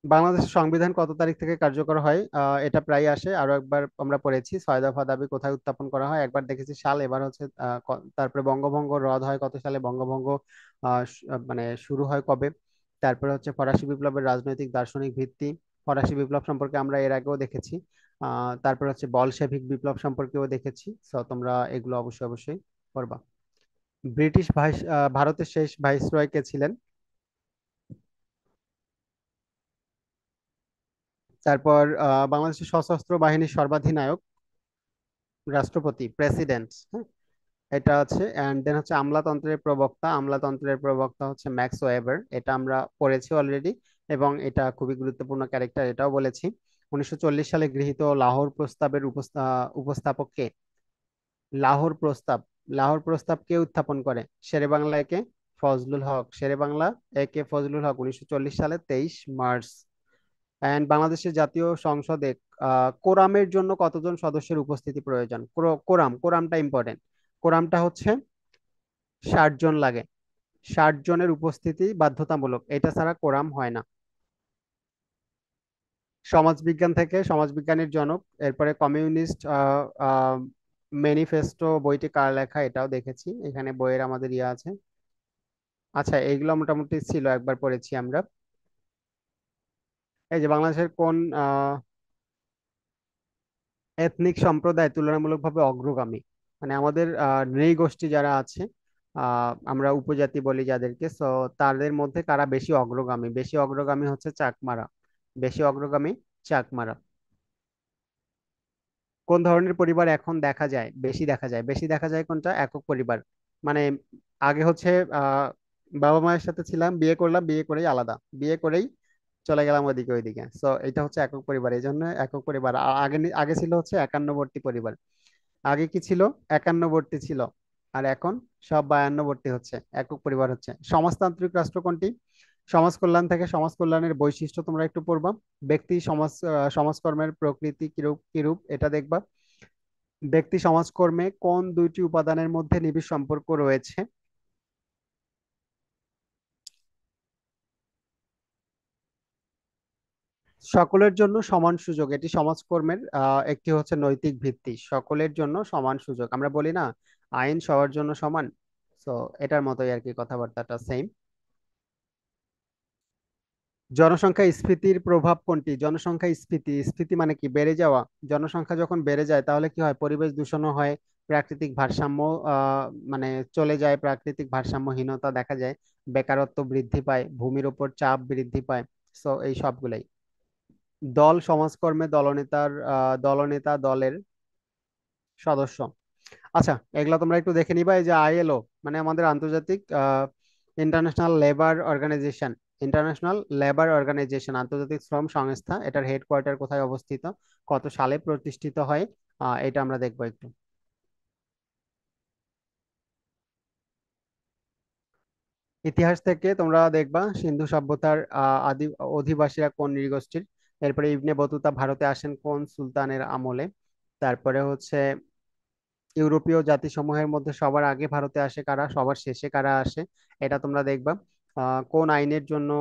বাংলাদেশের সংবিধান কত তারিখ থেকে কার্যকর হয়? এটা প্রায় আসে, আরো একবার আমরা পড়েছি। 6 দফা দাবি কোথায় উত্থাপন করা হয়, একবার দেখেছি সাল, এবার হচ্ছে তারপরে বঙ্গভঙ্গ রদ হয় কত সালে, বঙ্গভঙ্গ মানে শুরু হয় কবে। তারপরে হচ্ছে ফরাসি বিপ্লবের রাজনৈতিক দার্শনিক ভিত্তি, ফরাসি বিপ্লব সম্পর্কে আমরা এর আগেও দেখেছি। তারপরে হচ্ছে বলশেভিক বিপ্লব সম্পর্কেও দেখেছি। তো তোমরা এগুলো অবশ্যই অবশ্যই পড়বা। ব্রিটিশ ভারতের শেষ ভাইসরয় কে ছিলেন? তারপর বাংলাদেশের সশস্ত্র বাহিনীর সর্বাধিনায়ক? রাষ্ট্রপতি, প্রেসিডেন্ট, হ্যাঁ। এটা আছে। এন্ড দেন হচ্ছে আমলাতন্ত্রের প্রবক্তা, আমলাতন্ত্রের প্রবক্তা হচ্ছে ম্যাক্স ওয়েবার, এটা আমরা পড়েছি অলরেডি। এবং এটা খুবই গুরুত্বপূর্ণ ক্যারেক্টার, এটাও বলেছি। 1940 সালে গৃহীত লাহোর প্রস্তাবের উপস্থাপক কে? লাহোর প্রস্তাব, লাহোর প্রস্তাব কে উত্থাপন করে? শেরে বাংলা একে ফজলুল হক, শেরে বাংলা একে ফজলুল হক, 1940 সালে 23 মার্চ। এন্ড বাংলাদেশের জাতীয় সংসদে কোরামের জন্য কতজন সদস্যের উপস্থিতি প্রয়োজন? কোরামটা ইম্পর্টেন্ট। কোরামটা হচ্ছে 60 জন লাগে। 60 জনের উপস্থিতি বাধ্যতামূলক, এটা ছাড়া কোরাম হয় না। সমাজবিজ্ঞান থেকে, সমাজবিজ্ঞানের জনক। এরপরে কমিউনিস্ট ম্যানিফেস্টো বইটি কার লেখা, এটাও দেখেছি, এখানে বইয়ের আমাদের ইয়ে আছে। আচ্ছা, এইগুলো মোটামুটি ছিল, একবার পড়েছি আমরা। এই যে বাংলাদেশের কোন এথনিক সম্প্রদায় তুলনামূলকভাবে অগ্রগামী, মানে আমাদের নৃগোষ্ঠী যারা আছে, আমরা উপজাতি বলি যাদেরকে, সো তাদের মধ্যে কারা বেশি অগ্রগামী? বেশি অগ্রগামী হচ্ছে চাকমারা, বেশি অগ্রগামী চাকমারা। কোন ধরনের পরিবার এখন দেখা যায়, বেশি দেখা যায়? বেশি দেখা যায় কোনটা? একক পরিবার। মানে আগে হচ্ছে আহ বাবা মায়ের সাথে ছিলাম, বিয়ে করলাম, বিয়ে করেই আলাদা, বিয়ে করেই চলে গেলাম ওদিকে ওইদিকে। সো এটা হচ্ছে একক পরিবার, এই জন্য একক পরিবার। আগে আগে ছিল হচ্ছে একান্নবর্তী পরিবার। আগে কি ছিল? একান্নবর্তী ছিল। আর এখন সব বায়ান্নবর্তী হচ্ছে, একক পরিবার হচ্ছে। সমাজতান্ত্রিক রাষ্ট্র কোনটি? সমাজ কল্যাণ থেকে সমাজ কল্যাণের বৈশিষ্ট্য তোমরা একটু পড়বা। ব্যক্তি সমাজকর্মের প্রকৃতি কিরূপ কিরূপ, এটা দেখবা। ব্যক্তি সমাজকর্মে কোন দুইটি উপাদানের মধ্যে নিবিড় সম্পর্ক রয়েছে? সকলের জন্য সমান সুযোগ, এটি সমাজকর্মের একটি হচ্ছে নৈতিক ভিত্তি। সকলের জন্য সমান সুযোগ, আমরা বলি না আইন সবার জন্য সমান। তো এটার মতোই আর কি, কথাবার্তাটা সেম। জনসংখ্যা স্ফীতির প্রভাব কোনটি? জনসংখ্যা স্ফীতি, স্ফীতি মানে কি? বেড়ে যাওয়া। জনসংখ্যা যখন বেড়ে যায় তাহলে কি হয়? পরিবেশ দূষণও হয়, প্রাকৃতিক ভারসাম্য আহ মানে চলে যায়, প্রাকৃতিক ভারসাম্যহীনতা দেখা যায়, বেকারত্ব বৃদ্ধি পায়, ভূমির উপর চাপ বৃদ্ধি পায়। সো এই সবগুলাই। দল সমাজকর্মে দলনেতার দলনেতা দলের সদস্য। আচ্ছা, এগুলা তোমরা একটু দেখে নিবা। এই যে আইএলও, মানে আমাদের আন্তর্জাতিক international labour organization, international labour organization, আন্তর্জাতিক শ্রম সংস্থা, এটার হেডকোয়ার্টার কোথায় অবস্থিত, কত সালে প্রতিষ্ঠিত হয়, এটা আমরা দেখবো একটু। ইতিহাস থেকে তোমরা দেখবা সিন্ধু সভ্যতার আদি অধিবাসীরা কোন নৃগোষ্ঠীর। এরপরে ইবনে বতুতা ভারতে আসেন কোন সুলতানের আমলে। তারপরে হচ্ছে ইউরোপীয় জাতিসমূহের মধ্যে সবার আগে ভারতে আসে কারা, সবার শেষে কারা আসে, এটা তোমরা দেখবা। কোন আইনের জন্য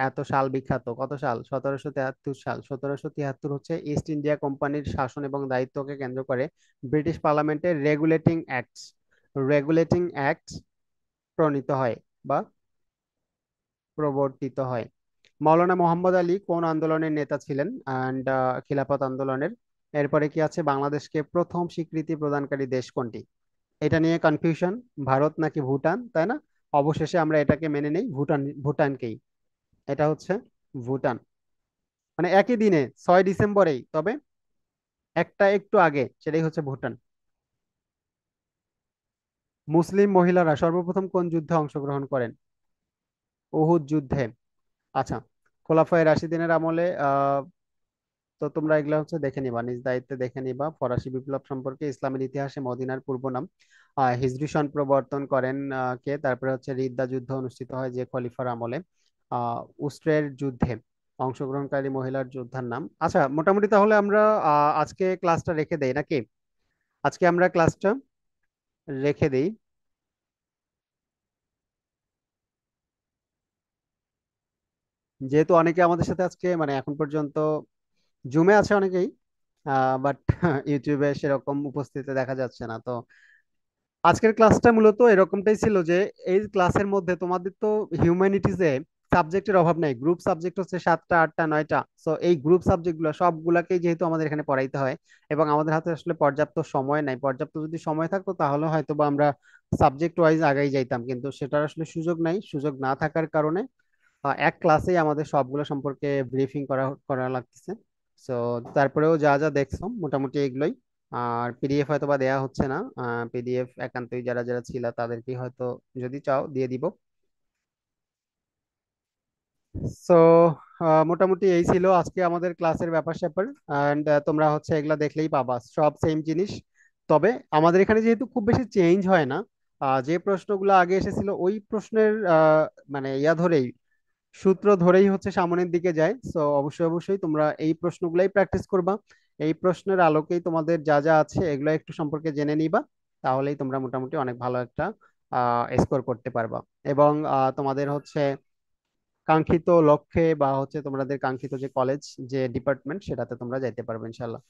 এত সাল বিখ্যাত, কত সাল, 1773 সাল। 1773 হচ্ছে ইস্ট ইন্ডিয়া কোম্পানির শাসন এবং দায়িত্বকে কেন্দ্র করে ব্রিটিশ পার্লামেন্টের রেগুলেটিং অ্যাক্ট প্রণীত হয় বা প্রবর্তিত হয়। মাওলানা মোহাম্মদ আলী কোন আন্দোলনের নেতা ছিলেন, অ্যান্ড খিলাফত আন্দোলনের। এরপরে কি আছে, বাংলাদেশকে প্রথম স্বীকৃতি প্রদানকারী দেশ কোনটি। এটা নিয়ে কনফিউশন, ভারত নাকি ভুটান, তাই না? অবশেষে আমরা এটাকে মেনে নেই, ভুটানকেই। এটা হচ্ছে ভুটান। মানে একই দিনে 6 ডিসেম্বরেই, তবে একটা একটু আগে, সেটাই হচ্ছে ভুটান। মুসলিম মহিলারা সর্বপ্রথম কোন যুদ্ধে অংশগ্রহণ করেন? উহুদ যুদ্ধে। আচ্ছা, খোলাফায়ে রাশিদিনের আমলে তো তোমরা এগুলা হচ্ছে দেখে নিবা, নিজ দায়িত্বে দেখে নিবা। ফরাসি বিপ্লব সম্পর্কে ইসলামের ইতিহাসে মদিনার পূর্ব নাম। হিজরি সন প্রবর্তন করেন কে? তারপরে হচ্ছে রিদ্দা যুদ্ধ অনুষ্ঠিত হয় যে খলিফার আমলে। উস্ত্রের যুদ্ধে অংশগ্রহণকারী মহিলার যোদ্ধার নাম। আচ্ছা, মোটামুটি তাহলে আমরা আজকে ক্লাসটা রেখে দেই নাকি? আজকে আমরা ক্লাসটা রেখে দেই। যেহেতু অনেকে আমাদের সাথে আজকে মানে এখন পর্যন্ত জুমে আছে অনেকেই, বাট ইউটিউবে সেরকম উপস্থিতি দেখা যাচ্ছে না। তো আজকের ক্লাসটা মূলত এরকমটাই ছিল যে এই ক্লাসের মধ্যে তোমাদের তো হিউম্যানিটিজে সাবজেক্টের অভাব নাই, গ্রুপ সাবজেক্ট হচ্ছে 7টা 8টা 9টা। সো এই গ্রুপ সাবজেক্টগুলো সবগুলাকেই যেহেতু আমাদের এখানে পড়াইতে হয়, এবং আমাদের হাতে আসলে পর্যাপ্ত সময় নাই, পর্যাপ্ত যদি সময় থাকতো তাহলে হয়তো বা আমরা সাবজেক্ট ওয়াইজ আগাই যাইতাম, কিন্তু সেটার আসলে সুযোগ নাই। সুযোগ না থাকার কারণে এক ক্লাসেই আমাদের সবগুলো সম্পর্কে ব্রিফিং করা করা লাগতেছে। সো তারপরেও যা যা দেখছো মোটামুটি এগুলোই। আর পিডিএফ হয়তো বা দেয়া হচ্ছে না, পিডিএফ একান্তই যারা যারা ছিল তাদেরকে হয়তো যদি চাও দিয়ে দিব। সো মোটামুটি এই ছিল আজকে আমাদের ক্লাসের ব্যাপার স্যাপার। অ্যান্ড তোমরা হচ্ছে এগুলা দেখলেই পাবা সব সেম জিনিস। তবে আমাদের এখানে যেহেতু খুব বেশি চেঞ্জ হয় না, যে প্রশ্নগুলো আগে এসেছিল ওই প্রশ্নের মানে ইয়া ধরেই, সূত্র ধরেই হচ্ছে সামনের দিকে যায়। সো অবশ্যই অবশ্যই তোমরা এই প্রশ্নগুলাই প্র্যাকটিস করবা। এই প্রশ্নের আলোকেই তোমাদের যা যা আছে এগুলো একটু সম্পর্কে জেনে নিবা। তাহলেই তোমরা মোটামুটি অনেক ভালো একটা স্কোর করতে পারবা। এবং তোমাদের হচ্ছে কাঙ্ক্ষিত লক্ষ্যে বা হচ্ছে তোমাদের কাঙ্ক্ষিত যে কলেজ, যে ডিপার্টমেন্ট, সেটাতে তোমরা যাইতে পারবে ইনশাল্লাহ।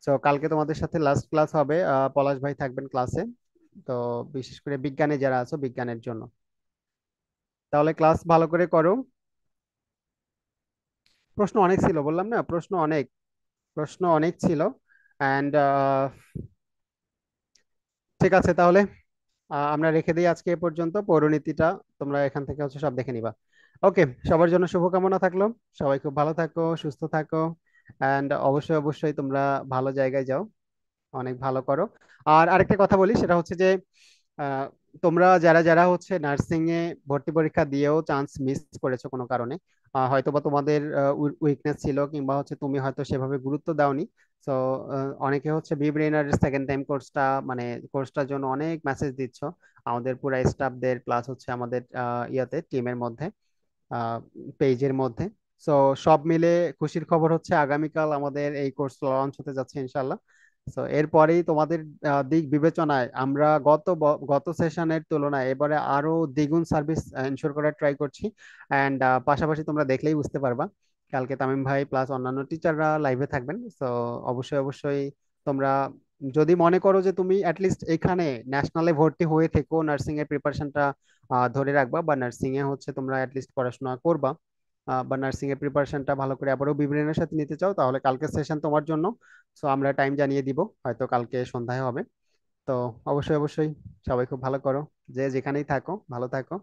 তো কালকে তোমাদের সাথে লাস্ট ক্লাস হবে, পলাশ ভাই থাকবেন ক্লাসে। তো বিশেষ করে বিজ্ঞানে যারা আছো বিজ্ঞানের জন্য, তাহলে ক্লাস ভালো করে করো। প্রশ্ন অনেক ছিল, বললাম না, প্রশ্ন অনেক ছিল। অ্যান্ড ঠিক আছে তাহলে, আমরা রেখে দিই আজকে এ পর্যন্ত। পৌরনীতিটা তোমরা এখান থেকে হচ্ছে সব দেখে নিবা। ওকে, সবার জন্য শুভকামনা থাকলো। সবাই খুব ভালো থাকো, সুস্থ থাকো। অ্যান্ড অবশ্যই অবশ্যই তোমরা ভালো জায়গায় যাও, অনেক ভালো করো। আর আরেকটা কথা বলি, সেটা হচ্ছে যে আহ, তোমরা যারা যারা হচ্ছে নার্সিং এ ভর্তি পরীক্ষা দিয়েও চান্স মিস করেছো কোনো কারণে, হয়তো বা তোমাদের উইকনেস ছিল, কিংবা হচ্ছে তুমি হয়তো সেভাবে গুরুত্ব দাওনি। তো অনেকে হচ্ছে বি ব্রেইনার সেকেন্ড টাইম কোর্সটা, মানে কোর্সটার জন্য অনেক মেসেজ দিচ্ছ আমাদের পুরো স্টাফদের, প্লাস হচ্ছে আমাদের ইয়াতে টিমের মধ্যে, পেজের মধ্যে। সো সব মিলে খুশির খবর হচ্ছে আগামীকাল আমাদের এই কোর্স লঞ্চ হতে যাচ্ছে ইনশাল্লাহ। সো এরপরেই তোমাদের দিক বিবেচনায় আমরা গত সেশনের তুলনায় এবারে আরো দ্বিগুণ সার্ভিস এনশোর করার ট্রাই করছি। অ্যান্ড পাশাপাশি তোমরা দেখলেই বুঝতে পারবা, কালকে তামিম ভাই প্লাস অন্যান্য টিচাররা লাইভে থাকবেন। সো অবশ্যই অবশ্যই তোমরা যদি মনে করো যে তুমি অ্যাটলিস্ট এখানে ন্যাশনালে ভর্তি হয়ে থেকো, নার্সিং এর প্রিপারেশনটা ধরে রাখবা, বা নার্সিং এ হচ্ছে তোমরা অ্যাটলিস্ট পড়াশোনা করবা, বা নার্সিং এর প্রিপারেশনটা ভালো করে আবারও বিবরণের সাথে নিতে চাও, তাহলে কালকের সেশন তোমার জন্য। সো আমরা টাইম জানিয়ে দিব, হয়তো কালকে সন্ধ্যায় হবে। তো অবশ্যই অবশ্যই সবাই খুব ভালো করো, যে যেখানেই থাকো ভালো থাকো।